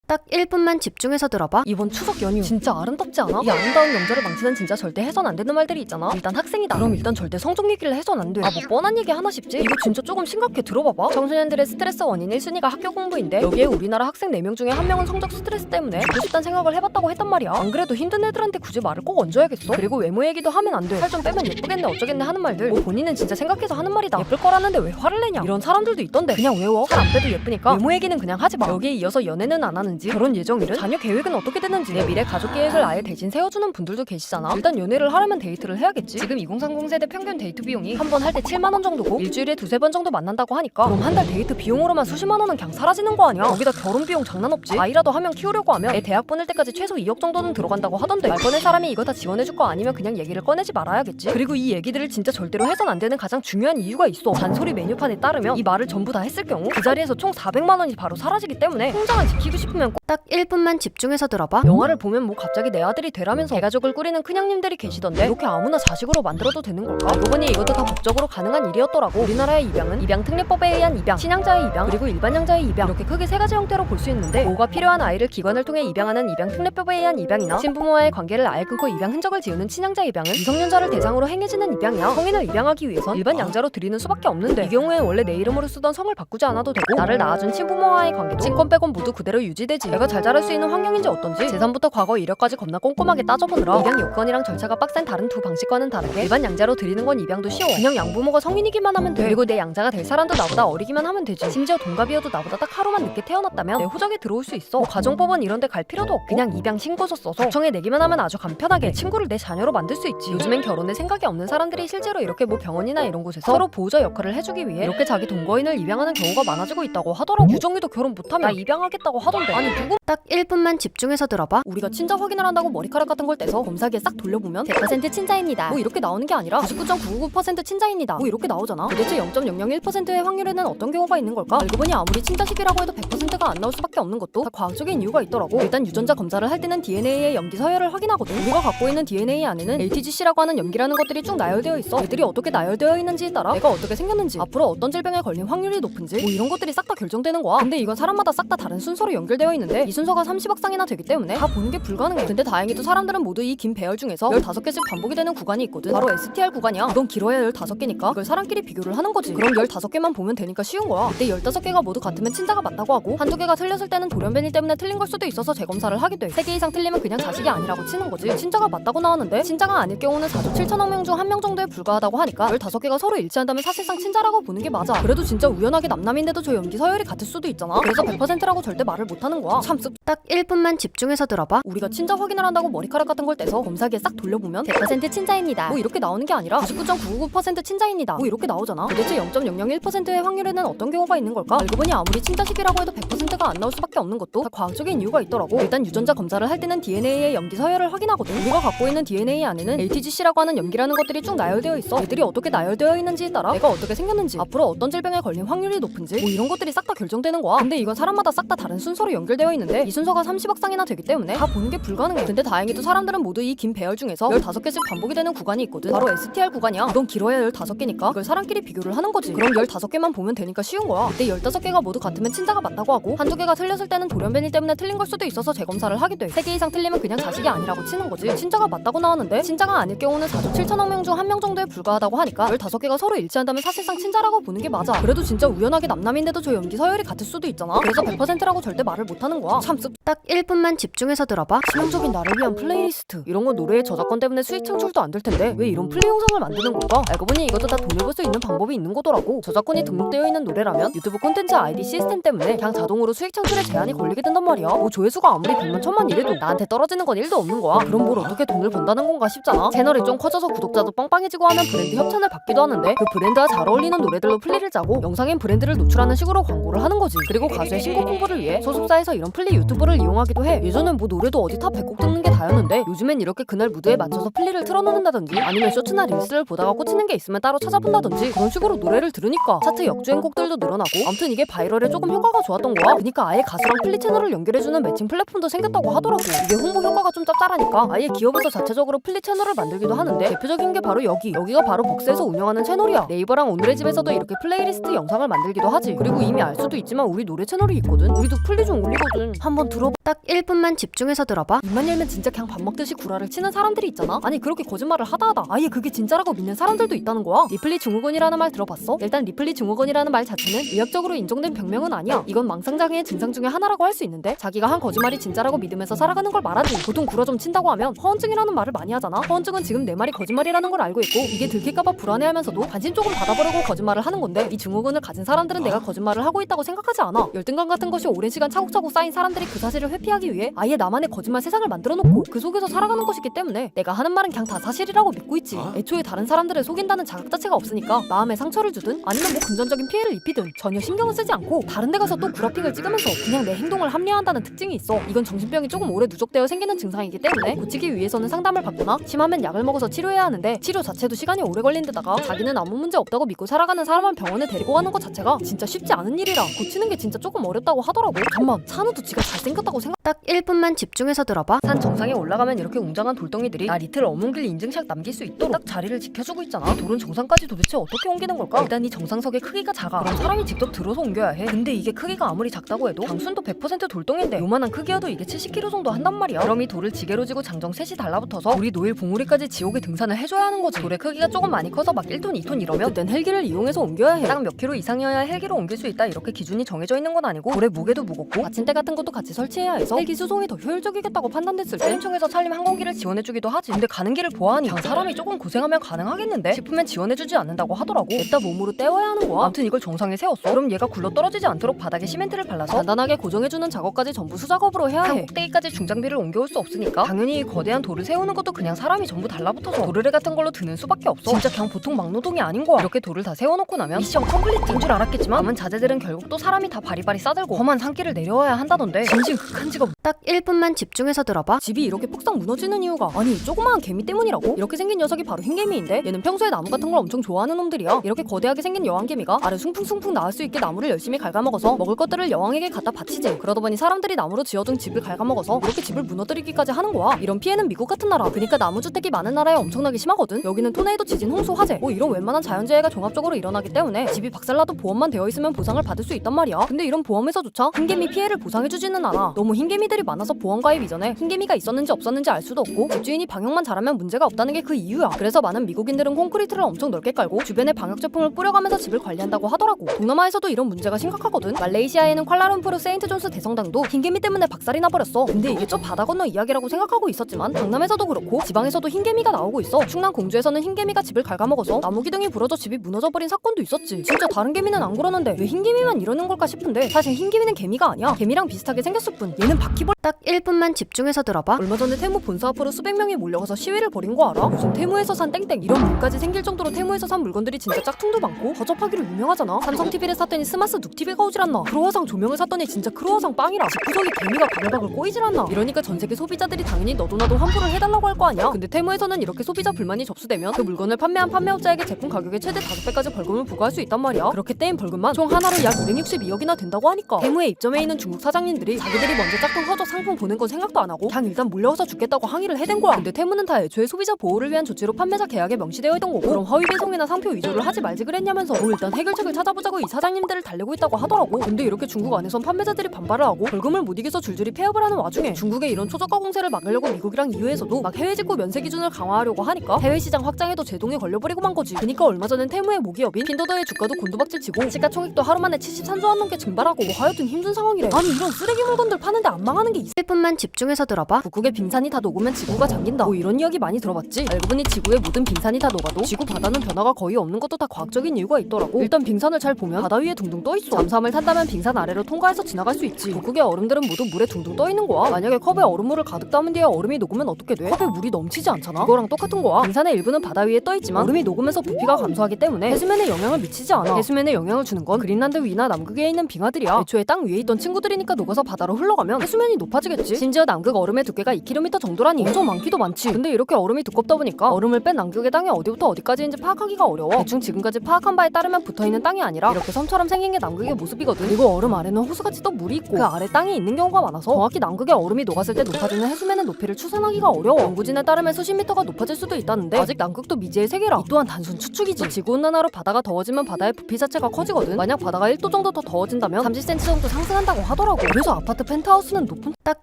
딱 1분만 집중해서 들어봐. 이번 추석 연휴 진짜 아름답지 않아? 이 아름다운 명절을 망치는 진짜 절대 해선 안 되는 말들이 있잖아. 일단 학생이다. 그럼 일단 절대 성적 얘기를 해선 안 돼. 뭐 뻔한 얘기 하나 싶지? 이거 진짜 조금 심각해. 들어봐봐. 청소년들의 스트레스 원인 1순위가 학교 공부인데 여기에 우리나라 학생 4명 중에 1명은 성적 스트레스 때문에 죽고 싶단 생각을 해봤다고 했단 말이야. 안 그래도 힘든 애들한테 굳이 말을 꼭 얹어야겠어? 그리고 외모 얘기도 하면 안 돼. 살 좀 빼면 예쁘겠네 어쩌겠네 하는 말들 뭐 본인은 진짜 생각해서 하는 말이다. 예쁠 거라는데 왜 화를 내냐? 이런 사람들도 있던데 그냥 외워. 살 안 빼도 예쁘니까 외모 얘기는 그냥 하지 마. 여기에 이어서 연애는 안 하는지, 결혼 예정일은, 자녀 계획은 어떻게 되는지, 내 미래 가족 계획을 아예 대신 세워주는 분들도 계시잖아. 일단 연애를 하려면 데이트를 해야겠지. 지금 2030 세대 평균 데이트 비용이 한 번 할 때 7만 원 정도고 일주일에 2-3번 정도 만난다고 하니까 그럼 한 달 데이트 비용으로만 수십만 원은 그냥 사라지는 거 아니야. 거기다 결혼 비용 장난 없지. 아이라도 한 명 키우려고 하면 애 대학 보낼 때까지 최소 2억 정도는 들어간다고 하던데 말 꺼낼 사람이 이거 다 지원해줄 거 아니면 그냥 얘기를 꺼내지 말아야겠지. 그리고 이 얘기들을 진짜 절대로 해선 안 되는 가장 중요한 이유가 있어. 잔소리 메뉴판에 따르면 이 말을 전부 다 했을 경우 그 자리에서 총 400만 원이 바로 사라지기 때문에 통장을 지키고 싶으면 꼭 딱 1분만 집중해서 들어봐. 영화를 보면 뭐 갑자기 내 아들이 되라면서 대가족을 꾸리는 큰형님들이 계시던데 이렇게 아무나 자식으로 만들어도 되는 걸까? 알고 보니 이것도 다 법적으로 가능한 일이었더라고. 우리나라의 입양은 입양 특례법에 의한 입양, 친양자의 입양, 그리고 일반양자의 입양, 이렇게 크게 3가지 형태로 볼 수 있는데 뭐가 필요한 아이를 기관을 통해 입양하는 입양 특례법에 의한 입양이나 신부모와의 관계를 아예 끊고 입양 흔적을 지우는 친양자 입양은 미성년자를 대상으로 행해지는 입양이야. 성인을 입양하기 위해선 일반 양자로 드리는 수밖에 없는데 이 경우엔 원래 내 이름으로 쓰던 성을 바꾸지 않아도 되고 나를 낳아준 친부모와의 관계, 친권 빼곤 모두 그대로 유지되지. 애가 잘 자랄 수 있는 환경인지 어떤지 재산부터 과거 이력까지 겁나 꼼꼼하게 따져보느라 입양 요건이랑 절차가 빡센 다른 두 방식과는 다르게 일반 양자로 드리는 건 입양도 쉬워. 그냥 양부모가 성인이기만 하면 돼. 그리고 내 양자가 될 사람도 나보다 어리기만 하면 되지. 심지어 동갑이어도 나보다 딱 하루만 늦게 태어났다면 내 호적에 들어올 수 있어. 뭐 가정법원 이런 데 갈 필요도 없고 그냥 입양 신고서 써서 구청에 내기만 하면 아주 간편하게 내 친구를 내 자녀로 만들 수 있지. 요즘엔 결혼에 생각이 없는 사람들이 실제로 이렇게 뭐 병원이나 이런 곳에서 서로 보호자 역할을 해주기 위해 이렇게 자기 동거인을 입양하는 경우가 많아지고 있다고 하더라고. 유정이도 결혼 못하면 나 입양하겠다고 하던데. 아니 누구? 딱 1분만 집중해서 들어봐. 우리가 친자 확인을 한다고 머리카락 같은 걸 떼서 검사기에 싹 돌려보면 100% 친자입니다. 뭐 이렇게 나오는 게 아니라 99.999% 친자입니다. 뭐 이렇게 나오잖아. 도대체 0.001%의 확률에는 어떤 경우가 있는 걸까? 알고 보니 아무리 친자식이라고 해도 100%가 안 나올 수밖에 없는 것도 다 과학적인 이유가 있더라고. 일단 유전자 검사를 할 때는 DNA의 염기 서열을 확인하거든. 우리가 갖고 있는 DNA 안에는 ATGC라고 하는 염기라는 것들이 쭉 나열되어 있어. 애들이 어떻게 나열되어 있는지에 따라 애가 어떻게 생겼는지, 앞으로 어떤 질병에 걸린 확률이 높은지 뭐 이런 것들이 싹 다 결정되는 거야. 근데 이건 사람마다 싹 다 다른 순서로 연결되어 있는데 이 순서가 30억 쌍이나 되기 때문에 다 보는 게 불가능해. 근데 다행히도 사람들은 모두 이 긴 배열 중에서 15개씩 반복이 되는 구간이 있거든. 바로 STR 구간이야. 이건 길어야 15개니까 그걸 사람끼리 비교를 하는 거지. 그럼 15개만 보면 되니까 쉬운 거야. 그때 15개가 모두 같으면 친자가 맞다고 하고 한두 개가 틀렸을 때는 돌연변이 때문에 틀린 걸 수도 있어서 재검사를 하게 돼. 3개 이상 틀리면 그냥 자식이 아니라고 치는 거지. 친자가 맞다고 나왔는데 친자가 아닐 경우는 4조 7천억 명 중 1명 정도에 불과하다고 하니까 15개가 서로 일치한다면 사실상 친자라고 보는 게 맞아. 그래도 진짜 우연하게 남남인데도 저 염기 서열이 같을 수도 있잖아. 그래서 100%라고 절대 말을 못하는 거야. 참 씁. 딱 1분만 집중해서 들어봐. 우리가 친자 확인을 한다고 머리카락 같은 걸 떼서 검사기에 싹 돌려보면 100% 친자입니다. 뭐 이렇게 나오는 게 아니라 99.999% 친자입니다. 뭐 이렇게 나오잖아. 도대체 0.001%의 확률에는 어떤 경우가 있는 걸까? 알고 보니 아무리 친자식이라고 해도 100%가 안 나올 수밖에 없는 것도 다 과학적인 이유가 있더라고. 일단 유전자 검사를 할 때는 DNA의 염기 서열을 확인하거든. 우리가 갖고 있는 DNA 안에는 ATGC라고 하는 염기라는 것들이 쭉 나열되어 있어. 애들이 어떻게 나열되어 있는지에 따라 애가 어떻게 생겼는지, 앞으로 어떤 질병에 걸린 확률이 높은지 뭐 이런 것들이 싹 다 결정되는 거야. 근데 이건 사람마다 싹 다 다른 순서로 연결되어 있는데 이 순서가 30억 쌍이나 되기 때문에 다 보는 게 불가능해. 근데 다행히도 사람들은 모두 이 긴 배열 중에서 15개씩 반복이 되는 구간이 있거든. 바로 STR 구간이야. 이건 길어야 15개니까 그걸 사람끼리 비교를 하는 거지. 그럼 15개만 보면 되니까 쉬운 거야. 그때 15개가 모두 같으면 친자가 맞다고 하고 한두 개가 틀렸을 때는 돌연변이 때문에 틀린 걸 수도 있어서 재검사를 하게 돼. 3개 이상 틀리면 그냥 자식이 아니라고 치는 거지. 친자가 맞다고 나왔는데 친자가 아닐 경우는 4조 7천억 명 중 1명 정도에 불과하다고 하니까 15개가 서로 일치한다면 사실상 친자라고 보는 게 맞아. 그래도 진짜 우연하게 남남인데도 저 염기 서열이 같을 수도 있잖아. 그래서 100%라고 절대 말을 못하는 거야. 참 씁. 딱 1분만 집중해서 들어봐. 치명적인 나를 위한 플레이리스트. 이런 건 노래의 저작권 때문에 수익 창출도 안 될 텐데 왜 이런 플레이 영상을 만드는 걸까? 알고 보니 이것도 다 돈을 벌 수 있는 방법이 있는 거더라고. 저작권이 등록되어 있는 노래라면 유튜브 콘텐츠 아이디 시스템 때문에 그냥 자동으로 수익 창출에 제한이 걸리게 된단 말이야. 뭐 조회수가 아무리 100만 1000만 이래도 나한테 떨어지는 건 1도 없는 거야. 그럼 뭘 어떻게 돈을 번다는 건가 싶잖아. 채널이 좀 커져서 구독자도 빵빵해지고 하면 브랜드 협찬을 받기도 하는데 그 브랜드와 잘 어울리는 노래들로 플리를 짜고 영상인 브랜드를 노출하는 식으로 광고를 하는 거지. 그리고 가수의 신곡 홍보를 위해 소속사에서 이런 플리 유튜브를 이용하기도 해. 예전엔 뭐 노래도 어디 다 100곡 듣는 게 다였는데 요즘엔 이렇게 그날 무드에 맞춰서 플리를 틀어놓는다든지 아니면 쇼츠나 릴스를 보다가 꽂히는 게 있으면 따로 찾아본다든지 그런 식으로 노래를 들으니까 차트 역주행곡들도 늘어나고 아무튼 이게 바이럴에 조금 효과가 좋았던 거야. 그러니까 아예 가수랑 플리 채널을 연결해주는 매칭 플랫폼도 생겼다고 하더라고. 이게 홍보 효과가 좀 짭짤하니까 아예 기업에서 자체적으로 플리 채널을 만들기도 하는데 대표적인 게 바로 여기가 바로 벅스에서 운영하는 채널이야. 네이버랑 오늘의 집에서도 이렇게 플레이리스트 영상을 만들기도 하지. 그리고 이미 알 수도 있지만 우리 노래 채널이 있거든. 우리도 플리 좀 올리거든. 있거든. 한번 들어봐. 딱 1분만 집중해서 들어봐. 입만 열면 진짜 그냥 밥 먹듯이 구라를 치는 사람들이 있잖아. 아니 그렇게 거짓말을 하다 아예 그게 진짜라고 믿는 사람들도 있다는 거야. 리플리 증후군이라는 말 들어봤어? 일단 리플리 증후군이라는 말 자체는 의학적으로 인정된 병명은 아니야. 이건 망상장애의 증상 중에 하나라고 할 수 있는데 자기가 한 거짓말이 진짜라고 믿으면서 살아가는 걸 말하지. 보통 구라 좀 친다고 하면 허언증이라는 말을 많이 하잖아. 허언증은 지금 내 말이 거짓말이라는 걸 알고 있고 이게 들킬까봐 불안해하면서도 관심 조금 받아보려고 거짓말을 하는 건데 이 증후군을 가진 사람들은 내가 거짓말을 하고 있다고 생각하지 않아. 열등감 같은 것이 오랜 시간 차곡차곡 쌓인 사람들이 그 사실을 회피하기 위해 아예 나만의 거짓말 세상을 만들어 놓고 그 속에서 살아가는 것이기 때문에 내가 하는 말은 그냥 다 사실이라고 믿고 있지. 애초에 다른 사람들을 속인다는 자각 자체가 없으니까 마음에 상처를 주든 아니면 뭐 금전적인 피해를 입히든 전혀 신경을 쓰지 않고 다른 데 가서 또 구라핑을 찍으면서 그냥 내 행동을 합리화한다는 특징이 있어. 이건 정신병이 조금 오래 누적되어 생기는 증상이기 때문에 고치기 위해서는 상담을 받거나 심하면 약을 먹어서 치료해야 하는데 치료 자체도 시간이 오래 걸린 데다가 자기는 아무 문제 없다고 믿고 살아가는 사람을 병원에 데리고 가는 것 자체가 진짜 쉽지 않은 일이라 고치는 게 진짜 조금 어렵다고 하더라고. 잠만, 찬우도 지가 잘생겼다고 생각. 딱 1분만 집중해서 들어봐. 산 정상에 올라가면 이렇게 웅장한 돌덩이들이 나 리틀 어몽길 인증샷 남길 수 있도록 딱 자리를 지켜주고 있잖아. 돌은 정상까지 도대체 어떻게 옮기는 걸까? 일단 이 정상석의 크기가 작아. 그럼 사람이 직접 들어서 옮겨야 해. 근데 이게 크기가 아무리 작다고 해도 강순도 100% 돌덩인데 요만한 크기여도 이게 70kg 정도 한단 말이야. 그럼 이 돌을 지게로 지고 장정 셋이 달라붙어서 우리 노일 봉우리까지 지옥에 등산을 해줘야 하는 거지. 돌의 크기가 조금 많이 커서 막 1톤 2톤 이러면 그땐 헬기를 이용해서 옮겨야 해. 딱 몇 킬로 이상이어야 헬기로 옮길 수 있다 이렇게 기준이 정해져 있는 건 아니고 돌의 무게도 무겁고 받침대 같은 것도 같이 설치해야 해서 헬기 수송이 더 효율적이겠다고 판단됐을 때 산림청에서 산림 항공기를 지원해주기도 하지. 근데 가는 길을 보아하니 그냥 사람이 조금 고생하면 가능하겠는데 싶으면 지원해주지 않는다고 하더라고. 냅다 몸으로 떼어야 하는 거야. 아무튼 이걸 정상에 세웠어. 그럼 얘가 굴러 떨어지지 않도록 바닥에 시멘트를 발라서 단단하게 고정해주는 작업까지 전부 수작업으로 해야 해. 꼭대기까지 중장비를 옮겨올 수 없으니까 당연히 이 거대한 돌을 세우는 것도 그냥 사람이 전부 달라붙어서 도르래 같은 걸로 드는 수밖에 없어. 진짜 그냥 보통 막노동이 아닌 거야. 이렇게 돌을 다 세워놓고 나면 미션 컴플리트인 줄 알았겠지만 남은 자재들은 결국 또 사람이 다 바리바리 싸들고 험한 산길을 내려와야 한다던데. 진심 극한 직업. 딱 1분만 집중해서 들어봐. 집이 이렇게 폭삭 무너지는 이유가 아니 조그마한 개미 때문이라고? 이렇게 생긴 녀석이 바로 흰개미인데 얘는 평소에 나무 같은 걸 엄청 좋아하는 놈들이야. 이렇게 거대하게 생긴 여왕개미가 알을 숭풍숭풍 낳을 수 있게 나무를 열심히 갉아먹어서 먹을 것들을 여왕에게 갖다 바치지. 그러다 보니 사람들이 나무로 지어둔 집을 갉아먹어서 이렇게 집을 무너뜨리기까지 하는 거야. 이런 피해는 미국 같은 나라, 그러니까 나무주택이 많은 나라에 엄청나게 심하거든. 여기는 토네이도, 지진, 홍수, 화재 뭐 이런 웬만한 자연재해가 종합적으로 일어나기 때문에 집이 박살나도 보험만 되어 있으면 보상을 받을 수 있단 말이야. 근데 이런 보험에서조차 흰개미 피해를 보상해주지는 않아. 너무 흰개미들이 많아서 보험 가입 이전에 흰개미가 있었는지 없었는지 알 수도 없고 집주인이 방역만 잘하면 문제가 없다는 게 그 이유야. 그래서 많은 미국인들은 콘크리트를 엄청 넓게 깔고 주변에 방역 제품을 뿌려가면서 집을 관리한다고 하더라고. 동남아에서도 이런 문제가 심각하거든. 말레이시아에는 쿠알라룸푸르 세인트존스 대성당도 흰개미 때문에 박살이 나버렸어. 근데 이게 저 바다 건너 이야기라고 생각하고 있었지만 강남에서도 그렇고 지방에서도 흰개미가 나오고 있어. 충남 공주에서는 흰개미가 집을 갉아먹어서 나무 기둥이 부러져 집이 무너져버린 사건도 있었지. 진짜 다른 개미는 안 그러는데 왜 흰개미만 이러는 걸까 싶은데 사실 흰개미는 개미가 아니야. 개미랑 비슷하게 생겼을 뿐. 얘는 바퀴벌. 딱 1분만 집중해서 들어봐. 얼마 전에 테무 본사 앞으로 수백 명이 몰려가서 시위를 벌인 거 알아? 무슨 테무에서 산 땡땡 이런 물까지 생길 정도로 테무에서 산 물건들이 진짜 짝퉁도 많고 허접하기로 유명하잖아. 삼성 TV를 샀더니 스마스 눅TV가 오질 않나. 크로와상 조명을 샀더니 진짜 크로와상 빵이라. 집구석에 개미가 바글바글 꼬이질 않나. 이러니까 전 세계 소비자들이 당연히 너도 나도 환불을 해달라고 할 거 아니야. 근데 테무에서는 이렇게 소비자 불만이 접수되면 그 물건을 판매한 판매업자에게 제품 가격의 최대 5배까지 벌금을 부과할 수 있단 말이야. 그렇게 떼인 벌금만 총 하나로 약 262억이나 된다고 하니까 테무에 입점해 있는 중국 사장님들이 자기들이 먼저 짝퉁 허접 상품 보낸 건 생각도 안 하고 그냥 일단 몰려와서 죽겠다고 항의를 해댄 거야. 근데 테무는 다 애초에 소비자 보호를 위한 조치로 판매자 계약에 명시되어 있던 거고 그럼 허위 배송이나 상표 위조를 하지 말지 그랬냐면서 뭐 일단 해결책을 찾아보자고 이 사장님들을 달래고 있다고 하더라고. 근데 이렇게 중국 안에선 판매자들이 반발을 하고 벌금을 못 이겨서 줄줄이 폐업을 하는 와중에 중국의 이런 초저가 공세를 막으려고 미국이랑 EU에서도 막 해외 직구 면세 기준을 강화하려고 하니까 해외 시장 확장에도 제동이 걸려버리고 만 거지. 그니까 얼마 전엔 테무의 모기업인 핀도더의 주가도 곤두박질 치고 시가총액도 하루 만에 73조 원 넘게 증발하고 뭐 하여튼 힘든 상황이래. 아니 이런 쓰레기 물건들 파는데 안 망하는 게 1분만 집중해서 들어봐. 북극의 빙산이 다 녹으면 지구가 잠긴다. 뭐 이런 이야기 많이 들어봤지? 알고 보니 지구의 모든 빙산이 다 녹아도 지구 바다는 변화가 거의 없는 것도 다 과학적인 이유가 있더라고. 일단 빙산을 잘 보면 바다 위에 둥둥 떠있어. 잠수함을 탄다면 빙산 아래로 통과해서 지나갈 수 있지. 북극의 얼음들은 모두 물에 둥둥 떠있는 거야. 만약에 컵에 얼음물을 가득 담은 뒤에 얼음이 녹으면 어떻게 돼? 컵에 물이 넘치지 않잖아? 그거랑 똑같은 거야. 빙산의 일부는 바다 위에 떠있지만 얼음이 녹으면서 부피가 감소하기 때문에 해수면에 영향을 미치지 않아. 해수면에 영향을 주는 건 그린란드 위나 남극에 있는 빙하들이야. 애초에 땅 위에 있던 친구들이니까 녹아서 바다로 흘러가면 해수면이 높아지겠지. 심지어 남극 얼음의 두께가 2km 정도라니 엄청 많기도 많지. 근데 이렇게 얼음이 두껍다 보니까 얼음을 뺀 남극의 땅이 어디부터 어디까지인지 파악하기가 어려워. 대충 지금까지 파악한 바에 따르면 붙어있는 땅이 아니라 이렇게 섬처럼 생긴 게 남극의 모습이거든. 그리고 얼음 아래는 호수같이 또 물이 있고 그 아래 땅이 있는 경우가 많아서 정확히 남극의 얼음이 녹았을 때 높아지는 해수면의 높이를 추산하기가 어려워. 연구진에 따르면 수십 미터가 높아질 수도 있다는데 아직 남극도 미지의 세계라. 이 또한 단순 추측이지. 지구온난화로 바다가 더워지면 바다의 부피 자체가 커지거든. 만약 바다가 1도 정도 더 더워진다면 30cm 정도 상승한다고 하더라고. 그래서 아파트 펜트하우스는 높은 딱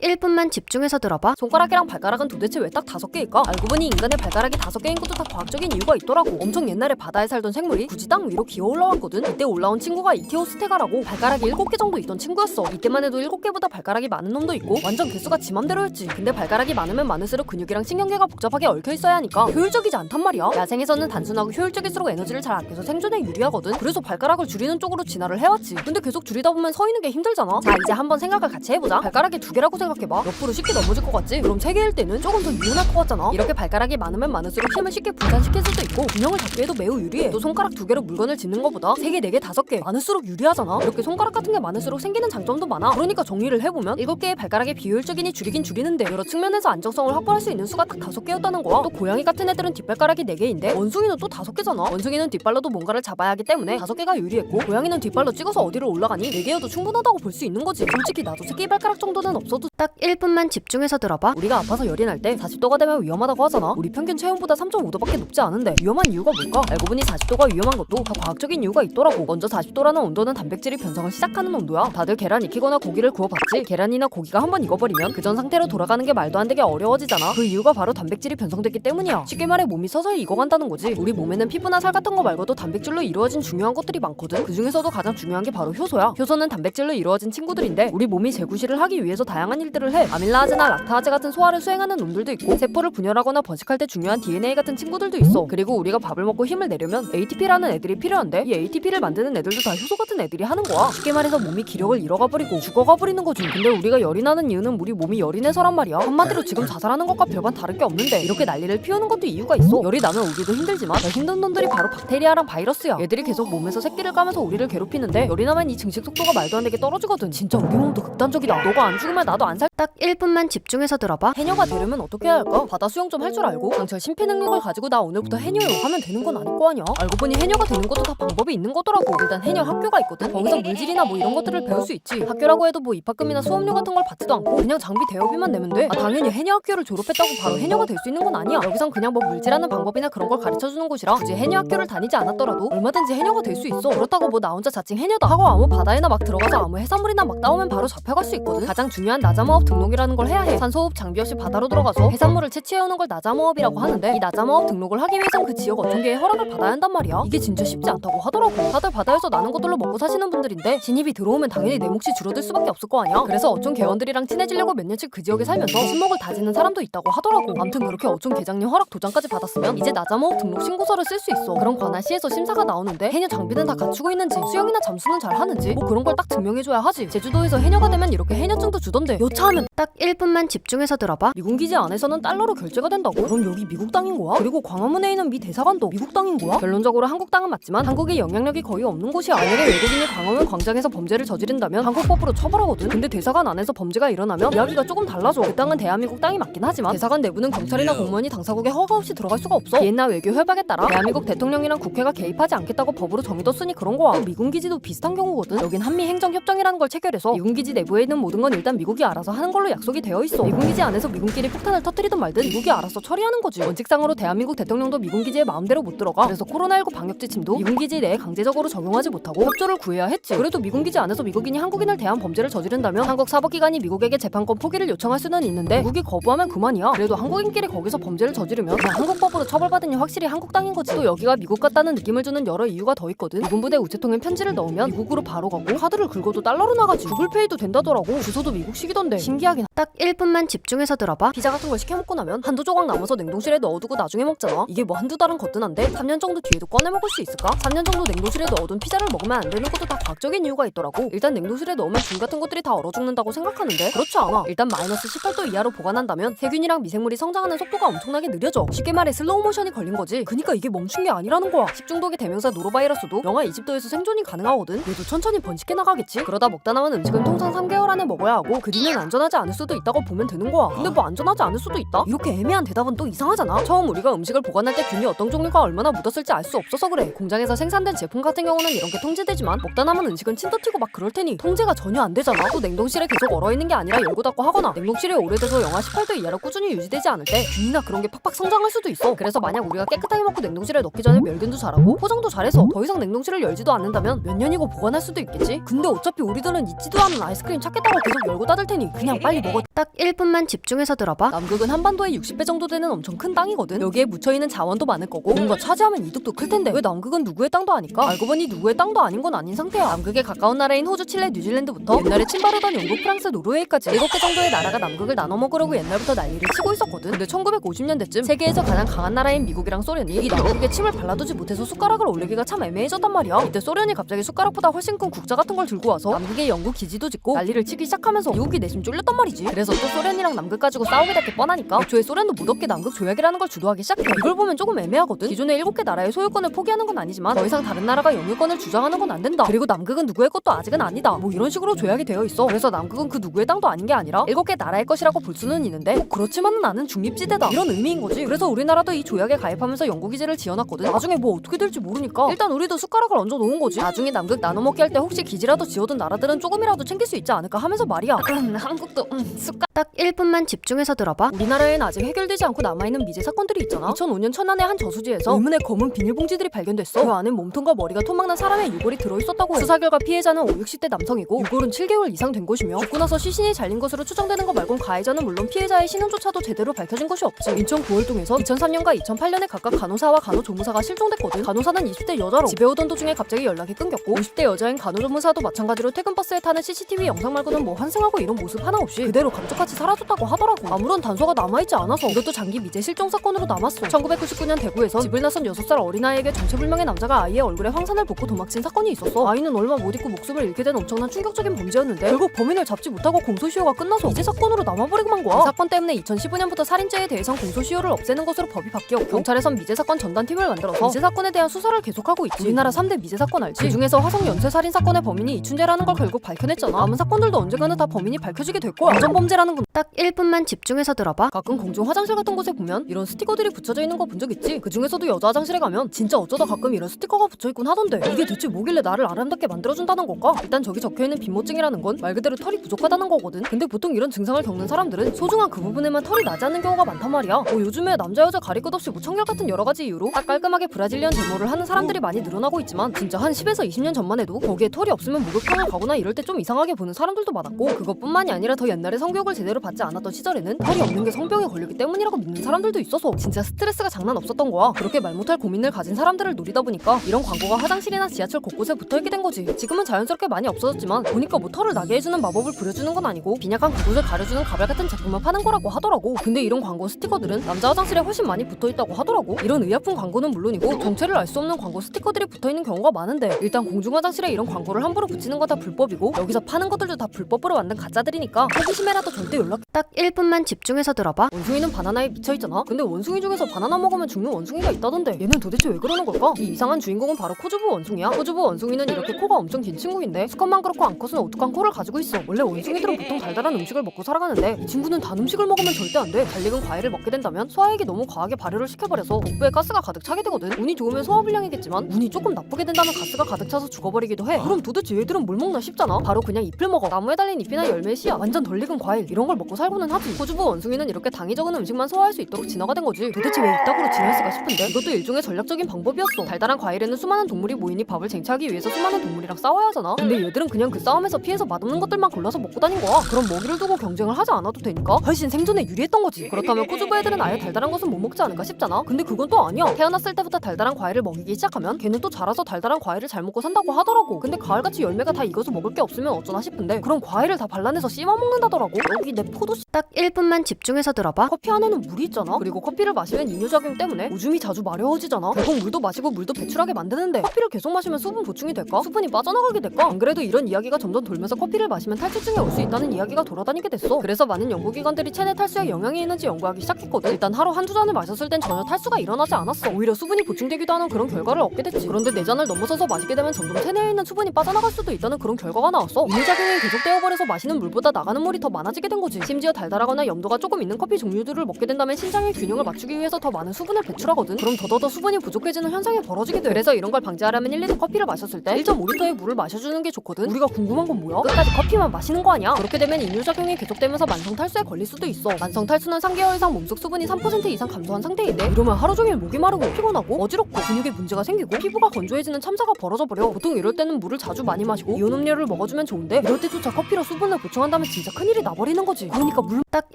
1분만 집중해서 들어봐. 손가락이랑 발가락은 도대체 왜 딱 5개일까? 알고 보니 인간의 발가락이 5개인 것도 다 과학적인 이유가 있더라고. 엄청 옛날에 바다에 살던 생물이 굳이 땅 위로 기어 올라왔거든. 이때 올라온 친구가 이티오스테가라고 발가락이 7개 정도 있던 친구였어. 이때만 해도 7개보다 발가락이 많은 놈도 있고 완전 개수가 지 맘대로였지. 근데 발가락이 많으면 많을수록 근육이랑 신경계가 복잡하게 얽혀 있어야 하니까 효율적이지 않단 말이야. 야생에서는 단순하고 효율적일수록 에너지를 잘 아껴서 생존에 유리하거든. 그래서 발가락을 줄이는 쪽으로 진화를 해왔지. 근데 계속 줄이다 보면 서 있는 게 힘들잖아. 자, 이제 한번 생각을 같이 해보자. 발가락이 2개라고 생각해봐. 옆으로 쉽게 넘어질 것 같지? 그럼 3개일 때는 조금 더 유연할 것 같잖아. 이렇게 발가락이 많으면 많을수록 힘을 쉽게 분산시킬 수도 있고 균형을 잡기에도 매우 유리해. 또 손가락 2개로 물건을 짚는 것보다 3개, 4개, 5개 많을수록 유리하잖아. 이렇게 손가락 같은 게 많을수록 생기는 장점도 많아. 그러니까 정리를 해보면 7개의 발가락이 비효율적이니 줄이긴 줄이는데 여러 측면에서 안정성을 확보할 수 있는 수가 딱 5개였다는 거야. 또 고양이 같은 애들은 뒷발가락이 4개인데 원숭이는 또 5개잖아. 원숭이는 뒷발로도 뭔가를 잡아야 하기 때문에 5개가 유리했고 고양이는 뒷발로 찍어서 어디로 올라가니 4개여도 충분하다고 볼 수 있는 거지. 솔직히 나도 새끼 발가락 정도는 없어도 딱 1분만 집중해서 들어봐. 우리가 아파서 열이 날 때 40도가 되면 위험하다고 하잖아. 우리 평균 체온보다 3.5도밖에 높지 않은데 위험한 이유가 뭘까? 알고 보니 40도가 위험한 것도 다 과학적인 이유가 있더라고. 먼저 40도라는 온도는 단백질이 변성을 시작하는 온도야. 다들 계란 익히거나 고기를 구워봤지? 계란이나 고기가 한번 익어버리면 그 전 상태로 돌아가는 게 말도 안 되게 어려워지잖아. 그 이유가 바로 단백질이 변성됐기 때문이야. 쉽게 말해 몸이 서서히 익어간다는 거지. 우리 몸에는 피부나 살 같은 거 말고도 단백질로 이루어진 중요한 것들이 많거든. 그 중에서도 가장 중요한 게 바로 효소야. 효소는 단백질로 이루어진 친구들인데 우리 몸이 재구실을 하기 위해서 다양한 일들을 해. 아밀라아제나 락타아제 같은 소화를 수행하는 놈들도 있고 세포를 분열하거나 번식할 때 중요한 DNA 같은 친구들도 있어. 그리고 우리가 밥을 먹고 힘을 내려면 ATP라는 애들이 필요한데 이 ATP를 만드는 애들도 다 효소 같은 애들이 하는 거야. 쉽게 말해서 몸이 기력을 잃어가 버리고 죽어가 버리는 거지. 근데 우리가 열이 나는 이유는 우리 몸이 열이 내서란 말이야. 한마디로 지금 자살하는 것과 별반 다를 게 없는데 이렇게 난리를 피우는 것도 이유가 있어. 열이 나면 우리도 힘들지만 더 힘든 놈들이 바로 박테리아랑 바이러스야. 얘들이 계속 몸에서 새끼를 까면서 우리를 괴롭히는데 열이 나면 이 증식 속도가 말도 안 되게 떨어지거든. 진짜 우리 몸도 극단적이다. 너가 안 죽으면 나도 안 살. 딱 1분만 집중해서 들어봐. 해녀가 되려면 어떻게 해야 할까? 바다 수영 좀 할 줄 알고 강철 심폐 능력을 가지고 나 오늘부터 해녀요 하면 되는 건 아닐 거 아니야. 알고 보니 해녀가 되는 것도 다 방법이 있는 거더라고. 일단 해녀 학교가 있거든. 거기서 물질이나 뭐 이런 것들을 배울 수 있지. 학교라고 해도 뭐 입학금이나 수업료 같은 걸 받지도 않고 그냥 장비 대여비만 내면 돼. 당연히 해녀 학교를 졸업했다고 바로 해녀가 될 수 있는 건 아니야. 여기선 그냥 뭐 물질하는 방법이나 그런 걸 가르쳐주는 곳이라 굳이 해녀 학교를 다니지 않았더라도 얼마든지 해녀가 될 수 있어. 그렇다고 뭐 나 혼자 자칭 해녀다 하고 아무 바다에나 막 들어가서 아무 해산물이나 막 따오면 바로 잡혀갈 수 있거든. 가장 중요한 나자모업 등록이라는 걸 해야 해. 산소호흡 장비 없이 바다로 들어가서 해산물을 채취해오는 걸 나자모업이라고 하는데 이 나자모업 등록을 하기 위해선 그 지역 어촌계의 허락을 받아야 한단 말이야. 이게 진짜 쉽지 않다고 하더라고. 다들 바다에서 나는 것들로 먹고 사시는 분들인데 진입이 들어오면 당연히 내 몫이 줄어들 수밖에 없을 거 아니야. 그래서 어촌 개원들이랑 친해지려고 몇 년씩 그 지역에 살면서 친목을 다지는 사람도 있다고 하더라고. 암튼 그렇게 어촌 계장님 허락 도장까지 받았으면 이제 나자모업 등록 신고서를 쓸 수 있어. 그럼 관할시에서 심사가 나오는데 해녀 장비는 다 갖추고 있는지 수영이나 잠수는 잘 하는지 뭐 그런 걸 딱 증명해줘야 하지. 제주도에서 해녀가 되면 이렇게 해녀증도 주던데 여차하면 딱 1분만 집중해서 들어봐. 미군 기지 안에서는 달러로 결제가 된다고? 그럼 여기 미국 땅인 거야? 그리고 광화문에 있는 미 대사관도 미국 땅인 거야? 결론적으로 한국 땅은 맞지만 한국의 영향력이 거의 없는 곳이야. 만약에 외국인이 광화문 광장에서 범죄를 저지른다면 한국법으로 처벌하거든. 근데 대사관 안에서 범죄가 일어나면 이야기가 조금 달라져. 그 땅은 대한민국 땅이 맞긴 하지만 대사관 내부는 경찰이나 공무원이 당사국에 허가 없이 들어갈 수가 없어. 비엔나 외교 협약에 따라 대한민국 대통령이랑 국회가 개입하지 않겠다고 법으로 정해뒀으니 그런 거야. 미군 기지도 비슷한 경우거든. 여긴 한미 행정협정이라는 걸 체결해서 미군 기지 내부에 있는 모든 건 일단 미국이 알아서 하는 걸로 약속이 되어 있어. 미군 기지 안에서 미군끼리 폭탄을 터뜨리든 말든 미국이 알아서 처리하는 거지. 원칙상으로 대한민국 대통령도 미군 기지에 마음대로 못 들어가. 그래서 코로나19 방역 지침도 미군 기지 내에 강제적으로 적용하지 못하고 협조를 구해야 했지. 그래도 미군 기지 안에서 미국인이 한국인을 대한 범죄를 저지른다면 한국 사법기관이 미국에게 재판권 포기를 요청할 수는 있는데 미국이 거부하면 그만이야. 그래도 한국인끼리 거기서 범죄를 저지르면 그냥 한국법으로 처벌받으니 확실히 한국 땅인 거지. 또 여기가 미국 같다는 느낌을 주는 여러 이유가 더 있거든. 미군 부대 우체통에 편지를 넣으면 미국으로 바로 가고 카드를 긁어도 달러로 나가지. 구글페이도 된다더라고. 주소도 미국식이던데 신기하긴. 딱 1분만 집중해서 들어봐. 피자 같은 걸 시켜 먹고 나면 한두 조각 남아서 냉동실에 넣어두고 나중에 먹잖아. 이게 뭐 한두 달은 거뜬한데 3년 정도 뒤에도 꺼내 먹을 수 있을까? 3년 정도 냉동실에 넣어둔 피자를 먹으면 안 되는 것도 다 과학적인 이유가 있더라고. 일단 냉동실에 넣으면 균 같은 것들이 다 얼어 죽는다고 생각하는데 그렇지 않아. 일단 마이너스 18도 이하로 보관한다면 세균이랑 미생물이 성장하는 속도가 엄청나게 느려져. 쉽게 말해 슬로우 모션이 걸린 거지. 그니까 이게 멈춘 게 아니라는 거야. 식중독의 대명사 노로바이러스도 영하 20도에서 생존이 가능하거든. 얘도 천천히 번식해 나가겠지. 그러다 먹다 남은 음식은 통상 3개월 안에 먹어야 먹어야 하고 그 뒤는 안전하지 않을 수도 있다고 보면 되는 거야. 근데 뭐 안전하지 않을 수도 있다? 이렇게 애매한 대답은 또 이상하잖아. 처음 우리가 음식을 보관할 때 균이 어떤 종류가 얼마나 묻었을지 알 수 없어서 그래. 공장에서 생산된 제품 같은 경우는 이런 게 통제되지만 먹다 남은 음식은 침도 튀고 막 그럴 테니 통제가 전혀 안 되잖아. 또 냉동실에 계속 얼어있는 게 아니라 열고 닫고 하거나 냉동실이 오래돼서 영하 18도 이하로 꾸준히 유지되지 않을 때 균이나 그런 게 팍팍 성장할 수도 있어. 그래서 만약 우리가 깨끗하게 먹고 냉동실에 넣기 전에 멸균도 잘하고 포장도 잘해서 더 이상 냉동실을 열지도 않는다면 몇 년이고 보관할 수도 있겠지. 근데 어차피 우리들은 잊지도 않은 아이스크림 찾겠다고 계속 열고 닫을 테니 그냥 빨리 먹어. 딱 1분만 집중해서 들어봐. 남극은 한반도의 60배 정도 되는 엄청 큰 땅이거든. 여기에 묻혀있는 자원도 많을 거고 뭔가 차지하면 이득도 클 텐데 왜 남극은 누구의 땅도 아닐까? 알고 보니 누구의 땅도 아닌 건 아닌 상태야. 남극에 가까운 나라인 호주, 칠레, 뉴질랜드부터 옛날에 침바르던 영국, 프랑스, 노르웨이까지 7개 정도의 나라가 남극을 나눠 먹으려고 옛날부터 난리를 치고 있었거든. 근데 1950년대쯤 세계에서 가장 강한 나라인 미국이랑 소련이 이 남극에 침을 발라두지 못해서 숟가락을 올리기가 참 애매해졌단 말이야. 이때 소련이 갑자기 숟가락보다 훨씬 큰 국자 같은 걸 들고 와서 남극에 영국 기지도 짓고 난리를 치기 시작하면서 미국이 내심 쫄렸단 말이지. 그래서 또 소련이랑 남극 가지고 싸우게 될 게 뻔하니까 애초에 소련도 무덥게 남극 조약이라는 걸 주도하기 시작해. 이걸 보면 조금 애매하거든. 기존의 7개 나라의 소유권을 포기하는 건 아니지만 더 이상 다른 나라가 영유권을 주장하는 건 안 된다. 그리고 남극은 누구의 것도 아직은 아니다. 뭐 이런 식으로 조약이 되어 있어. 그래서 남극은 그 누구의 땅도 아닌 게 아니라 7개 나라의 것이라고 볼 수는 있는데 꼭 그렇지만은 나는 중립지대다 이런 의미인 거지. 그래서 우리나라도 이 조약에 가입하면서 영구 기지를 지어놨거든. 나중에 뭐 어떻게 될지 모르니까 일단 우리도 숟가락을 얹어 놓은 거지. 나중에 남극 나눠 먹기 할 때 혹시 기지라도 지어둔 나라들은 조금이라도 챙길 수 있지 않을까 하면서 말이야. 한국도 숟가락. 딱 1분만 집중해서 들어봐. 우리나라엔 아직 해결되지 않고 남아있는 미제 사건들이 있잖아. 2005년 천안의 한 저수지에서 의문의 검은 비닐봉지들이 발견됐어. 그 안에 몸통과 머리가 토막난 사람의 유골이 들어있었다고 해. 수사 결과 피해자는 5, 60대 남성이고 유골은 7개월 이상 된 것이며 죽고 나서 시신이 잘린 것으로 추정되는 것 말곤 가해자는 물론 피해자의 신원조차도 제대로 밝혀진 것이 없지. 인천 구월동에서 2003년과 2008년에 각각 간호사와 간호조무사가 실종됐거든. 간호사는 20대 여자로 집에 오던 도중에 갑자기 연락이 끊겼고 50대 여자인 간호조무사도 마찬가지로 퇴근버스에 타는 CCTV 영상 말고는 뭐 환승하고 이런 모습 하나 없이 그대로 감쪽같이 사라졌다고 하더라고. 아무런 단서가 남아있지 않아서 이것도 장기 미제 실종 사건으로 남았어. 1999년 대구에서 집을 나선 6살 어린아이에게 정체불명의 남자가 아이의 얼굴에 황산을 붓고 도망친 사건이 있었어. 아이는 얼마 못 있고 목숨을 잃게 된 엄청난 충격적인 범죄였는데 결국 범인을 잡지 못하고 공소시효가 끝나서 미제 사건으로 남아버리고 만 거야. 이 사건 때문에 2015년부터 살인죄에 대해선 공소시효를 없애는 것으로 법이 바뀌었고 경찰에선 미제 사건 전담팀을 만들어서 미제 사건에 대한 수사를 계속하고 있지. 우리나라 3대 미제 사건 알지? 그중에서 화성 연쇄살인 사건의 범인이 이춘재라는 걸 결국 밝혀냈잖아. 남은 사건들도 언젠가는 다 범인이 밝혀지게 될 거야. 안전범죄라는 건 딱 1분만 집중해서 들어봐. 가끔 공중 화장실 같은 곳에 보면 이런 스티커들이 붙여져 있는 거 본 적 있지? 그 중에서도 여자 화장실에 가면 진짜 어쩌다 가끔 이런 스티커가 붙여있곤 하던데 이게 대체 뭐길래 나를 아름답게 만들어준다는 걸까? 일단 저기 적혀있는 빈모증이라는 건 말 그대로 털이 부족하다는 거거든. 근데 보통 이런 증상을 겪는 사람들은 소중한 그 부분에만 털이 나지 않는 경우가 많단 말이야. 뭐 요즘에 남자 여자 가릴 것 없이 무청력 같은 여러 가지 이유로 딱 깔끔하게 브라질리언 제모를 하는 사람들이 많이 늘어나고 있지만 진짜 한 10에서 20년 전만 해도 거기에 털이 없으면 목욕탕을 가거나 이럴 때 좀 이상하게 보는 사람들도 많았고 그것뿐만이 아니라 더 옛날에 성교육을 제대로 받지 않았던 시절에는 털이 없는 게 성병에 걸리기 때문이라고 믿는 사람들도 있어서 진짜 스트레스가 장난 없었던 거야. 그렇게 말 못할 고민을 가진 사람들을 노리다 보니까 이런 광고가 화장실이나 지하철 곳곳에 붙어있게 된 거지. 지금은 자연스럽게 많이 없어졌지만 보니까 뭐 털을 나게 해주는 마법을 부려주는 건 아니고 빈약한 그곳을 가려주는 가발 같은 제품을 파는 거라고 하더라고. 근데 이런 광고 스티커들은 남자 화장실에 훨씬 많이 붙어있다고 하더라고. 이런 의아픈 광고는 물론이고 정체를 알 수 없는 광고 스티커들이 붙어있는 경우가 많은데 일단 공중 화장실에 이런 광고를 함부로 붙이는 건 다 불법이고 여기서 파는 것들도 다 불법으로 만든 가짜들이니까 호기심에라도 절대 연락. 딱 1분만 집중해서 들어봐. 원숭이는 바나나에 미쳐있잖아. 근데 원숭이 중에서 바나나 먹으면 죽는 원숭이가 있다던데 얘는 도대체 왜 그러는 걸까? 이 이상한 주인공은 바로 코주부 원숭이야. 코주부 원숭이는 이렇게 코가 엄청 긴 친구인데 수컷만 그렇고 암컷은 오똑한 코를 가지고 있어. 원래 원숭이들은 보통 달달한 음식을 먹고 살아가는데 이 친구는 단 음식을 먹으면 절대 안 돼. 달 익은 과일을 먹게 된다면 소화액이 너무 과하게 발효를 시켜버려서 복부에 가스가 가득 차게 되거든. 운이 좋으면 소화불량이겠지만 운이 조금 나쁘게 된다면 가스가 가득 차서 죽어버리기도 해. 그럼 도대체 얘들은 뭘 먹나 싶잖아. 바로 그냥 잎을 먹어. 나무에 달린 잎이나 열매, 씨앗, 완전 덜 익은 과일 이런 걸 먹고 살고는 하지. 코주부 원숭이는 이렇게 당이 적은 음식만 소화할 수 있도록 진화가 된 거지. 도대체 왜 이따구로 진화했을까 싶은데 이것도 일종의 전략적인 방법이었어. 달달한 과일에는 수많은 동물이 모이니 밥을 쟁취하기 위해서 수많은 동물이랑 싸워야 하잖아. 근데 얘들은 그냥 그 싸움에서 피해서 맛없는 것들만 골라서 먹고 다닌 거야. 그럼 먹이를 두고 경쟁을 하지 않아도 되니까 훨씬 생존에 유리했던 거지. 그렇다면 코주부 애들은 아예 달달한 것은 못 먹지 않을까 싶잖아. 근데 그건 또 아니야. 태어났을 때부터 달달한 과일을 먹이기 시작하면 걔는 또 자라서 달달한 과일을 잘 먹고 산다고 하더라고. 근데 가을같이 열매가 다 익어서 먹을 게 없으면 어쩌나 싶은데 그럼 과일을 다 발라내서 씹어 먹는다더라고. 여기 내 포도 딱 1분만 집중해서 들어봐. 커피 안에는 물이 있잖아. 그리고 커피를 마시면 이뇨작용 때문에 오줌이 자주 마려워지잖아. 결국 물도 마시고 물도 배출하게 만드는데 커피를 계속 마시면 수분 보충이 될까? 수분이 빠져나가게 될까? 안 그래도 이런 이야기가 점점 돌면서 커피를 마시면 탈출증이 올 수 있다는 이야기가 돌아다니게 됐어. 그래서 많은 연구기관들이 체내 탈수에 영향이 있는지 연구하기 시작했거든. 일단 하루 한두 잔을 마셨을 땐 전혀 탈수가 일어나지 않았어. 오히려 수분이 보충되기도 하는 그런 결과를 얻게 됐지. 그런데 4잔을 넘어서서 마시게 되면 점점 체내에 있는 수분이 빠져나갈 수도 있다는 그런 결과가 나왔어. 이뇨작용이 계속되어버려서 하면서 마시는 물보다 나가는 물이 더 많아지게 된 거지. 심지어 달달하거나 염도가 조금 있는 커피 종류들을 먹게 된다면 신장의 균형을 맞추기 위해서 더 많은 수분을 배출하거든. 그럼 더더더 수분이 부족해지는 현상이 벌어지게 돼. 그래서 이런 걸 방지하려면 1리터 커피를 마셨을 때 1.5리터의 물을 마셔주는 게 좋거든. 우리가 궁금한 건 뭐야? 끝까지 커피만 마시는 거 아니야? 그렇게 되면 이뇨작용이 계속되면서 만성 탈수에 걸릴 수도 있어. 만성 탈수는 3개월 이상 몸속 수분이 3% 이상 감소한 상태인데 이러면 하루 종일 목이 마르고 피곤하고 어지럽고 근육에 문제가 생기고 피부가 건조해지는 참사가 벌어져 버려. 보통 이럴 때는 물을 자주 많이 마시고 이온 음료를 먹어주면 좋은데 이럴 때조차 커피로 수분을 보충한다면 진짜 큰일이 나버리는 거지. 그러니까 물 딱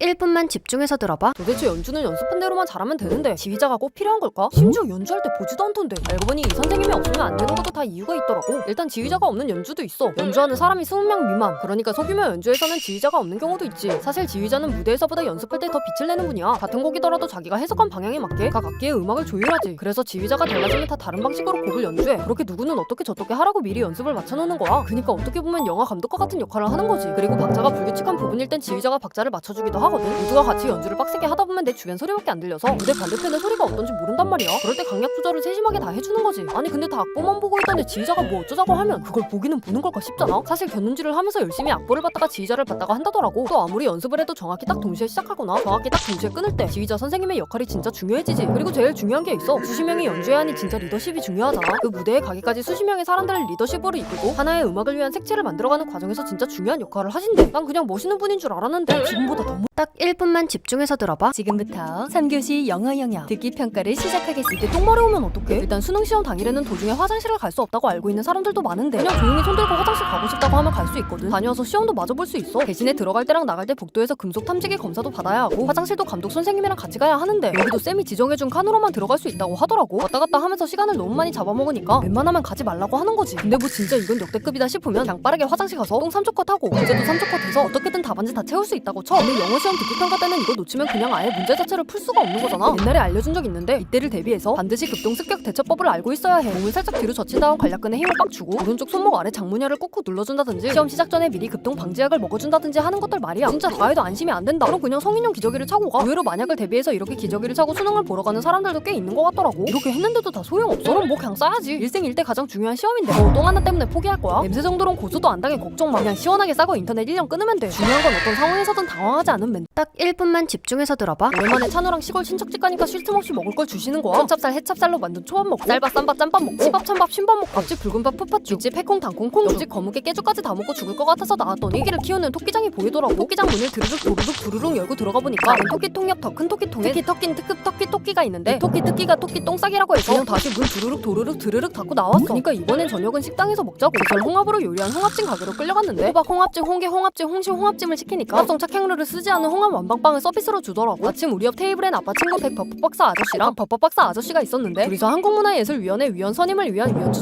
1분만 집중해서 들어봐. 도대체 연주는 연습한 대로만 잘하면 되는데 지휘자가 꼭 필요한 걸까? 심지어 연주할 때 보지도 않던데. 알고 보니 이 선생님이 없으면 안 되는 것도 다 이유가 있더라고. 일단 지휘자가 없는 연주도 있어. 연주하는 사람이 20명 미만. 그러니까 소규모 연주에서는 지휘자가 없는 경우도 있지. 사실 지휘자는 무대에서보다 연습할 때 더 빛을 내는 분이야. 같은 곡이더라도 자기가 해석한 방향에 맞게 각 악기의 음악을 조율하지. 그래서 지휘자가 달라지면 다 다른 방식으로 곡을 연주해. 그렇게 누구는 어떻게 저떻게 하라고 미리 연습을 맞춰놓는 거야. 그니까 어떻게 보면 영화 감독과 같은 역할을 하는 거지. 그리고 박자가 불규칙한 부분일 땐 지휘자가 박자를 맞춰주기도 하거든. 모두가 같이 연주를 빡세게 하다 보면 내 주변 소리밖에 안 들려서 무대 반대편의 소리가 어떤지 모른단 말이야. 그럴 때 강약 조절을 세심하게 다 해주는 거지. 아니 근데 다 악보만 보고 있던데 지휘자가 뭐 어쩌자고 하면 그걸 보기는 보는 걸까 싶잖아. 사실 견눈질을 하면서 열심히 악보를 받다가 지휘자를 받다가 한다더라고. 또 아무리 연습을 해도 정확히 딱 동시에 시작하거나 정확히 딱 동시에 끊을 때 지휘자 선생님의 역할이 진짜 중요해지지. 그리고 제일 중요한 게 있어. 수십 명이 연주해야 하니 진짜 리더십이 중요하잖아. 그 무대에 가기까지 수십 명의 사람들을 리더십으로 이끌고 하나의 음악을 위한 색채를 만들어가는 과정에서 진짜 중요한 역할을 하신대. 난 그냥 멋있는 분인 줄 알았는데 지금보다 더 딱 1분만 집중해서 들어봐. 지금부터 3교시 영어 영역 듣기 평가를 시작하겠습니다. 이때 똥 마려우면 어떡해? 일단 수능 시험 당일에는 도중에 화장실을 갈 수 없다고 알고 있는 사람들도 많은데 그냥 조용히 손 들고 화장실 가고 싶다고 하면 갈 수 있거든. 다녀와서 시험도 마저 볼 수 있어. 대신에 들어갈 때랑 나갈 때 복도에서 금속 탐지기 검사도 받아야 하고 화장실도 감독 선생님이랑 같이 가야 하는데 여기도 쌤이 지정해준 칸으로만 들어갈 수 있다고 하더라고. 왔다 갔다 하면서 시간을 너무 많이 잡아먹으니까 웬만하면 가지 말라고 하는 거지. 근데 뭐 진짜 이건 역대급이다 싶으면 그냥 빠르게 화장실 가서 똥 3초 컷 하고 문제도 3초 컷 해서 어떻게든 답안지 다 채울 수 있다고 쳐. 근데 영어 시험 듣기 평가 때는 이거 놓치면 그냥 아예 문제 자체를 풀 수가 없는 거잖아. 옛날에 알려준 적 있는데 이때를 대비해서 반드시 급동 습격 대처법을 알고 있어야 해. 몸을 살짝 뒤로 젖힌 다음 관략근에 힘을 빡 주고 오른쪽 손목 아래 장문혈을 꾹꾹 눌러준다든지 시험 시작 전에 미리 급동 방지약을 먹어준다든지 하는 것들 말이야. 진짜 다 해도 안심이 안 된다. 그럼 그냥 성인용 기저귀를 차고 가. 의외로 만약을 대비해서 이렇게 기저귀를 차고 수능을 보러 가는 사람들도 꽤 있는 것 같더라고. 이렇게 했는데도 다 소용없어. 그럼 뭐 그냥 싸야지. 일생일대 가장 중요한 시험인데 뭐 똥 하나 때문에 포기할 거야? 냄새 정도론 고소도 안 당해 걱정 마. 그냥 시원하게 싸고 인터넷 1년 끊으면 돼. 중요한 건 어떤 상황에서든 당황하지 않은 멘트. 딱 1분만 집중해서 들어봐. 오랜만에 찬우랑 시골 친척집 가니까 쉴 틈 없이 먹을 걸 주시는 거야. 찹쌀 해찹쌀로 만든 초밥 먹고 쌀밥 쌈밥 짬밥 먹고 치밥 찬밥 쉰밥 먹고 밥집 붉은밥 풋팥죽 육집 해콩 당콩 콩죽 옆집 거무게 깨죽까지 다 먹고 죽을 것 같아서 나왔더니 토끼를 키우는 토끼장이 보이더라고. 토끼장 문을 드르륵 도르륵 두루룩 열고 들어가 보니까 다른 토끼통 옆 더 큰 토끼통에 특히 터낀 특급 토끼가 있는데 이 토끼 특기가 토끼 똥싸기라고 해서 그냥 다시 문 두루룩 도르륵 드르륵 닫고 나왔어. 그러니까 이번엔 저녁은 식당에서 먹자고 개설 홍합으로 요리한 홍합찜 가게로 끌려갔는데 호박 홍합찜 홍게 홍합찜 홍시 홍합찜을 시키니까 합성 착향류를 쓰지 않은 홍합 완방빵을 서비스로 주더라고. 마침 우리 옆 테이블엔 아빠 친구 백 버퍼박사 아저씨랑 버퍼박사 아저씨가 있었는데 둘이서 한국문화예술위원회 위원 선임을 위한 위원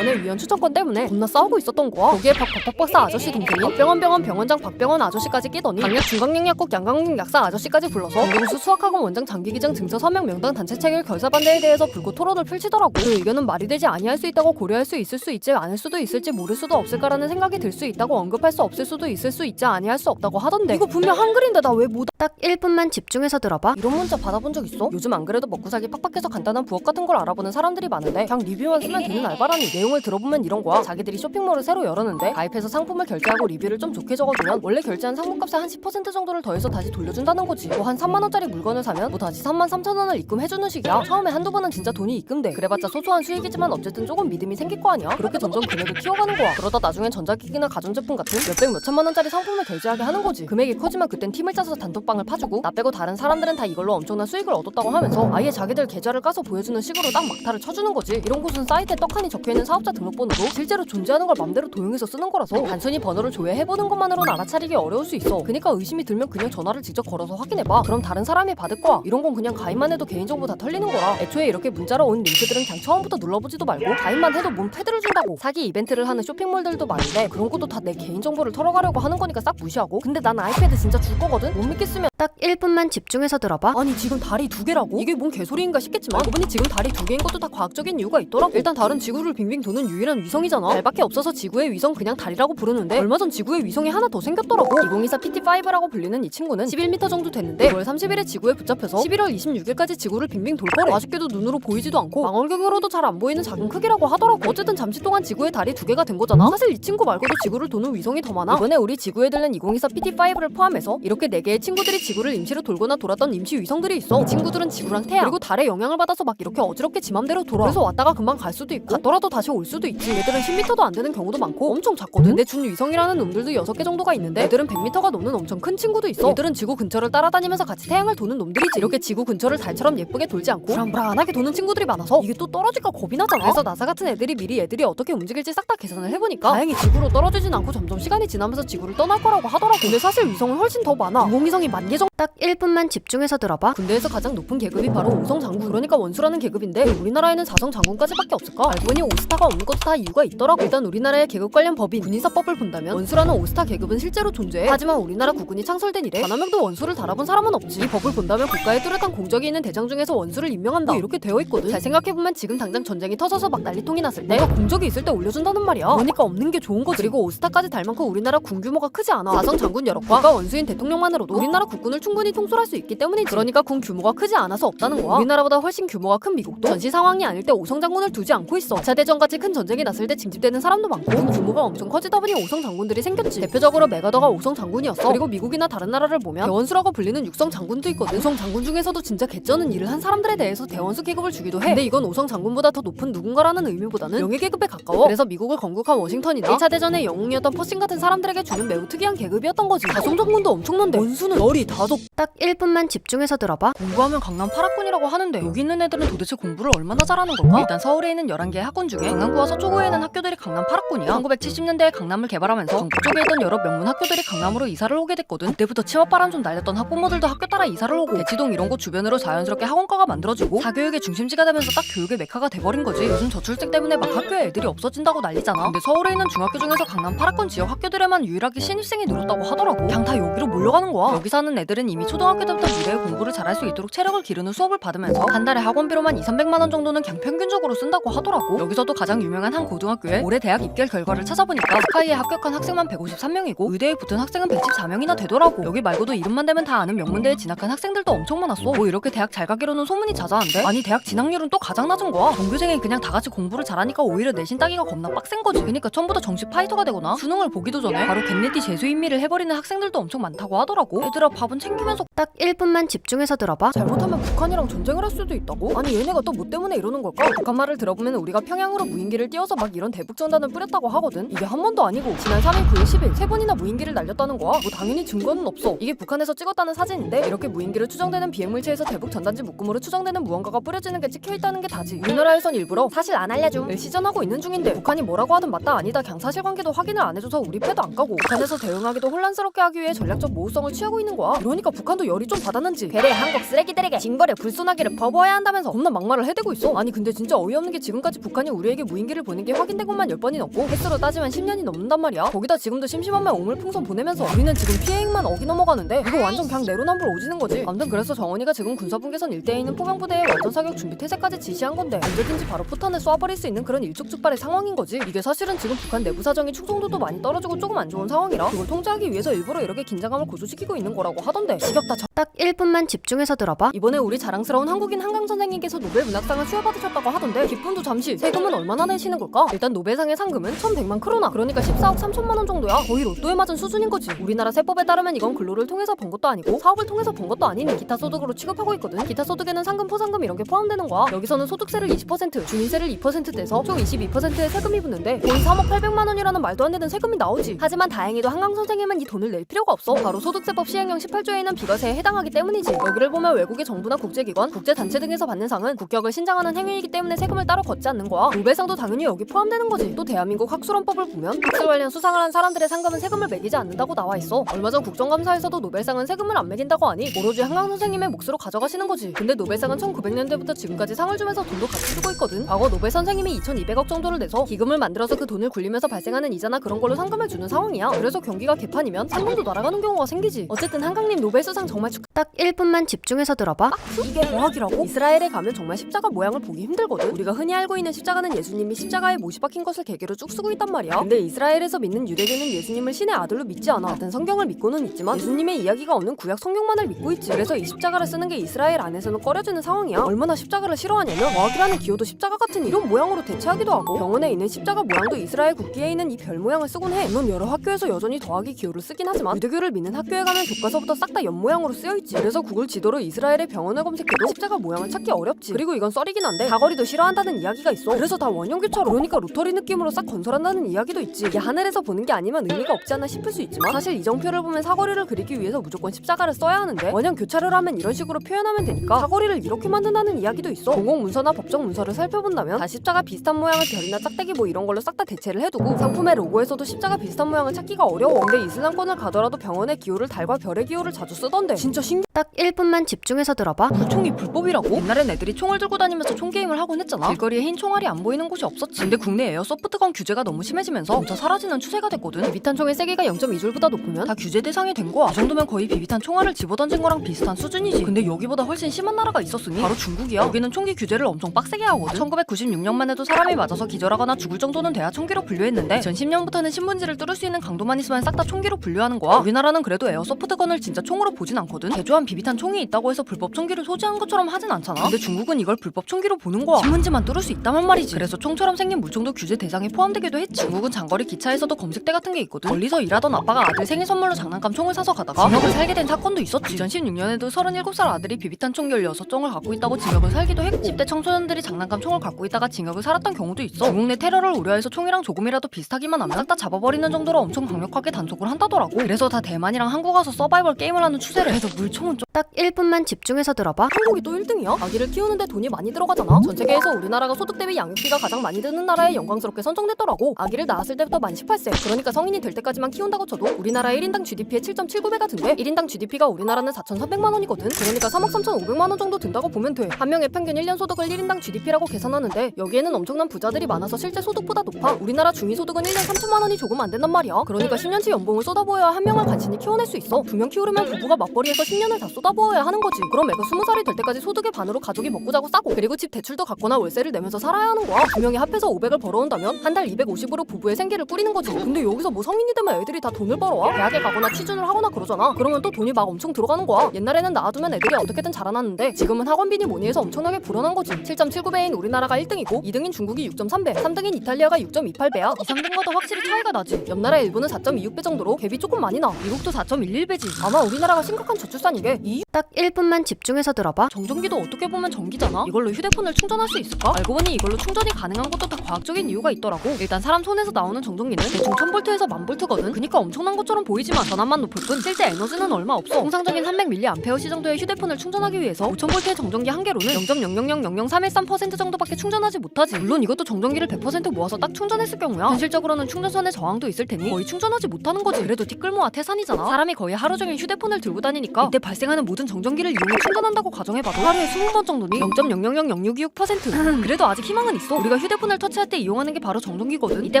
추천권 때문에 겁나 싸우고 있었던 거야. 거기에 버퍼박사 아저씨 동생인 병원장 박병원 아저씨까지 끼더니 강약 중강약약국 양강국 약사 아저씨까지 불러서 공동수 수학학원 원장 장기기장 증서 서명 명당 단체 체결 결사 반대에 대해서 불꽃 토론을 펼치더라고. 그 의견은 말이 되지 아니할 수 있다고 고려할 수 있을 수 있지 않을 수도 있을지 모를 수도 없을까라는 생각이 들 수 있다고 언급할 수 없을 수도 있을 수 있지 아니할 수 없다고 하던데 이거 분명 한글인데 나 왜 못 딱 1분만 집중해서 들어봐. 이런 문자 받아본 적 있어? 요즘 안 그래도 먹고 살기 팍팍해서 간단한 부업 같은 걸 알아보는 사람들이 많은데 그냥 리뷰만 쓰면 되는 알바라니. 내용을 들어보면 이런 거야. 자기들이 쇼핑몰을 새로 열었는데 가입해서 상품을 결제하고 리뷰를 좀 좋게 적어주면 원래 결제한 상품값의 한 10% 정도를 더해서 다시 돌려준다는 거지. 뭐 한 3만원짜리 물건을 사면 뭐 다시 33,000원을 입금해주는 식이야. 처음에 한두 번은 진짜 돈이 입금돼. 그래봤자 소소한 수익이지만 어쨌든 조금 믿음이 생길 거 아니야. 그렇게 점점 금액을 키워가는 거야. 그러다 나중엔 전자기기나 가전제품 같은 몇백 몇천만원짜리 상품을 결제하게 하는 거지. 금액이 커지면 그땐 팀을 짜서 단톡방을 파주고 나 빼고 다른 사람들은 다 이걸로 엄청난 수익을 얻었다고 하면서 아예 자기들 계좌를 까서 보여주는 식으로 딱 막타를 쳐주는 거지. 이런 곳은 사이트에 떡하니 적혀있는 사업자 등록번호도 실제로 존재하는 걸 맘대로 도용해서 쓰는 거라서 단순히 번호를 조회해보는 것만으로는 알아차리기 어려울 수 있어. 그니까 의심이 들면 그냥 전화를 직접 걸어서 확인해봐. 그럼 다른 사람이 받을 거야. 이런 건 그냥 가입만 해도 개인정보 다 털리는 거라. 애초에 이렇게 문자로 온 링크들은 그냥 처음부터 눌러보지도 말고 가입만 해도 몸 패드를 준다고. 사기 이벤트를 하는 쇼핑몰들도 많은데 그런 것도 다 내 개인정보를 털어가려고 하는 거니까 싹 무시하고. 근데 난 아이패드 진짜 줄 거거든? 못 믿겠으면 딱 1분만 집중해서 들어봐. 아니 지금 다리 2개라고? 이게 뭔 개소리인가 싶겠지만 알고 보니 지금 다리 2개인 것도 다 과학적인 이유가 있더라고. 일단 달은 지구를 빙빙 도는 유일한 위성이잖아. 달밖에 없어서 지구의 위성 그냥 달이라고 부르는데 얼마 전 지구의 위성이 하나 더 생겼더라고. 2024 PT5라고 불리는 이 친구는 11m 정도 됐는데 9월 30일에 지구에 붙잡혀서 11월 26일까지 지구를 빙빙 돌 거래. 아쉽게도 눈으로 보이지도 않고 망원경으로도 잘 안 보이는 작은 크기라고 하더라고. 어쨌든 잠시 동안 지구에 달이 2개가 된 거잖아. 사실 이 친구 말고도 지구를 도는 위성이 더 많아. 있잖아. 이번에 우리 지구에 들른 2024 PT5를 포함해서 이렇게 4개의 친구들이 지구를 임시로 돌거나 돌았던 임시 위성들이 있어. 이 친구들은 지구랑 태양 그리고 달의 영향을 받아서 막 이렇게 어지럽게 지 맘대로 돌아. 그래서 왔다가 금방 갈 수도 있고 갔더라도 다시 올 수도 있지. 얘들은 10m도 안 되는 경우도 많고 엄청 작거든. 근데 준위성이라는 놈들도 6개 정도가 있는데 얘들은 100m가 넘는 엄청 큰 친구도 있어. 얘들은 지구 근처를 따라다니면서 같이 태양을 도는 놈들이지. 이렇게 지구 근처를 달처럼 예쁘게 돌지 않고 불안불안하게 도는 친구들이 많아서 이게 또 떨어질까 겁이 나잖아. 그래서 나사 같은 애들이 미리 애들이 어떻게 움직일지 싹 다 계산을 해보니까 다행히 지구로 떨어지진 않고 점점 시간이 지나면서 지구를 떠날 거라고 하더라고. 근데 사실 위성은 훨씬 더 많아. 인공위성이 10,000개 정도. 딱 1분만 집중해서 들어봐. 군대에서 가장 높은 계급이 바로 5성 장군, 그러니까 원수라는 계급인데 왜 우리나라에는 4성 장군까지밖에 없을까? 알고 보니 5스타가 없는 것도 다 이유가 있더라고. 일단 우리나라의 계급 관련 법인 군인사법을 본다면 원수라는 5스타 계급은 실제로 존재해. 하지만 우리나라 국군이 창설된 이래 단 한 명도 원수를 달아본 사람은 없지. 이 법을 본다면 국가에 뚜렷한 공적이 있는 대장 중에서 원수를 임명한다 이렇게 되어 있거든. 잘 생각해보면 지금 당장 전쟁이 터져서 막 난리통이 났을 때 뭔가 공적이 있을 때 올려준다는 말이야. 그러니까 없는 게 좋은 거지. 그리고 5스타까지 달 만큼 우리나라 군 규모가 크지 않아. 4성 장군 여러 과가 원수인 대통령만으로도 우리나라 국군을 충분히 통솔할 수 있기 때문이지. 그러니까 군 규모가 크지 않아서 없다는 거야. 우리나라보다 훨씬 규모가 큰 미국도 전시 상황이 아닐 때 5성 장군을 두지 않고 있어. 2차 대전같이 큰 전쟁이 났을 때 징집되는 사람도 많고 군 규모가 엄청 커지다 보니 5성 장군들이 생겼지. 대표적으로 메가더가 5성 장군이었어. 그리고 미국이나 다른 나라를 보면 대원수라고 불리는 6성 장군도 있거든. 5성 장군 중에서도 진짜 개쩌는 일을 한 사람들에 대해서 대원수 계급을 주기도 해. 근데 이건 5성 장군보다 더 높은 누군가라는 의미보다는 명예 계급에 가까워. 그래서 미국을 건국한 워싱턴이나 1차 대전의 영웅이었던 퍼싱 같은 사람들에게 주는 매우 특이한 계급이었던 거지. 4성 장군도 엄청난데 원수는 열이 다섯. 딱 1분만 집중해서 들어봐. 공부하면 강남 8학군이라고 하는데 여기 있는 애들은 도대체 공부를 얼마나 잘하는 걸까? 일단 서울에 있는 11개의 학군 중에 강남구와 서초구에 있는 학교들이 강남 8학군이야. 1970년대에 강남을 개발하면서 전국 쪽에 있던 여러 명문 학교들이 강남으로 이사를 오게 됐거든. 그때부터 치맛바람 좀 날렸던 학부모들도 학교 따라 이사를 오고 대치동 이런 곳 주변으로 자연스럽게 학원가가 만들어지고 사교육의 중심지가 되면서 딱 교육의 메카가 돼버린 거지. 요즘 저출생 때문에 막 학교에 애들이 없어진다고 난리잖아. 근데 서울에 있는 중학교 중에서 강남 8학군 지역 학교들에만 유일하게 신입생이 늘었다고 하더라고. 그냥 다 여기로 몰려가는 거야. 여기 사는 애들은 이미 초등학교 때부터 미래의 공부를 잘할 수 있도록 체력을 기르는 수업을 받으면서 한 달에 학원비로만 200~300만 원 정도는 그냥 평균적으로 쓴다고 하더라고. 여기서도 가장 유명한 한 고등학교에 올해 대학 입결 결과를 찾아보니까 스카이에 합격한 학생만 153명이고 의대에 붙은 학생은 114명이나 되더라고. 여기 말고도 이름만 대면 다 아는 명문대에 진학한 학생들도 엄청 많았어. 뭐 이렇게 대학 잘 가기로는 소문이 자자한데 아니 대학 진학률은 또 가장 낮은 거야. 전교생이 그냥 다 같이 공부를 잘하니까 오히려 내신 따기가 겁나 빡센 거지. 그러니까 전부 다 정시 파이터가 되거나 수능을 보기도 전에 바로 겟레디 재수임미를 해버리는 학생들도 엄청 많다고 하더라고. 얘들아 밥은 챙기면서. 딱 1분만 집중해서 들어봐. 잘못하면 북한이랑 전쟁을 할 수도 있다고? 아니 얘네가 또 뭐 때문에 이러는 걸까? 북한 말을 들어보면 우리가 평양으로 무인기를 띄워서 막 이런 대북전단을 뿌렸다고 하거든. 이게 한 번도 아니고 지난 3일, 9일, 10일 3번이나 무인기를 날렸다는 거야. 뭐 당연히 증거는 없어. 이게 북한에서 찍었다는 사진인데 이렇게 무인기를 추정되는 비행물체에서 대북전단지 묶음으로 추정되는 무언가가 뿌려지는 게 찍혀있다는 게 다지. 우리나라에선 일부러 사실 안 알려줌을 시전하고 있는 중인데 북한이 뭐라고 하든 맞다 아니다 그냥 사실관계도 확인을 안 해줘서 우리 패도 안 까고 북한에서 대응하기도 혼란스럽게 하기 위해 전략적 모호성을 취하고 있는 거야. 그러니까 북한도 열이 좀 받았는지 배래 한국 쓰레기들에게 징벌의 불소나기를 퍼부어야 한다면서 겁나 막말을 해대고 있어. 아니 근데 진짜 어이없는 게 지금까지 북한이 우리에게 무인기를 보낸 게 확인된 것만 10번이 넘고 횟수로 따지면 10년이 넘는단 말이야. 거기다 지금도 심심하면 오물풍선 보내면서 우리는 지금 피해액만 억이 넘어가는데 이거 완전 그냥 내로남불 오지는 거지. 아무튼 그래서 정원이가 지금 군사분계선 일대에 있는 포병부대에 완전 사격 준비 태세까지 지시한 건데 언제든지 바로 포탄을 쏴버릴 수 있는 그런 일촉즉발의 상황인 거지. 이게 사실은 지금 북한 내부 사정이 충성도도 많이 떨어지고 조금 안 좋은 상황이라 그걸 통제하기 위해서 일부러 이렇게 긴장감을 고조시키고 있는 거라고 하던데 지겹다. 딱 1분만 집중해서 들어봐. 이번에 우리 자랑스러운 한국인 한강 선생님께서 노벨 문학상을 수여받으셨다고 하던데 기쁨도 잠시. 세금은 얼마나 내시는 걸까? 일단 노벨상의 상금은 1,100만 크로나 그러니까 14억 3천만 원 정도야. 거의 로또에 맞은 수준인 거지. 우리나라 세법에 따르면 이건 근로를 통해서 번 것도 아니고 사업을 통해서 번 것도 아닌 기타 소득으로 취급하고 있거든. 기타 소득에는 상금, 포상금 이런 게 포함되는 거야. 여기서는 소득세를 20%, 주민세를 2% 떼서 총 22%의 세금이 붙는데 거의 3억 800만 원이라는 말도 안 되는 세금이 나오지. 하지만 다행히도 한강 선생님은 이 돈을 낼 필요가 없어. 바로 소득세법 시행령 18조에 있는 비과세에 해당하기 때문이지. 여기를 보면 외국의 정부나 국제기관, 국제단체 등에서 받는 상은 국격을 신장하는 행위이기 때문에 세금을 따로 걷지 않는 거야. 노벨상도 당연히 여기 포함되는 거지. 또 대한민국 학술헌법을 보면 학술 관련 수상을 한 사람들의 상금은 세금을 매기지 않는다고 나와 있어. 얼마 전 국정감사에서도 노벨상은 세금을 안 매긴다고 하니 오로지 한강 선생님의 몫으로 가져가시는 거지. 근데 노벨상은 1900년대부터 지금까지 상을 주면서 돈도 같이 주고 있거든. 과거 노벨 선생님이 2200억 정도를 내서 기금을 만들어서 그 돈을 굴리면서 발생하는 이자나 그런 걸로 상금을 주는 상황이야. 그래서 경기가 개판이면 상금도 날아가는 경우가 생기지. 어쨌든 한강님 노벨 수상 정말 딱 1분만 집중해서 들어봐. 이게 과학이라고? 이스라엘에 가면 정말 십자가 모양을 보기 힘들거든. 우리가 흔히 알고 있는 십자가는 예수님이 십자가에 못이 박힌 것을 계기로 쭉 쓰고 있단 말이야. 근데 이스라엘에서 믿는 유대교는 예수님을 신의 아들로 믿지 않아. 같은 성경을 믿고는 있지만 예수님의 이야기가 없는 구약 성경만을 믿고 있지. 그래서 이 십자가를 쓰는 게 이스라엘 안에서는 꺼려지는 상황이야. 얼마나 십자가를 싫어하냐면 과학이라는 기호도 십자가 같은 이런 모양으로 대체하기도 하고 병원에 있는 십자가 모양도 이스라엘 국기에 있는 이 별 모양을 쓰곤 해. 물론 여러 학교에서 여전히 더하기 기호를 쓰긴 하지만 유대교를 믿는 학교에 가면 교과서부터 싹 다 옆모양으로 쓰여있지. 그래서 구글 지도로 이스라엘의 병원을 검색해도 십자가 모양을 찾기 어렵지. 그리고 이건 썰이긴 한데 사거리도 싫어한다는 이야기가 있어. 그래서 다 원형교처럼, 그러니까 로터리 느낌으로 싹 건설한다는 이야기도 있지. 이게 하늘에서 보는 게 아니면 의미가 없지 않나 싶을 수 있지만 사실 이정표를 보면 사거리를 그리기 위해서 무조건 십자가를 써야 하는데 원형 교차를 하면 이런 식으로 표현하면 되니까 사거리를 이렇게 만든다는 이야기도 있어. 공공문서나 법정문서를 살펴본다면 다 십자가 비슷한 모양을 별이나 짝대기 뭐 이런 걸로 싹 다 대체를 해두고 상품의 로고에서도 십자가 비슷한 모양을 찾기가 어려워. 근데 이슬람권을 가더라도 병원의 기호를 달과 별의 기호를 자주 쓰던데 진짜 신기해. 딱 1분만 집중해서 들어봐. 불총이 불법이라고? 옛날엔 애들이 총을 들고 다니면서 총게임을 하곤 했잖아. 길거리에 흰 총알이 안 보이는 곳이 없었지. 근데 국내 에어소프트건 규제가 너무 심해지면서 점차 사라지는 추세가 됐거든. 비비탄 총의 세기가 0.2줄보다 높으면 다 규제 대상이 된 거야. 이 정도면 거의 비비탄 총알을 집어던진 거랑 비슷한 수준이지. 근데 여기보다 훨씬 심한 나라가 있었으니 바로 중국이야. 여기는 총기 규제를 엄청 빡세게 하거든. 1996년만 해도 사람이 맞아서 기절하거나 죽을 정도는 돼야 총기로 분류했는데 2010년부터는 신문지를 뚫을 수 있는 강도만 있으면 싹 다 총기로 분류하는 거야. 우리나라는 그래도 에어소프트건을 진짜 총으로 보진 않거든. 개조한 비비탄 총이 있다고 해서 불법 총기를 소지한 것처럼 하진 않잖아. 근데 중국은 이걸 불법 총기로 보는 거야. 신문지만 뚫을 수 있다만 말이지. 그래서 총처럼 생긴 물총도 규제 대상에 포함되기도 했지. 중국은 장거리 기차에서도 검색대 같은 게 있거든. 멀리서 일하던 아빠가 아들 생일 선물로 장난감 총을 사서 가다가 징역을 살게 된 사건도 있었지. 2016년에도 37살 아들이 비비탄 총 16정을 갖고 있다고 징역을 살기도 했고 10대 청소년들이 장난감 총을 갖고 있다가 징역을 살았던 경우도 있어. 중국 내 테러를 우려해서 총이랑 조금이라도 비슷하기만 하면 싹 다 잡아버리는 정도로 엄청 강력하게 단속을 한다더라고. 그래서 다 대만이랑 한국 와서 서바이벌 게임을 하는 추세래. 그래서 물총은 좀 딱 1분만 집중해서 들어봐. 한국이 또 1등이야? 아기를 키우는데 돈이 많이 들어가잖아. 전 세계에서 우리나라가 소득 대비 양육비가 가장 많이 드는 나라에 영광스럽게 선정됐더라고. 아기를 낳았을 때부터 만 18세, 그러니까 성인이 될 때까지만 키운다고 쳐도 우리나라 1인당 GDP의 7.79배가 든대. 1인당 GDP가 우리나라는 4,300만 원이거든. 그러니까 3억 3,500만 원 정도 든다고 보면 돼. 한 명의 평균 1년 소득을 1인당 GDP라고 계산하는데 여기에는 엄청난 부자들이 많아서 실제 소득보다 높아. 우리나라 중위소득은 1년 3천만 원이 조금 안 된단 말이야. 그러니까 10년치 연봉을 쏟아부어야 한 명을 간신히 키워낼 수 있어. 2명 키우려면 부부가 맞벌이해서 10년을 다 쏟아부어야 하는 거지. 그럼 애가 20살이 될 때까지 소득의 반으로 가족이 먹고 자고 싸고, 그리고 집 대출도 갚거나 월세를 내면서 살아야 하는 거야. 2명이 합해서 500을 벌어온다면 한 달 250으로 부부의 생계를 꾸리는 거지. 근데 여기서 뭐 성인이 되면 애들이 다 돈을 벌어와? 대학에 가거나 취준을 하거나 그러잖아. 그러면 또 돈이 막 엄청 들어가는 거야. 옛날에는 낳아두면 애들이 어떻게든 자라났는데 지금은 학원비니 뭐니 해서 엄청나게 불어난 거지. 7.79배인 우리나라가 1등이고 2등인 중국이 6.3배, 3등인 이탈리아가 6.28배야. 2, 3등과도 확실히 차이가 나지. 옆나라 일본은 4.26배 정도로 갭이 조금 많이 나. 미국도 4.11배지. 아마 우리나라가 심각한 저출산이게. 딱 1분만 집중해서 들어봐. 정전기도 어떻게 보면 전기잖아. 이걸로 휴대폰을 충전할 수 있을까? 알고 보니 이걸로 충전이 가능한 것도 다 과학적인 이유가 있더라고. 일단 사람 손에서 나오는 정전기는 대충 1000V에서 10,000V거든. 그니까 엄청난 것처럼 보이지만 전압만 높을 뿐 실제 에너지는 얼마 없어. 통상적인 300mAh 정도의 휴대폰을 충전하기 위해서 5000V의 정전기 한 개로는 0.000313% 정도밖에 충전하지 못하지. 물론 이것도 정전기를 100% 모아서 딱 충전했을 경우야. 현실적으로는 충전선에 저항도 있을 테니 거의 충전하지 못하는 거지. 그래도 티끌모아 태산이잖아. 사람이 거의 하루 종일 휴대폰을 들고 다니니까 이때 발생하는 모든 정전기를 이용해 충전한다고 가정해봐도 하루에 20번 정도니 0.000626%. 그래도 아직 희망은 있어. 우리가 휴대폰을 터치할 때 이용하는 게 바로 정전기거든. 이때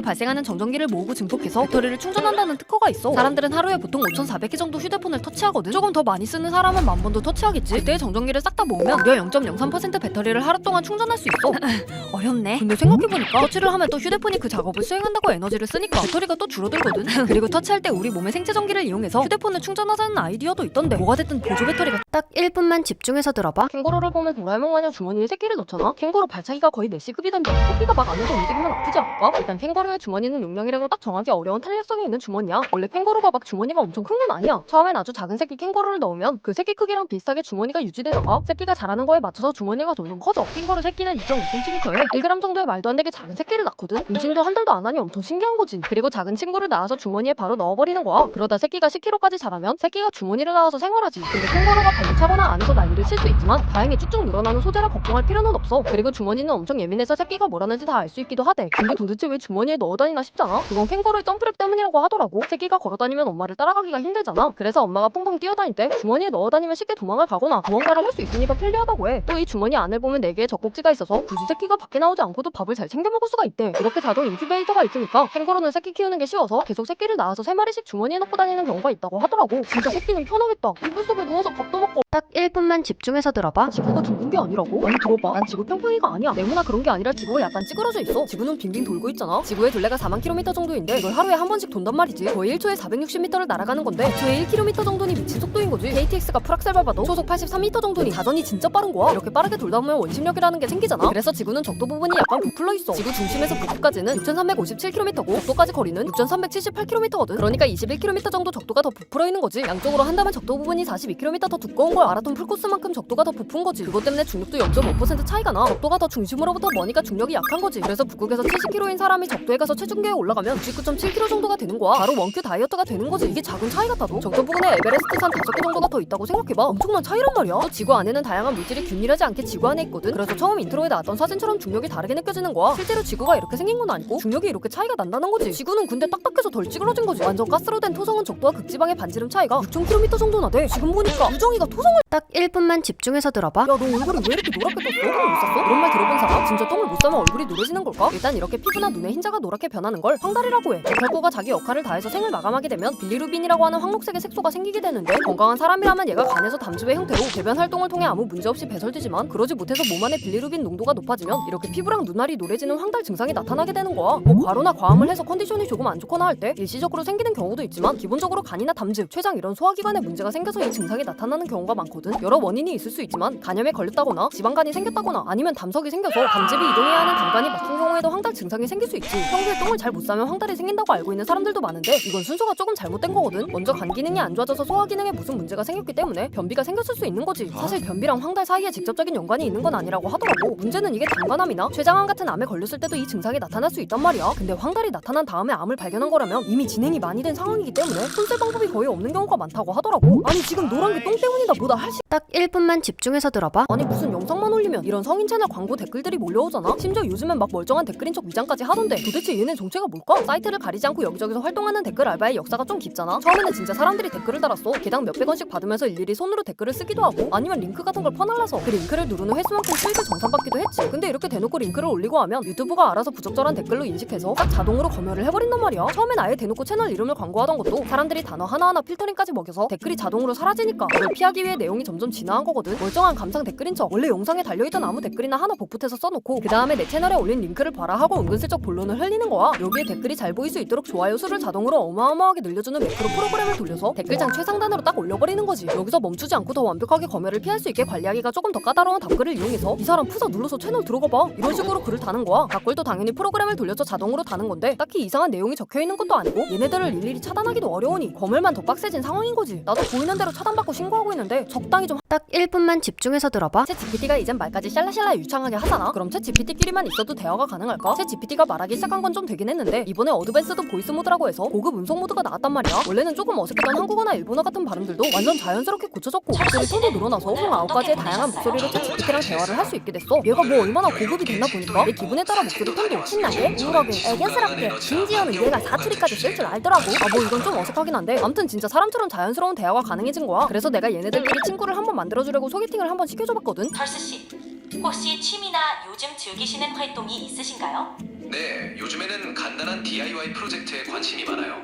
발생하는 정전기를 모으고 증폭해서 배터리를 충전한다는 특허가 있어. 사람들은 하루에 보통 5,400개 정도 휴대폰을 터치하거든. 조금 더 많이 쓰는 사람은 10,000번도 터치하겠지. 그때의 정전기를 싹 다 모으면 무려 0.03% 배터리를 하루 동안 충전할 수 있어. 어렵네. 근데 생각해보니까 터치를 하면 또 휴대폰이 그 작업을 수행한다고 에너지를 쓰니까 배터리가 또 줄어들거든. 그리고 터치할 때 우리 몸의 생체 전기를 이용해서 휴대폰을 충전하자는 아이디어도 있던데 뭐가 됐든 보조 배터리가. 딱 1분만 집중해서 들어봐. 캥거루를 보면 도라에몽 마냥 주머니에 새끼를 넣잖아. 캥거루 발차기가 거의 메시급이던데 새끼가 막 안에서 움직이면 아프지 않을까? 일단 캥거루의 주머니는 용량이라고 딱 정하기 어려운 탄력성이 있는 주머니야. 원래 캥거루가 막 주머니가 엄청 큰 건 아니야. 처음엔 아주 작은 새끼 캥거루를 넣으면 그 새끼 크기랑 비슷하게 주머니가 유지되다가 새끼가 자라는 거에 맞춰서 주머니가 점점 커져. 캥거루 새끼는 2.5cm에 1g 정도의 말도 안 되게 작은 새끼를 낳거든. 임신도 한 달도 안 하니 엄청 신기한 거지. 그리고 작은 친구를 낳아서 주머니에 바로 넣어버리는 거야. 그러다 새끼가 10kg까지 자라면 새끼가 주머니를 낳아서 생활하지. 근데 캥거루가 발로 차거나 안에서 난리를 칠 수 있지만 다행히 쭉쭉 늘어나는 소재라 걱정할 필요는 없어. 그리고 주머니는 엄청 예민해서 새끼가 뭘 하는지 다 알 수 있기도 하대. 근데 도대체 왜 주머니에 넣어 다니나 싶잖아. 그건 캥거루의 점프력 때문이라고 하더라고. 새끼가 걸어다니면 엄마를 따라가기가 힘들잖아. 그래서 엄마가 퐁퐁 뛰어다닐 때 주머니에 넣어 다니면 쉽게 도망을 가거나 무언가를 할 수 있으니까 편리하다고 해. 또 이 주머니 안을 보면 4개의 젖꼭지가 있어서 굳이 새끼가 밖에 나오지 않고도 밥을 잘 챙겨 먹을 수가 있대. 이렇게 자동 인큐베이터가 있으니까 캥거루는 새끼 키우는 게 쉬워서 계속 새끼를 낳아서 3마리씩 주머니에 넣고 다니는 경우가 있다고 하더라고. 진짜 새끼는 편하겠다. 이불 속에 누워서 밥도 먹고. 딱 1분만 1분만 집중해서 들어봐. 지구가 둥근 게 아니라고? 아니 들어봐, 난 지구 평평이가 아니야. 네모나 그런 게 아니라 지구가 약간 찌그러져 있어. 지구는 빙빙 돌고 있잖아. 지구의 둘레가 4만 킬로미터 정도인데 이걸 하루에 한 번씩 돈단 말이지. 거의 1초에 460m를 날아가는 건데 2초에 1km 정도니 미친 속도인 거지. KTX가 풀악셀 밟아도 초속 83m 정도니 자전이 진짜 빠른 거야. 이렇게 빠르게 돌다 보면 원심력이라는 게 생기잖아. 그래서 지구는 적도 부분이 약간 부풀러 있어. 지구 중심에서 북극까지는 6,357km고 적도까지 거리는 6,378km거든. 그러니까 21km 정도 적도가 더 부풀어 있는 거지. 양쪽으로 한다면 적도 부분이 42km 더 두꺼운 걸 마라톤 풀코스만큼 적도가 더 부푼 거지. 그것 때문에 중력도 0.5% 차이가 나. 적도가 더 중심으로부터 머니까 중력이 약한 거지. 그래서 북극에서 70km인 사람이 적도에 가서 체중계에 올라가면 69.7kg 정도가 되는 거야. 바로 원큐 다이어트가 되는 거지. 이게 작은 차이 같아도 적도 부근에 에베레스트 산 5개 정도가 더 있다고 생각해봐. 엄청난 차이란 말이야. 또 지구 안에는 다양한 물질이 균일하지 않게 지구 안에 있거든. 그래서 처음 인트로에 나왔던 사진처럼 중력이 다르게 느껴지는 거야. 실제로 지구가 이렇게 생긴 건 아니고 중력이 이렇게 차이가 난다는 거지. 지구는 근데 딱딱해서 덜 찌그러진 거지. 완전 가스로 된 토성은 적도와 극지방의 반지름 차이가 6,000km 정도나 돼. 지금 보니까 유정이가 토성을 딱 1분만 집중해서 들어봐. 야, 너 얼굴이 왜 이렇게 노랗게 떴어? 똥을 못 쌌어? 이런 말 들어본 사람? 진짜 똥을 못 싸면 얼굴이 노래지는 걸까? 일단 이렇게 피부나 눈의 흰자가 노랗게 변하는 걸 황달이라고 해. 백혈구가 자기 역할을 다해서 생을 마감하게 되면 빌리루빈이라고 하는 황록색의 색소가 생기게 되는데 건강한 사람이라면 얘가 간에서 담즙의 형태로 배변 활동을 통해 아무 문제 없이 배설되지만 그러지 못해서 몸 안에 빌리루빈 농도가 높아지면 이렇게 피부랑 눈알이 노래지는 황달 증상이 나타나게 되는 거야. 뭐 과로나 과음을 해서 컨디션이 조금 안 좋거나 할 때 일시적으로 생기는 경우도 있지만 기본적으로 간이나 담즙, 췌장 이런 소화기관에 문제가 생겨서 이 증상이 나타나는 경우가 많거든. 여러 원인이 있을 수 있지만 간염에 걸렸다거나 지방간이 생겼다거나 아니면 담석이 생겨서 담즙이 이동해야 하는 담관이 막힌 경우에도 황달 증상이 생길 수 있지. 평소에 똥을 잘 못 싸면 황달이 생긴다고 알고 있는 사람들도 많은데 이건 순서가 조금 잘못된 거거든. 먼저 간 기능이 안 좋아져서 소화 기능에 무슨 문제가 생겼기 때문에 변비가 생겼을 수 있는 거지. 사실 변비랑 황달 사이에 직접적인 연관이 있는 건 아니라고 하더라고. 문제는 이게 담관암이나 췌장암 같은 암에 걸렸을 때도 이 증상이 나타날 수 있단 말이야. 근데 황달이 나타난 다음에 암을 발견한 거라면 이미 진행이 많이 된 상황이기 때문에 손쓸 방법이 거의 없는 경우가 많다고 하더라고. 아니 지금 노란 게 똥 때문이다 뭐다 할 딱 1분만 집중해서 들어봐. 아니 무슨 영상만 올리면 이런 성인 채널 광고 댓글들이 몰려오잖아. 심지어 요즘엔 막 멀쩡한 댓글인 척 위장까지 하던데 도대체 얘네 정체가 뭘까? 사이트를 가리지 않고 여기저기서 활동하는 댓글 알바의 역사가 좀 깊잖아. 처음에는 진짜 사람들이 댓글을 달았어. 개당 몇백 원씩 받으면서 일일이 손으로 댓글을 쓰기도 하고 아니면 링크 같은 걸 퍼날라서 그 링크를 누르는 횟수만큼 수익을 정산받기도 했지. 근데 이렇게 대놓고 링크를 올리고 하면 유튜브가 알아서 부적절한 댓글로 인식해서 딱 자동으로 검열을 해버린단 말이야. 처음엔 아예 대놓고 채널 이름을 광고하던 것도 사람들이 단어 하나하나 필터링까지 먹여서 댓글이 자동으로 사라지니까 이걸 피하기 위해 내용이 점점 진화한 거거든. 멀쩡한 감상 댓글인 척 원래 영상에 달려있던 아무 댓글이나 하나 복붙해서 써놓고 그 다음에 내 채널에 올린 링크를 봐라 하고 은근슬쩍 본론을 흘리는 거야. 여기에 댓글이 잘 보일 수 있도록 좋아요 수를 자동으로 어마어마하게 늘려주는 매크로 프로그램을 돌려서 댓글장 최상단으로 딱 올려버리는 거지. 여기서 멈추지 않고 더 완벽하게 검열을 피할 수 있게 관리하기가 조금 더 까다로운 답글을 이용해서 이 사람 푸사 눌러서 채널 들어가봐 이런 식으로 글을 다는 거야. 답글도 당연히 프로그램을 돌려서 자동으로 다는 건데 딱히 이상한 내용이 적혀있는 것도 아니고 얘네들을 일일이 차단하기도 어려우니 검열만 더 빡세진 상황인 거지. 나도 보이는 대로 차단받고 신고하고 있는데 적당히 좀 딱 1분만 집중해서 들어봐. 챗 GPT가 이젠 말까지 샬라샬라 유창하게 하잖아. 그럼 챗 GPT끼리만 있어도 대화가 가능할까? 챗 GPT가 말하기 시작한 건 좀 되긴 했는데 이번에 어드밴스드 보이스 모드라고 해서 고급 음성 모드가 나왔단 말이야. 원래는 조금 어색했던 한국어나 일본어 같은 발음들도 완전 자연스럽게 고쳐졌고 목소리 톤도 늘어나서 총 9가지의 다양한 목소리로 챗 GPT랑 대화를 할 수 있게 됐어. 얘가 뭐 얼마나 고급이 됐나 보니까 내 기분에 따라 목소리 톤도 신나게, 우울하게, 애견스럽게, 심지어는 얘가 사투리까지 쓸 줄 알더라고. 아 뭐 이건 좀 어색하긴 한데 아무튼 진짜 사람처럼 자연스러운 대화가 가능해진 거야. 그래서 내가 얘네들끼리 친구를 한번 만들어주려고 소개팅을 한번 시켜줘봤거든. 털스씨, 혹시 취미나 요즘 즐기시는 활동이 있으신가요? 네, 요즘에는 간단한 DIY 프로젝트에 관심이 많아요.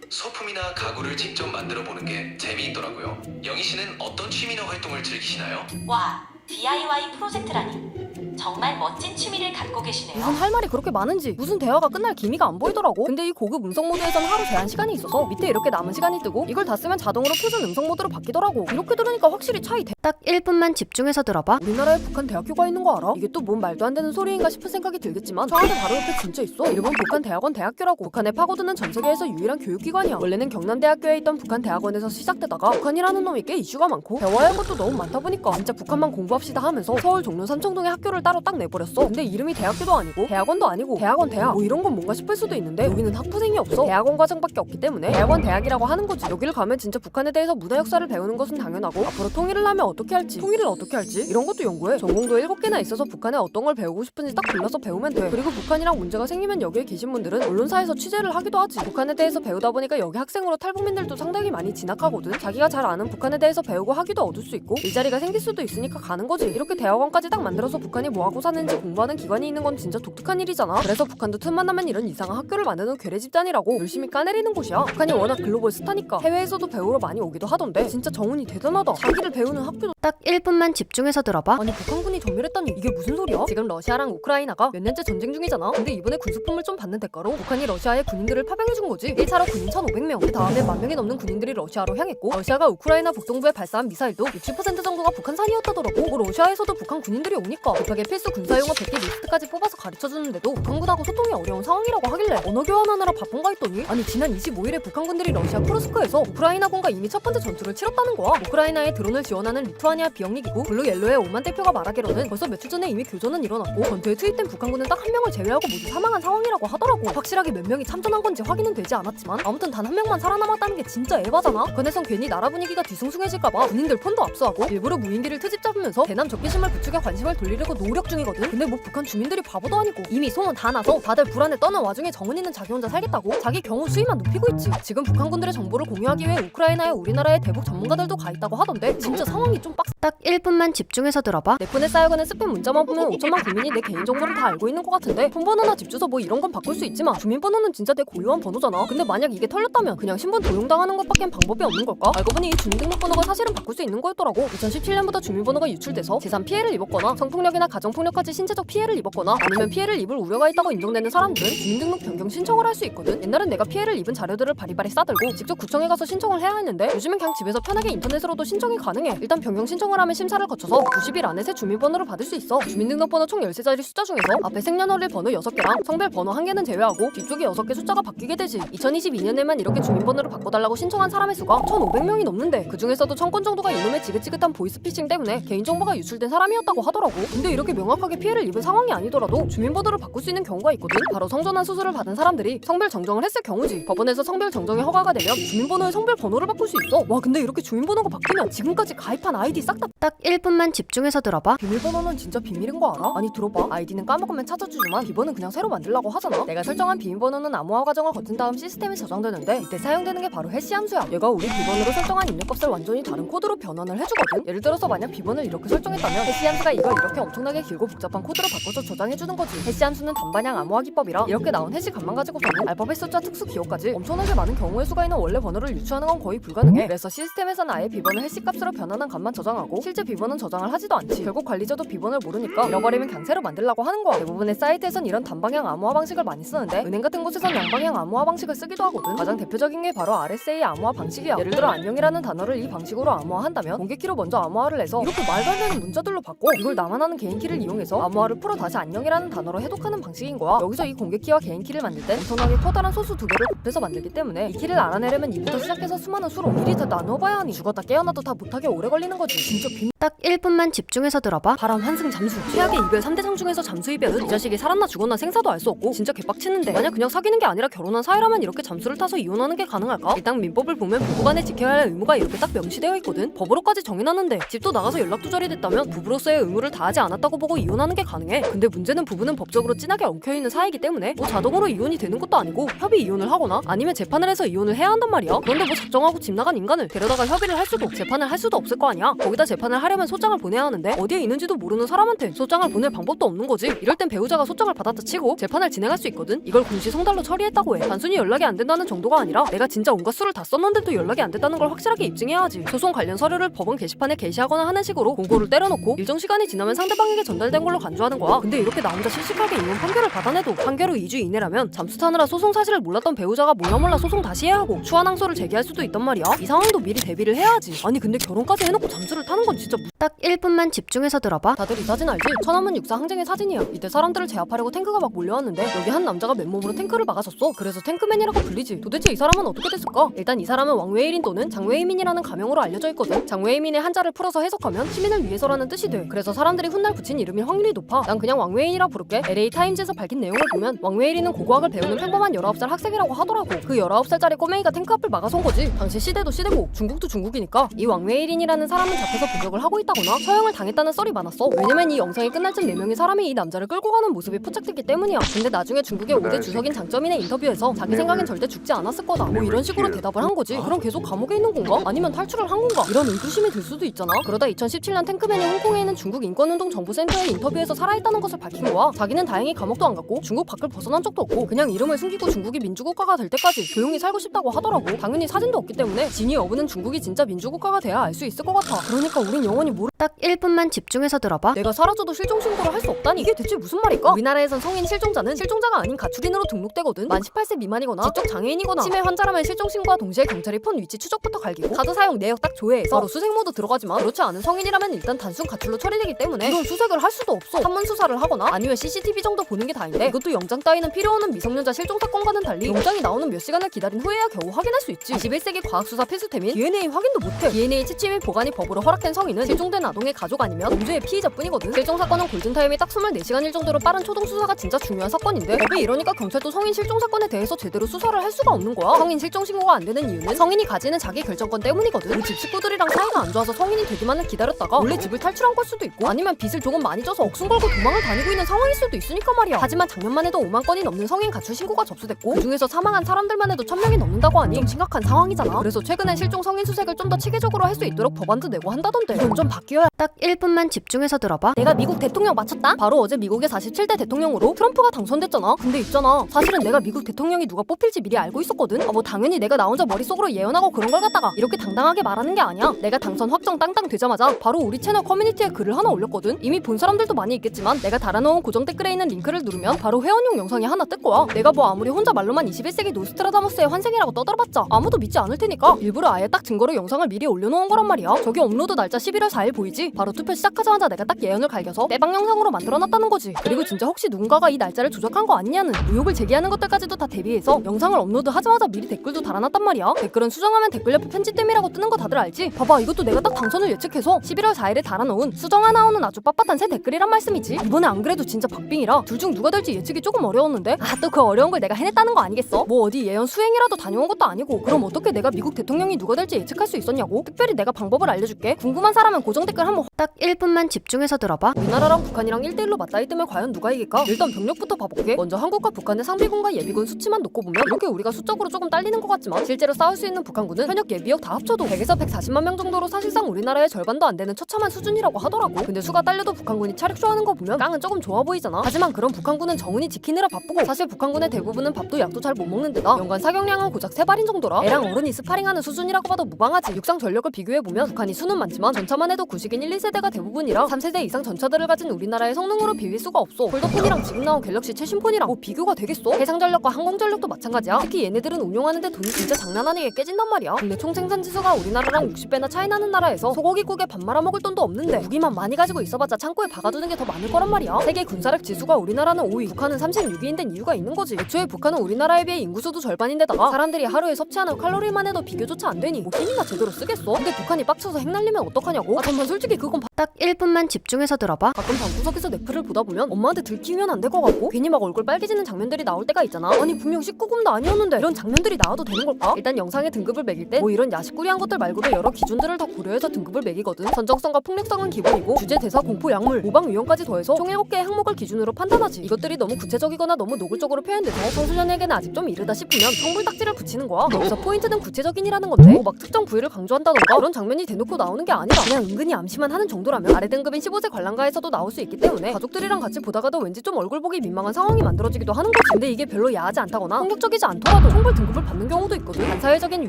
소품이나 가구를 직접 만들어 보는 게 재미있더라고요. 영희 씨는 어떤 취미나 활동을 즐기시나요? 와, DIY 프로젝트라니. 정말 멋진 취미를 갖고 계시네요. 무슨 할 말이 그렇게 많은지 무슨 대화가 끝날 기미가 안 보이더라고. 근데 이 고급 음성 모드에선 하루 제한 시간이 있어서 밑에 이렇게 남은 시간이 뜨고 이걸 다 쓰면 자동으로 표준 음성 모드로 바뀌더라고. 이렇게 들으니까 확실히 차이 딱 1분만 집중해서 들어봐. 우리나라에 북한 대학교가 있는 거 알아? 이게 또 뭔 말도 안 되는 소리인가 싶은 생각이 들겠지만 저한테 바로 옆에 진짜 있어. 일본 북한 대학원 대학교라고. 북한에 파고드는 전 세계에서 유일한 교육기관이야. 원래는 경남대학교에 있던 북한 대학원에서 시작되다가 북한이라는 놈이 꽤 이슈가 많고 배워야 할 것도 너무 많다 보니까 진짜 북한만 공부합시다 하면서 서울 종로 삼청동에 학교를 따로 딱 내버렸어. 근데 이름이 대학교도 아니고 대학원도 아니고 대학원 대학 뭐 이런 건 뭔가 싶을 수도 있는데 여기는 학부생이 없어. 대학원 과정밖에 없기 때문에 대학원 대학이라고 하는 거지. 여기를 가면 진짜 북한에 대해서 문화 역사를 배우는 것은 당연하고 앞으로 통일을 하면 어떻게 할지 통일을 어떻게 할지 이런 것도 연구해. 전공도 7개나 있어서 북한에 어떤 걸 배우고 싶은지 딱 골라서 배우면 돼. 그리고 북한이랑 문제가 생기면 여기에 계신 분들은 언론사에서 취재를 하기도 하지. 북한에 대해서 배우다 보니까 여기 학생으로 탈북민들도 상당히 많이 진학하거든. 자기가 잘 아는 북한에 대해서 배우고 학위도 얻을 수 있고 일자리가 생길 수도 있으니까 가는 거지. 이렇게 대학원까지 딱 만들어서 북한이 뭐하고 사는지 공부하는 기관이 있는 건 진짜 독특한 일이잖아. 그래서 북한도 틈만 나면 이런 이상한 학교를 만드는 괴뢰 집단이라고 열심히 까내리는 곳이야. 북한이 워낙 글로벌 스타니까 해외에서도 배우러 많이 오기도 하던데 진짜 정운이 대단하다. 자기를 배우는 학교도. 딱 1분만 집중해서 들어봐. 아니 북한군이 전멸했다니 이게 무슨 소리야? 지금 러시아랑 우크라이나가 몇 년째 전쟁 중이잖아. 근데 이번에 군수품을 좀 받는 대가로 북한이 러시아의 군인들을 파병해준 거지. 1차로 군인 1,500명, 그 다음에 10,000명이 넘는 군인들이 러시아로 향했고, 러시아가 우크라이나 북동부에 발사한 미사일도 60% 정도가 북한산이었다더라고. 뭐 러시아에서도 북한 군인들이 오니까 급하게 필수 군사용어 100개 리스트까지 뽑아서 가르쳐주는데도 북한군하고 소통이 어려운 상황이라고 하길래 언어 교환하느라 바쁜가 했더니, 아니 지난 25일에 북한군들이 러시아 쿠르스크에서 우크라이나군과 이미 첫 번째 전투를 치렀다는 거야. 우크라이나에 드론을 지원하는 리투아니아 비영리기구 블루옐로의 오만 대표가 말하기로는 벌써 며칠 전에 이미 교전은 일어났고 전투에 투입된 북한군은 딱 한 명을 제외하고 모두 사망한 상황이라고 하더라고. 확실하게 몇 명이 참전한 건지 확인은 되지 않았지만 아무튼 단 한 명만 살아남았다는 게 진짜 에바잖아. 그네선 괜히 나라 분위기가 뒤숭숭해질까봐 군인들 폰도 압수하고 일부러 무인기를 트집 잡으면서 대남 적개심을 부추겨 관심을 돌리려고 노력 중이거든. 근데 뭐 북한 주민들이 바보도 아니고 이미 소문 다 나서 다들 불안에 떠는 와중에 정은이는 자기 혼자 살겠다고 자기 경호 수위만 높이고 있지. 지금 북한군들의 정보를 공유하기 위해 우크라이나에 우리나라의 대북 전문가들도 가 있다고 하던데 진짜 상황이 좀 빡세. 딱 1분만 집중해서 들어봐. 내 폰에 쌓여가는 스팸 문자만 보면 5천만 국민이 내 개인정보를 다 알고 있는 것 같은데 폰번호나 집 주소 뭐 이런 건 바꿀 수 있지만 주민번호는 진짜 내 고유한 번호잖아. 근데 만약 이게 털렸다면 그냥 신분 도용당하는 것밖엔 방법이 없는 걸까? 알고 보니 이 주민등록번호가 사실은 바꿀 수 있는 거였더라고. 2017년부터 주민번호가 유출돼서 재산 피해를 입었거나 성폭력이나 가정폭력까지 신체적 피해를 입었거나 아니면 피해를 입을 우려가 있다고 인정되는 사람들은 주민등록 변경 신청을 할 수 있거든. 옛날엔 내가 피해를 입은 자료들을 바리바리 싸들고 직접 구청에 가서 신청을 해야 했는데 요즘엔 그냥 집에서 편하게 인터넷으로도 신청이 가능해. 일단 변경 신청을 하면 심사를 거쳐서 90일 안에 새 주민번호를 받을 수 있어. 주민등록번호 총 13자리 숫자 중에서 앞에 생년월일 번호 6개랑 성별 번호 1개는 제외하고 뒤쪽에 6개 숫자가 바뀌게 되지. 2022년에만 이렇게 주민번호를 바꿔달라고 신청한 사람의 수가 1,500명이 넘는데 그 중에서도 1,000건 정도가 이놈의 지긋지긋한 보이스피싱 때문에 개인정보가 유출된 사람이었다고 하더라고. 근데 이렇게 명확하게 피해를 입은 상황이 아니더라도 주민번호를 바꿀 수 있는 경우가 있거든. 바로 성전환 수술을 받은 사람들이 성별 정정을 했을 경우지. 법원에서 성별 정정이 허가가 되면 주민번호의 성별 번호를 바꿀 수 있어. 와 근데 이렇게 주민번호가 바뀌면 지금까지 가입한 아이디 싹 다 딱 1분만 집중해서 들어봐. 비밀번호는 진짜 비밀인 거 알아? 아니 들어봐. 아이디는 까먹으면 찾아주지만 비번은 그냥 새로 만들라고 하잖아. 내가 설정한 비밀번호는 암호화 과정을 거친 다음 시스템에 저장되는데 이때 사용되는 게 바로 해시 함수야. 얘가 우리 비번으로 설정한 입력값을 완전히 다른 코드로 변환을 해주거든. 예를 들어서 만약 비번을 이렇게 설정했다면 해시 함수가 이걸 이렇게 엄청나게 길고 복잡한 코드로 바꿔서 저장해주는 거지. 해시 함수는 단반향 암호화 기법이라 이렇게 나온 해시 값만 가지고서는 알파벳 숫자 특수 기호까지 엄청나게 많은 경우의 수가 있는 원래 번호를 유추하는 건 거의 불가능해. 그래서 시스템에서는 아예 비번을 해시 값으로 변환한 값만 저장하고 실제 비번은 저장을 하지도 않지. 결국 관리자도 비번을 모르니까 잃어버리면 그냥 새로 만들라고 하는 거야. 대부분의 사이트에선 이런 단방향 암호화 방식을 많이 쓰는데 은행 같은 곳에선 양방향 암호화 방식을 쓰기도 하거든. 가장 대표적인 게 바로 RSA 암호화 방식이야. 예를 들어 안녕이라는 단어를 이 방식으로 암호화한다면 공개키로 먼저 암호화를 해서 이렇게 말도 안 되는 문자들로 바꿔 이걸 나만 아는 개인키를 이용해서 암호화를 풀어 다시 안녕이라는 단어로 해독하는 방식인 거야. 여기서 이 공개키와 개인키를 만들 때 엄청나게 커다란 소수 두 개를 곱해서 만들기 때문에 이 키를 알아내려면 2부터 시작해서 수많은 수로 미리 다 나눠봐야 하니 죽었다 깨어나도 다 못하게 오래 걸리는 거지. 진짜 딱 1분만 집중해서 들어봐. 바람 환승 잠수 최악의 이별 3대장 중에서 잠수 이별은 이 자식이 살았나 죽었나 생사도 알 수 없고 진짜 개빡치는데 만약 그냥 사귀는 게 아니라 결혼한 사이라면 이렇게 잠수를 타서 이혼하는 게 가능할까? 일단 민법을 보면 부부간에 지켜야 할 의무가 이렇게 딱 명시되어 있거든. 법으로까지 정해놨는데 집도 나가서 연락 두절이 됐다면 부부로서의 의무를 다하지 않았다고 보고 이혼하는 게 가능해. 근데 문제는 부부는 법적으로 진하게 엉켜있는 사이기 때문에 뭐 자동으로 이혼이 되는 것도 아니고 협의 이혼을 하거나 아니면 재판을 해서 이혼을 해야 한단 말이야. 그런데 뭐 작정하고 집 나간 인간을 데려다가 협의를 할 수도 재판을 할 수도 없을 거 아니야. 거기다 재판을 하려면 소장을 보내야 하는데 어디에 있는지도 모르는 사람한테 소장을 보낼 방법도 없는 거지. 이럴 땐 배우자가 소장을 받았다 치고 재판을 진행할 수 있거든. 이걸 공시 송달로 처리했다고 해. 단순히 연락이 안 된다는 정도가 아니라 내가 진짜 온갖 수를 다 썼는데도 연락이 안 됐다는 걸 확실하게 입증해야 하지. 소송 관련 서류를 법원 게시판에 게시하거나 하는 식으로 공고를 때려놓고 일정 시간이 지나면 상대방에게 전달된 걸로 간주하는 거야. 근데 이렇게 나 혼자 씩씩하게 이혼 판결을 받아내도 판결 후 2주 이내라면 잠수 타느라 소송 사실을 몰랐던 배우자가 몰라 소송 다시 해야 하고 추한 항소를 제기할 수도 있단 말이야. 이 상황도 미리 대비를 해야지. 아니 근데 결혼까지 해놓고 잠수를 타는 건 진짜 딱 1분만 집중해서 들어봐. 다들 이 사진 알지? 천안문 육사 항쟁의 사진이야. 이때 사람들을 제압하려고 탱크가 막 몰려왔는데 여기 한 남자가 맨몸으로 탱크를 막아섰어. 그래서 탱크맨이라고 불리지. 도대체 이 사람은 어떻게 됐을까? 일단 이 사람은 왕웨이린 또는 장웨이민이라는 가명으로 알려져 있거든. 장웨이민의 한자를 풀어서 해석하면 시민을 위해서라는 뜻이 돼. 그래서 사람들이 훗날 붙인 이름일 확률이 높아. 난 그냥 왕웨이인이라 부를게. LA 타임즈에서 밝힌 내용을 보면 왕웨이린은 고고학을 배우는 평범한 19살 학생이라고 하더라고. 그 19살짜리 꼬맹이가 탱크 앞을 막아선 거지. 당시 시대도 시대고 중국도 중국이니까 이 왕웨이린이라는 사람은 잡혀서 부적을 하고 있다거나 처형을 당했다는 썰이 많았어. 왜냐면 이 영상이 끝날 쯤 4명의 사람이 이 남자를 끌고 가는 모습이 포착됐기 때문이야. 근데 나중에 중국의 5대 주석인 장점인의 인터뷰에서 자기 생각엔 절대 죽지 않았을 거다 뭐 이런 식으로 대답을 한 거지. 그럼 계속 감옥에 있는 건가? 아니면 탈출을 한 건가? 이런 의구심이 들 수도 있잖아. 그러다 2017년 탱크맨이 홍콩에 있는 중국 인권운동 정보센터 센터의 인터뷰에서 살아있다는 것을 밝힌 거야. 자기는 다행히 감옥도 안 갔고 중국 밖을 벗어난 적도 없고 그냥 이름을 숨기고 중국이 민주국가가 될 때까지 조용히 살고 싶다고 하더라고. 당연히 사진도 없기 때문에 진위 여부는 중국이 진짜 민주국가가 돼야 알 수 있을 것 같아. 그러니까 우린 영원히 딱 1분만 집중해서 들어봐. 내가 사라져도 실종 신고를 할 수 없다니 이게 대체 무슨 말일까? 우리나라에선 성인 실종자는 실종자가 아닌 가출인으로 등록되거든. 만 18세 미만이거나 지적 장애인이거나 치매 환자라면 실종 신고와 동시에 경찰이 폰 위치 추적부터 갈기고 카드 사용 내역 딱 조회해서 바로 수색 모드 들어가지만 그렇지 않은 성인이라면 일단 단순 가출로 처리되기 때문에 이건 수색을 할 수도 없어. 한문 수사를 하거나 아니면 CCTV 정도 보는 게 다인데 이것도 영장 따위는 필요 없는 미성년자 실종 사건과는 달리 영장이 나오는 몇 시간을 기다린 후에야 겨우 확인할 수 있지. 21세기 과학수사 필수템인 DNA 확인도 못해. DNA 채취 및 보관이 법으로 허락된 성인은 실종된 아동의 가족 아니면 범죄의 피의자뿐이거든. 실종 사건은 골든타임이 딱 24시간일 정도로 빠른 초동 수사가 진짜 중요한 사건인데 법이 이러니까 경찰도 성인 실종 사건에 대해서 제대로 수사를 할 수가 없는 거야. 성인 실종 신고가 안 되는 이유는 성인이 가지는 자기 결정권 때문이거든. 우리 집 식구들이랑 사이가 안 좋아서 성인이 되기만을 기다렸다가 원래 집을 탈출한 걸 수도 있고 아니면 빚을 조금 많이 져서 억순 걸고 도망을 다니고 있는 상황일 수도 있으니까 말이야. 하지만 작년만 해도 5만 건이 넘는 성인 가출 신고가 접수됐고 그중에서 사망한 사람들만 해도 1000명이 넘는다고 하니 좀 심각한 상황이잖아. 그래서 최근엔 실종 성인 수색을 좀 더 체계적으로 할 수 있도록 법안도 내고 한다던데 이건 좀 바뀌어야. 딱 1분만 집중해서 들어봐. 내가 미국 대통령 맞췄다? 바로 어제 미국의 47대 대통령으로 트럼프가 당선됐잖아. 근데 있잖아, 사실은 내가 미국 대통령이 누가 뽑힐지 미리 알고 있었거든. 뭐 당연히 내가 나 혼자 머릿속으로 예언하고 그런 걸 갖다가 이렇게 당당하게 말하는 게 아니야. 내가 당선 확정 땅땅 되자마자 바로 우리 채널 커뮤니티에 글을 하나 올렸거든. 이미 본 사람들도 많이 있겠지만 내가 달아놓은 고정 댓글에 있는 링크를 누르면 바로 회원용 영상이 하나 뜰 거야. 내가 뭐 아무리 혼자 말로만 21세기 노스트라다무스의 환생이라고 떠들어봤자 아무도 믿지 않을 테니까 일부러 아예 딱 증거로 영상을 미리 올려놓은 거란 말이야. 저기 업로드 날짜 11월 4일 보이지? 바로 투표 시작하자마자 내가 딱 예언을 갈겨서 떼방 영상으로 만들어놨다는 거지. 그리고 진짜 혹시 누군가가 이 날짜를 조작한 거 아니냐는 의혹을 제기하는 것들까지도 다 대비해서 영상을 업로드하자마자 미리 댓글도 달아놨단 말이야. 댓글은 수정하면 댓글 옆에 편집됨이라고 뜨는 거 다들 알지? 봐봐, 이것도 내가 딱 당선을 예측해서 11월 4일에 달아놓은 수정하 나오는 아주 빳빳한 새 댓글이란 말씀이지. 이번에 안 그래도 진짜 박빙이라 둘 중 누가 될지 예측이 조금 어려웠는데 또 그 어려운 걸 내가 해냈다는 거 아니겠어? 뭐 어디 예언 수행이라도 다녀온 것도 아니고 그럼 어떻게 내가 미국 대통령이 누가 될지 예측할 수 있었냐고? 특별히 내가 방법을 알려줄게. 궁금한 사람은 고정 댓글 한번. 딱 1분만 집중해서 들어봐. 우리나라랑 북한이랑 1대1로 맞다이 뜨면 과연 누가 이길까? 일단 병력부터 봐볼게. 먼저 한국과 북한의 상비군과 예비군 수치만 놓고 보면 이렇게 우리가 수적으로 조금 딸리는 것 같지만 실제로 싸울 수 있는 북한군은 현역 예비역 다 합쳐도 100에서 140만 명 정도로 사실상 우리나라의 절반도 안 되는 처참한 수준이라고 하더라고. 근데 수가 딸려도 북한군이 차력쇼하는 거 보면 깡은 조금 좋아 보이잖아. 하지만 그런 북한군은 정은이 지키느라 바쁘고 사실 북한군의 대부분은 밥도 약도 잘 못 먹는 데다 연간 사격량은 고작 3발인 정도라 애랑 어른이 스파링하는 수준이라고 봐도 무방하지. 육상 전력을 비교해보면 북한이 수는 많지만 전차만 해도 구식인 1, 2세대가 대부분이라 3세대 이상 전차들을 가진 우리나라의 성능으로 비빌 수가 없어. 폴더폰이랑 지금 나온 갤럭시 최신폰이랑 뭐 비교가 되겠어? 해상전력과 항공전력도 마찬가지야. 특히 얘네들은 운용하는데 돈이 진짜 장난 아니게 깨진단 말이야. 근데 총생산 지수가 우리나라랑 60배나 차이 나는 나라에서 소고기국에 밥 말아먹을 돈도 없는데 무기만 많이 가지고 있어봤자 창고에 박아두는 게 더 많을 거란 말이야. 세계 군사력 지수가 우리나라는 5위, 북한은 36위인 데는 이유가 있는 거지. 애초에 북한은 우리나라에 비해 인구수도 절반인데다가 사람들이 하루에 섭취하는 칼로리만 해도 비교조차 안 되니 뭐 힘이나 제대로 쓰겠어? 근데 북한이 빡쳐서 핵 날리면 어떡하냐고? 잠깐 솔직히 그건 딱 1분만 집중해서 들어봐. 가끔 방구석에서 넷플을 보다 보면 엄마한테 들키면 안 될 것 같고 괜히 막 얼굴 빨개지는 장면들이 나올 때가 있잖아. 아니 분명 19금도 아니었는데 이런 장면들이 나와도 되는 걸까? 일단 영상에 등급을 매길 때 뭐 이런 야식꾸리한 것들 말고도 여러 기준들을 다 고려해서 등급을 매기거든. 선정성과 폭력성은 기본이고 주제, 대사, 공포, 약물, 모방 유형까지 더해서 총 7개의 항목을 기준으로 판단하지. 이것들이 너무 구체적이거나 너무 노골적으로 표현돼서 청소년에게는 아직 좀 이르다 싶으면 청불 딱지를 붙이는 거야. 여기서 포인트는 구체적인이라는 건데 뭐 막 특정 부위를 강조한다던가 그런 장면이 대놓고 나오는 게 아니라 그냥 은근히 암시만 하는 정도라면 아래 등급인 15세 관람가에서도 나올 수 있기 때문에 가족들이랑 같이 보다가도 왠지 좀 얼굴 보기 민망한 상황이 만들어지기도 하는 거지. 근데 이게 별로 야하지 않다거나 폭력적이지 않더라도 청불 등급을 받는 경우도 있거든. 반사회적인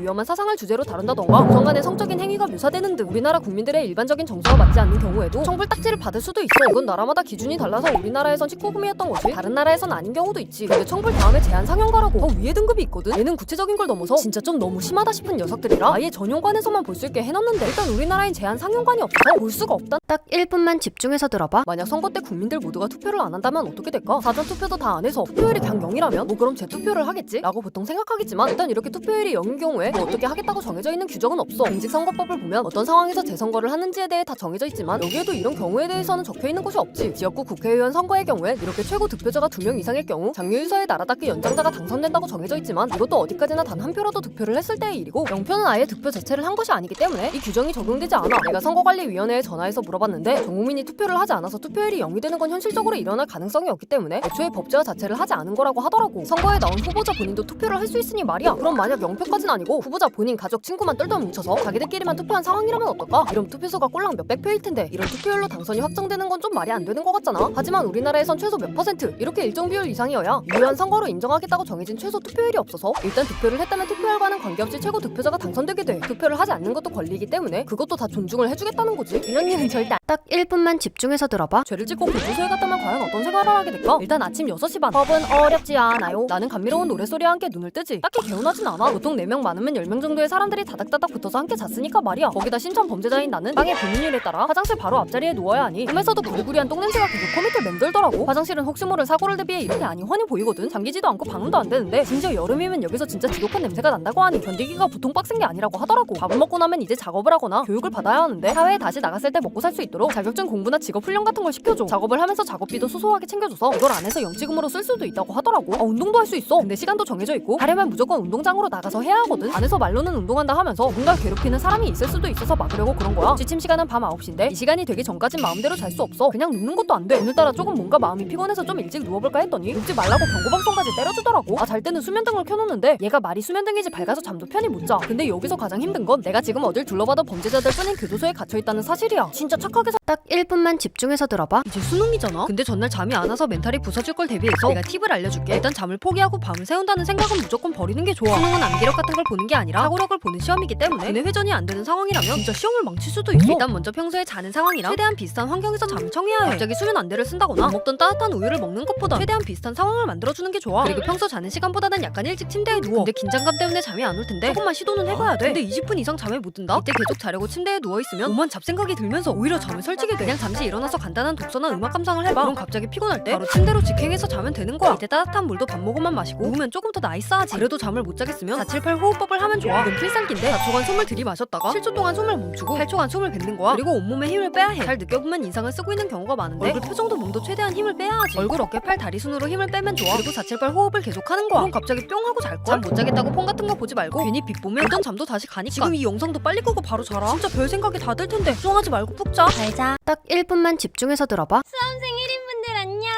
위험한 사상을 주제로 다룬다던가 우정 간의 성적인 행위가 묘사되는 등 우리나라 국민들의 일반적인 정서와 맞지 않는 경우에도 청불 딱지를 받을 수도 있어. 이건 나라마다 기준이 달라서 우리나라에선 19금이었던 거지 다른 나라에선 아닌 경우도 있지. 근데 청불 다음에 제한 상영가라고 더 위에 등급이 있거든. 얘는 구체적인 걸 넘어서 진짜 좀 너무 심하다 싶은 녀석들이라 아예 전용관에서만 볼 수 있게 해놨는데 일단 우리나라엔 제한 상영관이 없어서 볼 수가 없다. 딱 1분만 집중해서 들어봐. 만약 선거 때 국민들 모두가 투표를 안 한다면 어떻게 될까? 사전 투표도 다 안 해서 투표율이 그냥 0이라면 뭐 그럼 재투표를 하겠지? 라고 보통 생각하겠지만 일단 이렇게 투표율이 0인 경우에 뭐 어떻게 하겠다고 정해져 있는 규정은 없어. 공직선거법을 보면 어떤 상황에서 재선거를 하는지에 대해 다 정해져 있지만 여기에도 이런 경우에 대해서는 적혀있는 것이 없지. 지역구 국회의원 선거의 경우엔 이렇게 최고 득표자가 2명 이상일 경우 장유유서에 나라닦기 연장자가 당선된다고 정해져 있지만 이것도 어디까지나 단 한 표라도 득표를 했을 때의 일이고 0표는 아예 득표 자체를 한 것이 아니기 때문에 이 규정이 적용되지 않아. 내가 선거관리위원회에 전화해서 물어봤는데 전 국민이 투표를 하지 않아서 투표율이 0이 되는 건 현실적으로 일어날 가능성이 없기 때문에 애초에 법제화 자체를 하지 않은 거라고 하더라고. 선거에 나온 후보자 본인도 투표를 할 수 있으니 말이야. 그럼 만약 0표까지는 아니고 후보자 본인 가족 친구만 똘똘 뭉쳐서 자기들끼리만 투표한 상황이라면 어떨까? 이런 투표수가 꼴랑 몇백 표일 텐데 이런 투표율로 당선이 확정된 인정되는 건 좀 말이 안 되는 것 같잖아. 하지만 우리나라에선 최소 몇 %, 이렇게 일정 비율 이상이어야 유효한 선거로 인정하겠다고 정해진 최소 투표율이 없어서 일단 투표를 했다면 투표율과는 관계없이 최고 득표자가 당선되게 돼. 투표를 하지 않는 것도 권리이기 때문에 그것도 다 존중을 해주겠다는 거지. 이런 일은 절대 딱 1분만 집중해서 들어봐. 죄를 짓고 교도소에 갔다면 과연 어떤 생활을 하게 될까? 일단 아침 6시 반. 법은 어렵지 않아요. 나는 감미로운 노랫소리와 함께 눈을 뜨지. 딱히 개운하진 않아. 보통 4명 많으면 10명 정도의 사람들이 다닥다닥 붙어서 함께 잤으니까 말이야. 거기다 심천 범죄자인 나는 빵의 분인율에 따라 화장실 바로 앞자리에 누워야 하니 꿈에서도 구리구리한 똥냄새가 계속 코밑을 맴돌더라고. 화장실은 혹시 모를 사고를 대비해 이렇게 아니 훤히 보이거든. 잠기지도 않고 방음도 안 되는데 심지어 여름이면 여기서 진짜 지독한 냄새가 난다고 하니 견디기가 보통 빡센 게 아니라고 하더라고. 밥을 먹고 나면 이제 작업을 하거나 교육을 받아야 하는데 사회에 다시 나갔을 때 먹고 살 수 있도록 자격증 공부나 직업 훈련 같은 걸 시켜줘. 작업을 하면서 작업비도 소소하게 챙겨줘서 이걸 안 해서 영치금으로 쓸 수도 있다고 하더라고. 운동도 할 수 있어. 근데 시간도 정해져 있고 하려면 무조건 운동장으로 나가서 해야 하거든. 안에서 말로는 운동한다 하면서 뭔가 괴롭히는 사람이 있을 수도 있어서 막으려고 그런 거야. 지침 시간은 밤 9시인데 이 시간이 되기 전까진 마음대로 잘 수 없어. 그냥 눕는 것도 안 돼. 오늘따라 조금 뭔가 마음이 피곤해서 좀 일찍 누워볼까 했더니 눕지 말라고 경고방송까지 때려주더라고. 잘 때는 수면등을 켜놓는데 얘가 말이 수면등이지 밝아서 잠도 편히 못 자. 근데 여기서 가장 힘든 건 내가 지금 어딜 둘러봐도 범죄자들 뿐인 교도소에 갇혀있다는 사실이야. 진짜 착하게 딱 1분만 집중해서 들어봐. 이제 수능이잖아. 근데 전날 잠이 안 와서 멘탈이 부서질 걸 대비해서 내가 팁을 알려줄게. 일단 잠을 포기하고 밤을 새운다는 생각은 무조건 버리는 게 좋아. 수능은 암기력 같은 걸 보는 게 아니라 사고력을 보는 시험이기 때문에 근데 회전이 안 되는 상황이라면 진짜 시험을 망칠 수도 있어. 일단 먼저 평소에 자는 상황이랑 최대한 비슷한 환경에서 잠을 청해야 해. 갑자기 수면 안대를 쓴다거나 먹던 따뜻한 우유를 먹는 것보다 최대한 비슷한 상황을 만들어주는 게 좋아. 그리고 평소 자는 시간보다는 약간 일찍 침대에 누워. 근데 긴장감 때문에 잠이 안 올 텐데 조금만 시도는 해봐야 돼. 근데 20분 이상 잠에 못 든다? 이때 계속 자려고 침대에 누워있으면 오만 잡생각이 들면서 오히려 잠을 설치게 돼. 그냥 잠시 일어나서 간단한 독서나 음악 감상을 해봐. 그럼 갑자기 피곤할 때 바로 침대로 직행해서 자면 되는 거야. 이때 따뜻한 물도 밥 먹으면 마시고 오후면 조금 더 나이스하지. 그래도 잠을 못 자겠으면 478 호흡법을 하면 좋아. 이건 필살기인데 4초간 숨을 들이마셨다가 7초 동안 숨을 멈추고 8초간 숨을 뱉는 거야. 그리고 온몸에 힘을 빼야 해. 잘 느껴보면 인상을 쓰고 있는 경우가 많은데 얼굴 표정도 몸도 최대한 힘을 빼야 하지. 얼굴, 어깨, 팔, 다리 순으로 힘을 빼면 좋아. 그리고 478 호흡을 계속하는 거야. 그럼 갑자기 뿅 하고 잘걸? 잠 못 자겠다고 폰 같은 거 보지 말고 괜히 빗 보면 어떤 잠도 다시 가니까. 지금 이 영상도 빨리 끄고 바로 자라. 진짜 별 생각이 다 들 텐데 걱정하지 말고 푹 자. 잘 자. 딱 1분만 집중해서 들어봐. 수험생 1인분들 안녕.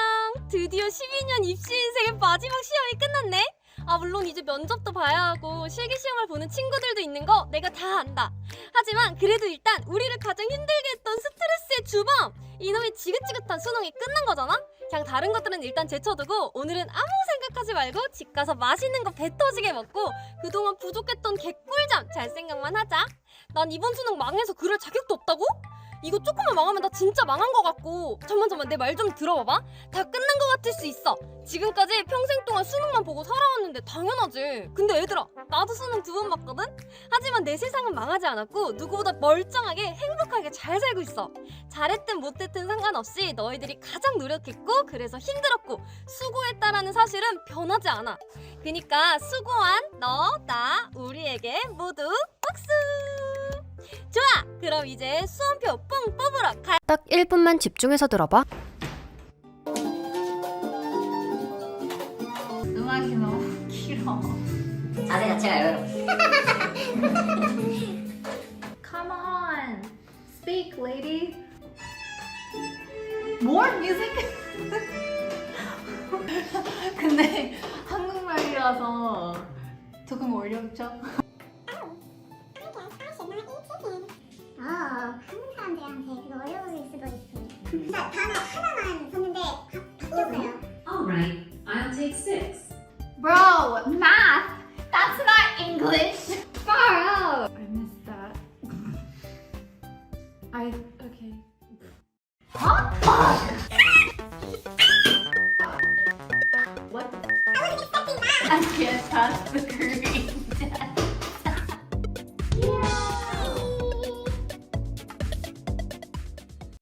드디어 12년 입시 인생의 마지막 시험이 끝났네. 물론 이제 면접도 봐야 하고 실기시험을 보는 친구들도 있는 거 내가 다 안다. 하지만 그래도 일단 우리를 가장 힘들게 했던 스트레스의 주범, 이놈의 지긋지긋한 수능이 끝난 거잖아? 그냥 다른 것들은 일단 제쳐두고 오늘은 아무 생각하지 말고 집 가서 맛있는 거 배 터지게 먹고 그동안 부족했던 개꿀잠 잘 생각만 하자. 난 이번 수능 망해서 그럴 자격도 없다고? 이거 조금만 망하면 나 진짜 망한 거 같고. 잠만 내 말 좀 들어봐봐. 다 끝난 거 같을 수 있어. 지금까지 평생 동안 수능만 보고 살아왔는데 당연하지. 근데 얘들아, 나도 수능 2번 봤거든? 하지만 내 세상은 망하지 않았고 누구보다 멀쩡하게 행복하게 잘 살고 있어. 잘했든 못했든 상관없이 너희들이 가장 노력했고 그래서 힘들었고 수고했다라는 사실은 변하지 않아. 그니까 수고한 너, 나, 우리에게 모두 박수! 좋아! 그럼 이제 수험표 뽕 뽑으러 가. 딱 1분만 집중해서 들어봐. 음악이 너무 길어. 자세 자체가 여유로워. Come on, speak, lady. More music? 근데 한국말이라서 조금 어렵죠? 한국 사람들한테 그거 어려울 수도 있어. 단어 하나만 썼는데 바뀌었어요. Alright, I'll take 6. Bro, math! That's not English! Far out! I missed that. Okay. Huh? What? I can't pass the Korean test.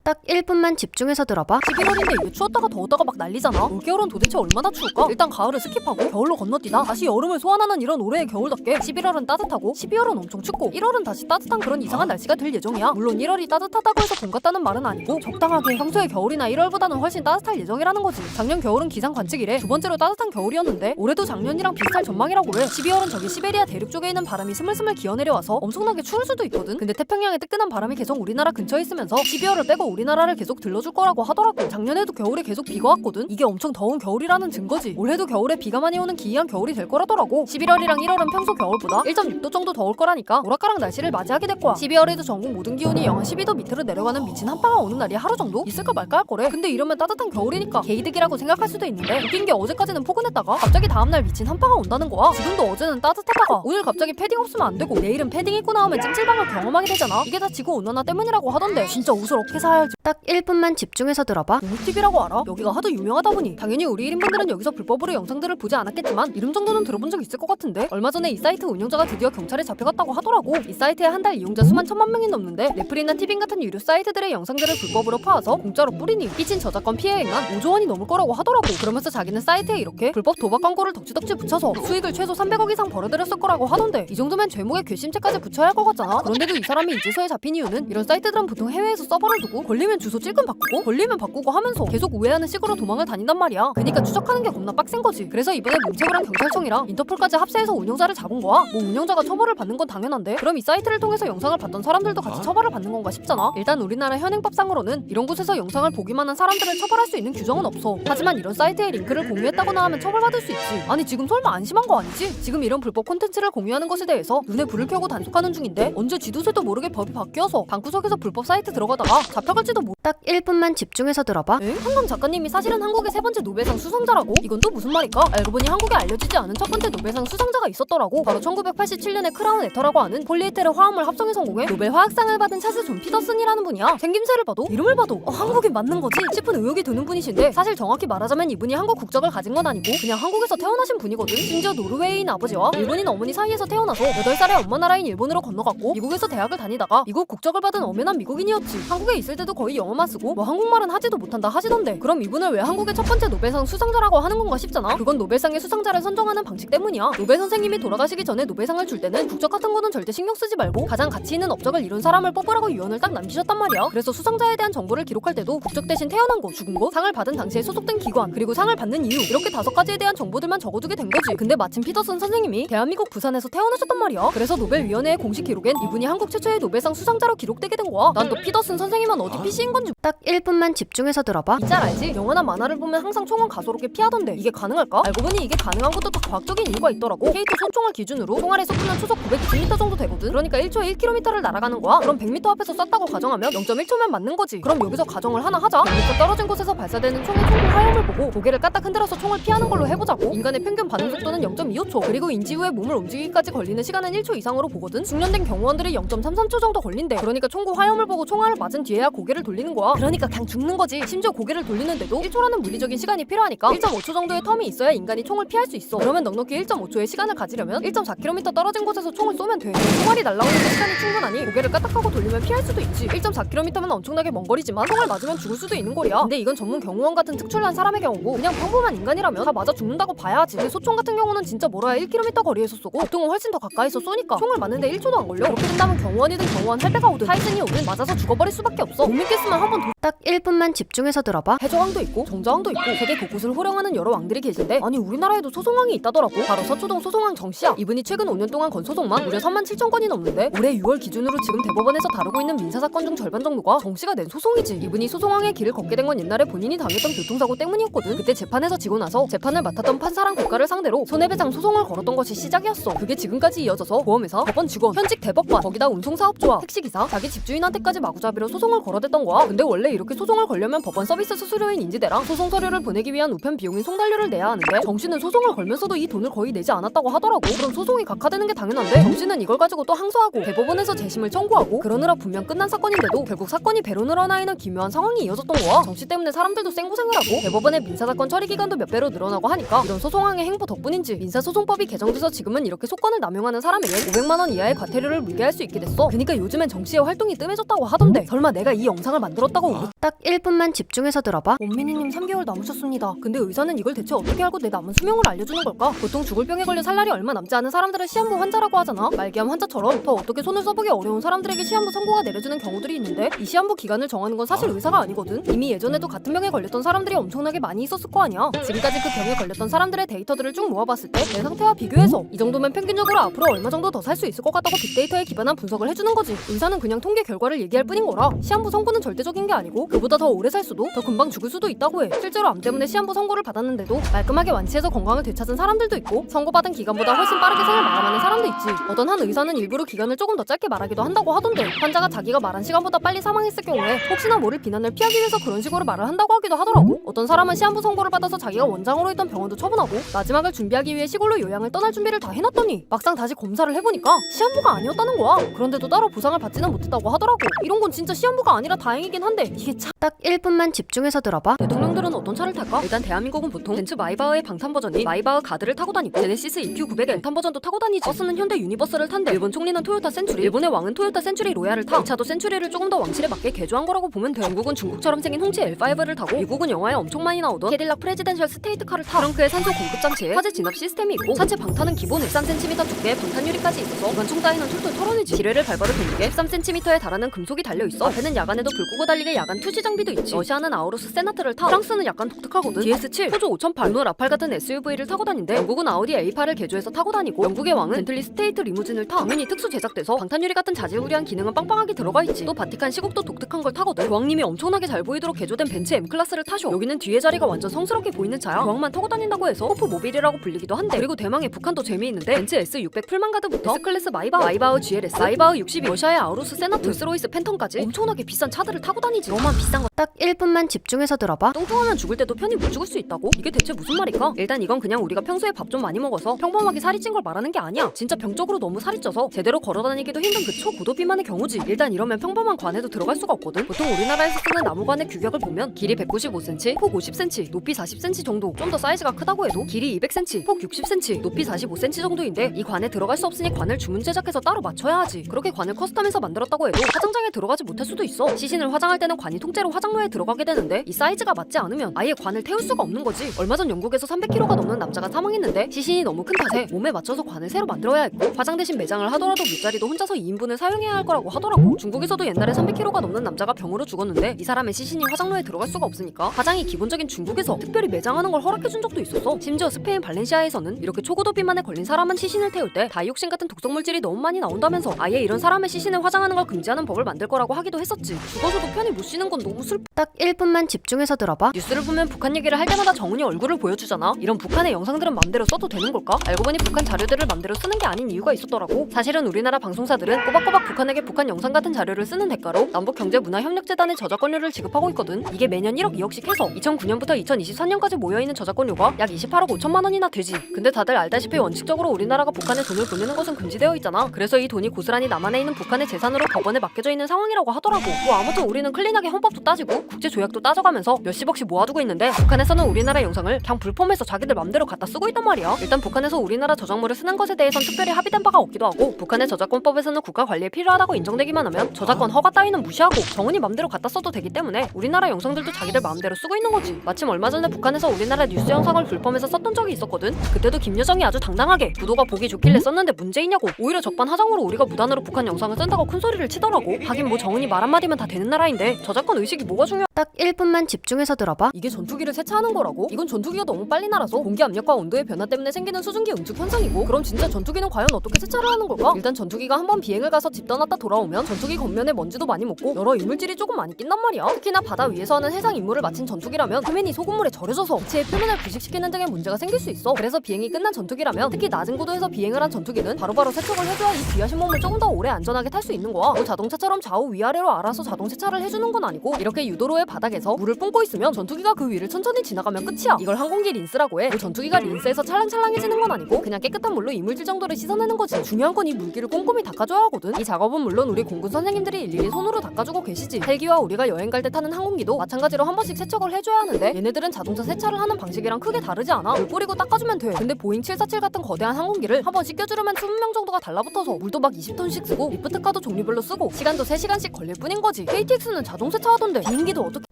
딱 1분만 집중해서 들어봐. 11월인데 이게 추웠다가 더웠다가 막 난리잖아. 올겨울은 도대체 얼마나 추울까? 일단 가을을 스킵하고 겨울로 건너뛰다 다시 여름을 소환하는 이런 올해의 겨울답게 11월은 따뜻하고 12월은 엄청 춥고 1월은 다시 따뜻한 그런 이상한 날씨가 될 예정이야. 물론 1월이 따뜻하다고 해서 봄 같다는 말은 아니고 적당하게 평소에 겨울이나 1월보다는 훨씬 따뜻할 예정이라는 거지. 작년 겨울은 기상 관측이래. 두 번째로 따뜻한 겨울이었는데 올해도 작년이랑 비슷할 전망이라고 해. 12월은 저기 시베리아 대륙 쪽에 있는 바람이 스물스물 기어내려와서 엄청나게 추울 수도 있거든. 근데 태평양의 뜨끈한 바람이 계속 우리나라 근처에 있으면서 12월을 빼고 우리나라 우리나라를 계속 들러줄 거라고 하더라고. 작년에도 겨울에 계속 비가 왔거든. 이게 엄청 더운 겨울이라는 증거지. 올해도 겨울에 비가 많이 오는 기이한 겨울이 될 거라더라고. 11월이랑 1월은 평소 겨울보다 1.6도 정도 더울 거라니까 오락가락 날씨를 맞이하게 될 거야. 12월에도 전국 모든 기온이 영하 12도 밑으로 내려가는 미친 한파가 오는 날이 하루 정도 있을까 말까 할 거래. 근데 이러면 따뜻한 겨울이니까 개이득이라고 생각할 수도 있는데 웃긴 게 어제까지는 포근했다가 갑자기 다음날 미친 한파가 온다는 거야. 지금도 어제는 따뜻하다가 오늘 갑자기 패딩 없으면 안 되고 내일은 패딩 입고 나오면 찜질방을 경험하게 되잖아. 이게 다 지구 온난화 때문이라고 하던데 진짜 옷을 어떻게 사야지. 딱 1분만 집중해서 들어봐. TV라고 알아? 여기가 하도 유명하다 보니 당연히 우리 1인분들은 여기서 불법으로 영상들을 보지 않았겠지만 이름 정도는 들어본 적 있을 것 같은데 얼마 전에 이 사이트 운영자가 드디어 경찰에 잡혀갔다고 하더라고. 이 사이트에 한 달 이용자 수만 1000만 명이 넘는데 넷플이나 티빙 같은 유료 사이트들의 영상들을 불법으로 파와서 공짜로 뿌리니 삐진 저작권 피해액만 5조 원이 넘을 거라고 하더라고. 그러면서 자기는 사이트에 이렇게 불법 도박 광고를 덕지덕지 붙여서 수익을 최소 300억 이상 벌어들였을 거라고 하던데 이 정도면 죄목에 괘씸죄까지 붙여야 할 것 같잖아. 그런데도 이 사람이 이제서야 잡힌 이유는 이런 사이트들은 보통 해외에서 서버를 두고 걸리면 주소 찔끔 바꾸고 걸리면 바꾸고 하면서 계속 우회하는 식으로 도망을 다닌단 말이야. 그니까 추적하는 게 겁나 빡센 거지. 그래서 이번에 문체부랑 경찰청이랑 인터폴까지 합세해서 운영자를 잡은 거야. 뭐 운영자가 처벌을 받는 건 당연한데 그럼 이 사이트를 통해서 영상을 봤던 사람들도 같이 처벌을 받는 건가 싶잖아. 일단 우리나라 현행법상으로는 이런 곳에서 영상을 보기만 한 사람들을 처벌할 수 있는 규정은 없어. 하지만 이런 사이트에 링크를 공유했다거나 하면 처벌받을 수 있지. 아니 지금 설마 안심한 거 아니지? 지금 이런 불법 콘텐츠를 공유하는 것에 대해서 눈에 불을 켜고 단속하는 중인데 언제 쥐도새도 모르게 법이 바뀌어서 방구석에서 불법 사이트 들어가다가 잡혀갈지도 모르. 딱 1분만 집중해서 들어봐. 엥? 한강 작가님이 사실은 한국의 3번째 노벨상 수상자라고? 이건 또 무슨 말일까? 알고 보니 한국에 알려지지 않은 첫 번째 노벨상 수상자가 있었더라고. 바로 1987년에 크라운 에터라고 하는 폴리에테르 화합물 합성에 성공해 노벨 화학상을 받은 찰스 존 피더슨이라는 분이야. 생김새를 봐도 이름을 봐도 한국인 맞는 거지 싶은 의혹이 드는 분이신데 사실 정확히 말하자면 이분이 한국 국적을 가진 건 아니고 그냥 한국에서 태어나신 분이거든. 심지어 노르웨이인 아버지와 일본인 어머니 사이에서 태어나서 8살에 엄마 나라인 일본으로 건너갔고 미국에서 대학을 다니다가 미국 국적을 받은 엄연한 미국인이었지. 한국에 있을 때도 거의 영어만 쓰고 뭐 한국말은 하지도 못한다 하시던데 그럼 이분을 왜 한국의 첫 번째 노벨상 수상자라고 하는 건가 싶잖아. 그건 노벨상의 수상자를 선정하는 방식 때문이야. 노벨 선생님이 돌아가시기 전에 노벨상을 줄 때는 국적 같은 거는 절대 신경 쓰지 말고 가장 가치 있는 업적을 이룬 사람을 뽑으라고 유언을 딱 남기셨단 말이야. 그래서 수상자에 대한 정보를 기록할 때도 국적 대신 태어난 거, 죽은 거, 상을 받은 당시에 소속된 기관, 그리고 상을 받는 이유 이렇게 5가지에 대한 정보들만 적어두게 된 거지. 근데 마침 피더슨 선생님이 대한민국 부산에서 태어나셨단 말이야. 그래서 노벨위원회의 공식 기록엔 이분이 한국 최초의 노벨상 수상자로 기록되게 된 거야. 난 또 피더슨 선생님은 어디 PC인 건지 딱 1분만 집중해서 들어봐. 이 짤 알지? 영화나 만화를 보면 항상 총은 가소롭게 피하던데 이게 가능할까? 알고 보니 이게 가능한 것도 다 과학적인 이유가 있더라고. K2 손총을 기준으로 총알의 속도는 초속 920m 정도 되거든. 그러니까 1초에 1km를 날아가는 거야. 그럼 100m 앞에서 쐈다고 가정하면 0.1초면 맞는 거지. 그럼 여기서 가정을 하나 하자. 100m 떨어진 곳에서 발사되는 총의 총구 화염을 보고 고개를 까딱 흔들어서 총을 피하는 걸로 해보자고. 인간의 평균 반응 속도는 0.25초 그리고 인지 후에 몸을 움직이기까지 걸리는 시간은 1초 이상으로 보거든. 숙련된 경호원들이 0.33초 정도 걸린대. 그러니까 총구 화염을 보고 총알을 맞은 뒤에야 고개를 돌리는 거야. 그러니까 그냥 죽는 거지. 심지어 고개를 돌리는데도 1초라는 물리적인 시간이 필요하니까 1.5초 정도의 텀이 있어야 인간이 총을 피할 수 있어. 그러면 넉넉히 1.5초의 시간을 가지려면 1.4km 떨어진 곳에서 총을 쏘면 돼. 총알이 날아오는데 시간이 충분하니 고개를 까딱하고 돌리면 피할 수도 있지. 1.4km면 엄청나게 먼 거리지만 총을 맞으면 죽을 수도 있는 거리야. 근데 이건 전문 경호원 같은 특출난 사람의 경우고 그냥 평범한 인간이라면 다 맞아 죽는다고 봐야지. 근데 소총 같은 경우는 진짜 멀어야 1km 거리에서 쏘고 보통은 훨씬 더 가까이서 쏘니까 총을 맞는데 1초도 안 걸려. 그렇게 된다면 경호원이든 경호원 할배가 오든 타이슨이 오든 맞아서 죽어버릴 수밖에 없어. 못 믿겠으면 한번 딱 1분만 집중해서 들어봐. 해저왕도 있고 정저왕도 있고 세계 곳곳을 호령하는 여러 왕들이 계신데 아니 우리나라에도 소송왕이 있다더라고. 바로 서초동 소송왕 정씨야. 이분이 최근 5년 동안 건 소송만 무려 37,000건이 넘는데 올해 6월 기준으로 지금 대법원에서 다루고 있는 민사사건 중 절반 정도가 정씨가 낸 소송이지. 이분이 소송왕의 길을 걷게 된 건 옛날에 본인이 당했던 교통사고 때문이었거든. 그때 재판에서 지고 나서 재판을 맡았던 판사랑 국가를 상대로 손해배상 소송을 걸었던 것이 시작이었어. 그게 지금까지 이어져서 보험회사, 법원 직원, 현직 대법관, 거기다 운송사업주와 택시기사, 자기 집주인한테까지 마구잡이로 소송을 걸어댔던 거야. 근데 원래 이렇게 소송을 걸려면 법원 서비스 수수료인 인지대랑 소송 서류를 보내기 위한 우편 비용인 송달료를 내야 하는데 정씨는 소송을 걸면서도 이 돈을 거의 내지 않았다고 하더라고. 그럼 소송이 각하되는 게 당연한데 정씨는 이걸 가지고 또 항소하고 대법원에서 재심을 청구하고 그러느라 분명 끝난 사건인데도 결국 사건이 배로 늘어나 있는 기묘한 상황이 이어졌던 거야. 정씨 때문에 사람들도 생고생을 하고 대법원의 민사사건 처리 기간도 몇 배로 늘어나고 하니까 이런 소송왕의 행보 덕분인지 민사소송법이 개정돼서 지금은 이렇게 소권을 남용하는 사람에겐 500만 원 이하의 과태료를 물게 할 수 있게 됐어. 그러니까 요즘엔 정씨의 활동이 뜸해졌다고 하던데 설마 내가 이 영상을 만들었다고 딱 1분만 집중해서 들어봐. 원민이님 3개월 남으셨습니다. 근데 의사는 이걸 대체 어떻게 알고 내 남은 수명을 알려주는 걸까? 보통 죽을 병에 걸려 살 날이 얼마 남지 않은 사람들을 시한부 환자라고 하잖아. 말기암 환자처럼 더 어떻게 손을 써보기 어려운 사람들에게 시한부 선고가 내려주는 경우들이 있는데 이 시한부 기간을 정하는 건 사실 의사가 아니거든. 이미 예전에도 같은 병에 걸렸던 사람들이 엄청나게 많이 있었을 거 아니야. 지금까지 그 병에 걸렸던 사람들의 데이터들을 쭉 모아봤을 때 내 상태와 비교해서 이 정도면 평균적으로 앞으로 얼마 정도 더 살 수 있을 것 같다고 빅데이터에 기반한 분석을 해주는 거지. 의사는 그냥 통계 결과를 얘기할 뿐인 거라 시한부 선고는 절대적인 게 아니고 그보다 더 오래 살 수도 더 금방 죽을 수도 있다고 해. 실제로 암 때문에 시한부 선고를 받았는데도 깔끔하게 완치해서 건강을 되찾은 사람들도 있고 선고받은 기간보다 훨씬 빠르게 생을 마감하는 사람도 있지. 어떤 한 의사는 일부러 기간을 조금 더 짧게 말하기도 한다고 하던데 환자가 자기가 말한 시간보다 빨리 사망했을 경우에 혹시나 모를 비난을 피하기 위해서 그런 식으로 말을 한다고 하기도 하더라고. 어떤 사람은 시한부 선고를 받아서 자기가 원장으로 있던 병원도 처분하고 마지막을 준비하기 위해 시골로 요양을 떠날 준비를 다 해놨더니 막상 다시 검사를 해보니까 시한부가 아니었다는 거야. 그런데도 따로 보상을 받지는 못했다고 하더라고. 이런 건 진짜 시한부가 아니라 다행이긴 한데 이게 참. 딱 1분만 집중해서 들어봐. 대통령들은 어떤 차를 탈까? 일단 대한민국은 보통 벤츠 마이바흐의 방탄 버전인 마이바흐 가드를 타고 다니고 제네시스 EQ900의 엔탄 버전도 타고 다니지. 버스는 현대 유니버스를 탄대. 일본 총리는 토요타 센츄리, 일본의 왕은 토요타 센츄리 로얄을 타. 이 차도 센츄리를 조금 더 왕실에 맞게 개조한 거라고 보면 돼. 중국은 중국처럼 생긴 홍치 L5를 타고 미국은 영화에 엄청 많이 나오던 캐딜락 프레지덴셜 스테이트카를 타. 트렁크에 산소 공급 장치에 화재 진압 시스템이 있고 차체 방탄은 기본 13cm 두께의 방탄 유리까지 있어서 기관총 따위는 툴툴 털어내지. 지뢰를 밟아도 되게 13cm에 달하는 금속이 달려있어. 앞에는 야간에도 불 끄고 달리게 야간 투시 장비도 있지. 러시아는 아우루스 세나트를 타. 프랑스는 약간 독특하거든. DS7, 호주 5008, 르노 라팔 같은 SUV를 타고 다닌대. 영국은 아우디 A8을 개조해서 타고 다니고 영국의 왕은 벤틀리 스테이트 리무진을 타. 당연히 특수 제작돼서 방탄유리 같은 자질구레한 기능은 빵빵하게 들어가 있지. 또 바티칸 시국도 독특한 걸 타거든. 교황님이 엄청나게 잘 보이도록 개조된 벤츠 M클래스를 타쇼. 여기는 뒤에 자리가 완전 성스럽게 보이는 차야. 교황만 타고 다닌다고 해서 호프 모빌이라고 불리기도 한데. 그리고 대망의 북한도 재미있는데 벤츠 S600 풀만가드부터 S클래스 마이바흐 GLS, 마이바흐 62, 러시아의 아우루스 세나트, rolls-로이스 팬텀까지 엄청나게 비싼 차들을 타고 다니지. 너만 비싼 거. 딱 1분만 집중해서 들어봐. 뚱뚱하면 죽을 때도 편히 못 죽을 수 있다고? 이게 대체 무슨 말일까? 일단 이건 그냥 우리가 평소에 밥 좀 많이 먹어서 평범하게 살이 찐 걸 말하는 게 아니야. 진짜 병적으로 너무 살이 쪄서 제대로 걸어다니기도 힘든 그 초고도 비만의 경우지. 일단 이러면 평범한 관에도 들어갈 수가 없거든. 보통 우리나라에서 쓰는 나무관의 규격을 보면 길이 195cm, 폭 50cm, 높이 40cm 정도. 좀 더 사이즈가 크다고 해도 길이 200cm, 폭 60cm, 높이 45cm 정도인데 이 관에 들어갈 수 없으니 관을 주문 제작해서 따로 맞춰야 하지. 그렇게 관을 커스텀해서 만들었다고 해도 화장장에 들어가지 못할 수도 있어. 시신을 화장할 때는 관이 통째로 화장로에 들어가게 되는데 이 사이즈가 맞지 않으면 아예 관을 태울 수가 없는 거지. 얼마 전 영국에서 300kg가 넘는 남자가 사망했는데 시신이 너무 큰 탓에 몸에 맞춰서 관을 새로 만들어야 했고 화장 대신 매장을 하더라도 밑자리도 혼자서 2인분을 사용해야 할 거라고 하더라고. 중국에서도 옛날에 300kg가 넘는 남자가 병으로 죽었는데 이 사람의 시신이 화장로에 들어갈 수가 없으니까 화장이 기본적인 중국에서 특별히 매장하는 걸 허락해준 적도 있었어. 심지어 스페인 발렌시아에서는 이렇게 초고도 비만에 걸린 사람은 시신을 태울 때 다이옥신 같은 독성 물질이 너무 많이 나온다면서 아예 이런 사람의 시신을 화장하는 걸 금지하는 법을 만들 거라고 하기도 했었지. 죽어서도 편히 못 쉬는 건 너무 슬퍼. 딱 1분만 집중해서 들어봐. 뉴스를 보면 북한 얘기를 할 때마다 정은이 얼굴을 보여주잖아. 이런 북한의 영상들은 맘대로 써도 되는 걸까? 알고 보니 북한 자료들을 맘대로 쓰는 게 아닌 이유가 있었더라고. 사실은 우리나라 방송사들은 꼬박꼬박 북한에게 북한 영상 같은 자료를 쓰는 대가로 남북경제문화협력재단에 저작권료를 지급하고 있거든. 이게 매년 1억 2억씩 해서 2009년부터 2023년까지 모여있는 저작권료가 약 28억 5천만 원이나 되지. 근데 다들 알다시피 원칙적으로 우리나라가 북한에 돈을 보내는 것은 금지되어 있잖아. 그래서 이 돈이 고스란히 남한에 있는 북한의 재산으로 법원에 맡겨져 있는 상황이라고 하더라고. 뭐 아무튼 우리는 클린하게 헌법도 따지고 국제조약도 따져가면서 몇십억씩 모아두고 있는데 북한에서는 우리나라 영상을 그냥 불폼해서 자기들 맘대로 갖다 쓰고 있단 말이야. 일단 북한에서 우리나라 저작물을 쓰는 것에 대해선 특별히 합의된 바가 없기도 하고 북한의 저작권법에서는 국가 관리에 필요하다고 인정되기만 하면 저작권 허가 따위는 무시하고 정은이 맘대로 갖다 써도 되기 때문에 우리나라 영상들도 자기들 마음대로 쓰고 있는 거지. 마침 얼마 전에 북한에서 우리나라 뉴스 영상을 불폼해서 썼던 적이 있었거든. 그때도 김여정이 아주 당당하게 구도가 보기 좋길래 썼는데 문제있냐고 오히려 적반하장으로 우리가 무단으로 북한 영상을 쓴다고 큰소리를 치더라고. 하긴 뭐 정은이 말 한마디면 다 되는 나라인데 저작권 의식이 뭐가 중요해. 딱 1분만 집중해서 들어봐. 이게 전투기를 세차하는 거라고? 이건 전투기가 너무 빨리 날아서 공기 압력과 온도의 변화 때문에 생기는 수증기 응축 현상이고 그럼 진짜 전투기는 과연 어떻게 세차를 하는 걸까? 일단 전투기가 한번 비행을 가서 집 떠났다 돌아오면 전투기 겉면에 먼지도 많이 묻고 여러 이물질이 조금 많이 낀단 말이야. 특히나 바다 위에서 하는 해상 임무를 마친 전투기라면 표면이 소금물에 절여져서 기체의 표면을 부식시키는 등의 문제가 생길 수 있어. 그래서 비행이 끝난 전투기라면 특히 낮은 고도에서 비행을 한 전투기는 바로바로 세척을 해줘야 이 귀하신 몸을 조금 더 오래 안전하게 탈 수 있는 거야. 뭐 자동차처럼 좌우 위아래로 알아서 자동 세차를 해주는 건 아니고 이렇게 유도로의 바닥에서 물을 뿜고 있으면 전투기가 그 위를 천천히 지나가면 끝이야. 이걸 항공기 린스라고 해. 뭐 전투기가 린스에서 찰랑찰랑해지는 건 아니고 그냥 깨끗한 물로 이물질 정도를 씻어내는 거지. 중요한 건 이 물기를 꼼꼼히 닦아줘야 하거든. 이 작업은 물론 우리 공군 선생님들이 일일이 손으로 닦아주고 계시지. 헬기와 우리가 여행 갈 때 타는 항공기도 마찬가지로 한 번씩 세척을 해줘야 하는데 얘네들은 자동차 세차를 하는 방식이랑 크게 다르지 않아. 물 뿌리고 닦아주면 돼. 근데 보잉 747 같은 거대한 항공기를 한 번 씻겨주려면 20명 정도가 달라붙어서 물도 막 20톤씩 쓰고 리프트카도 종류별로 쓰고 시간도 3시간씩 걸릴 뿐인 거지. KTX는 자동 세차하던데 비행기도 어떻게.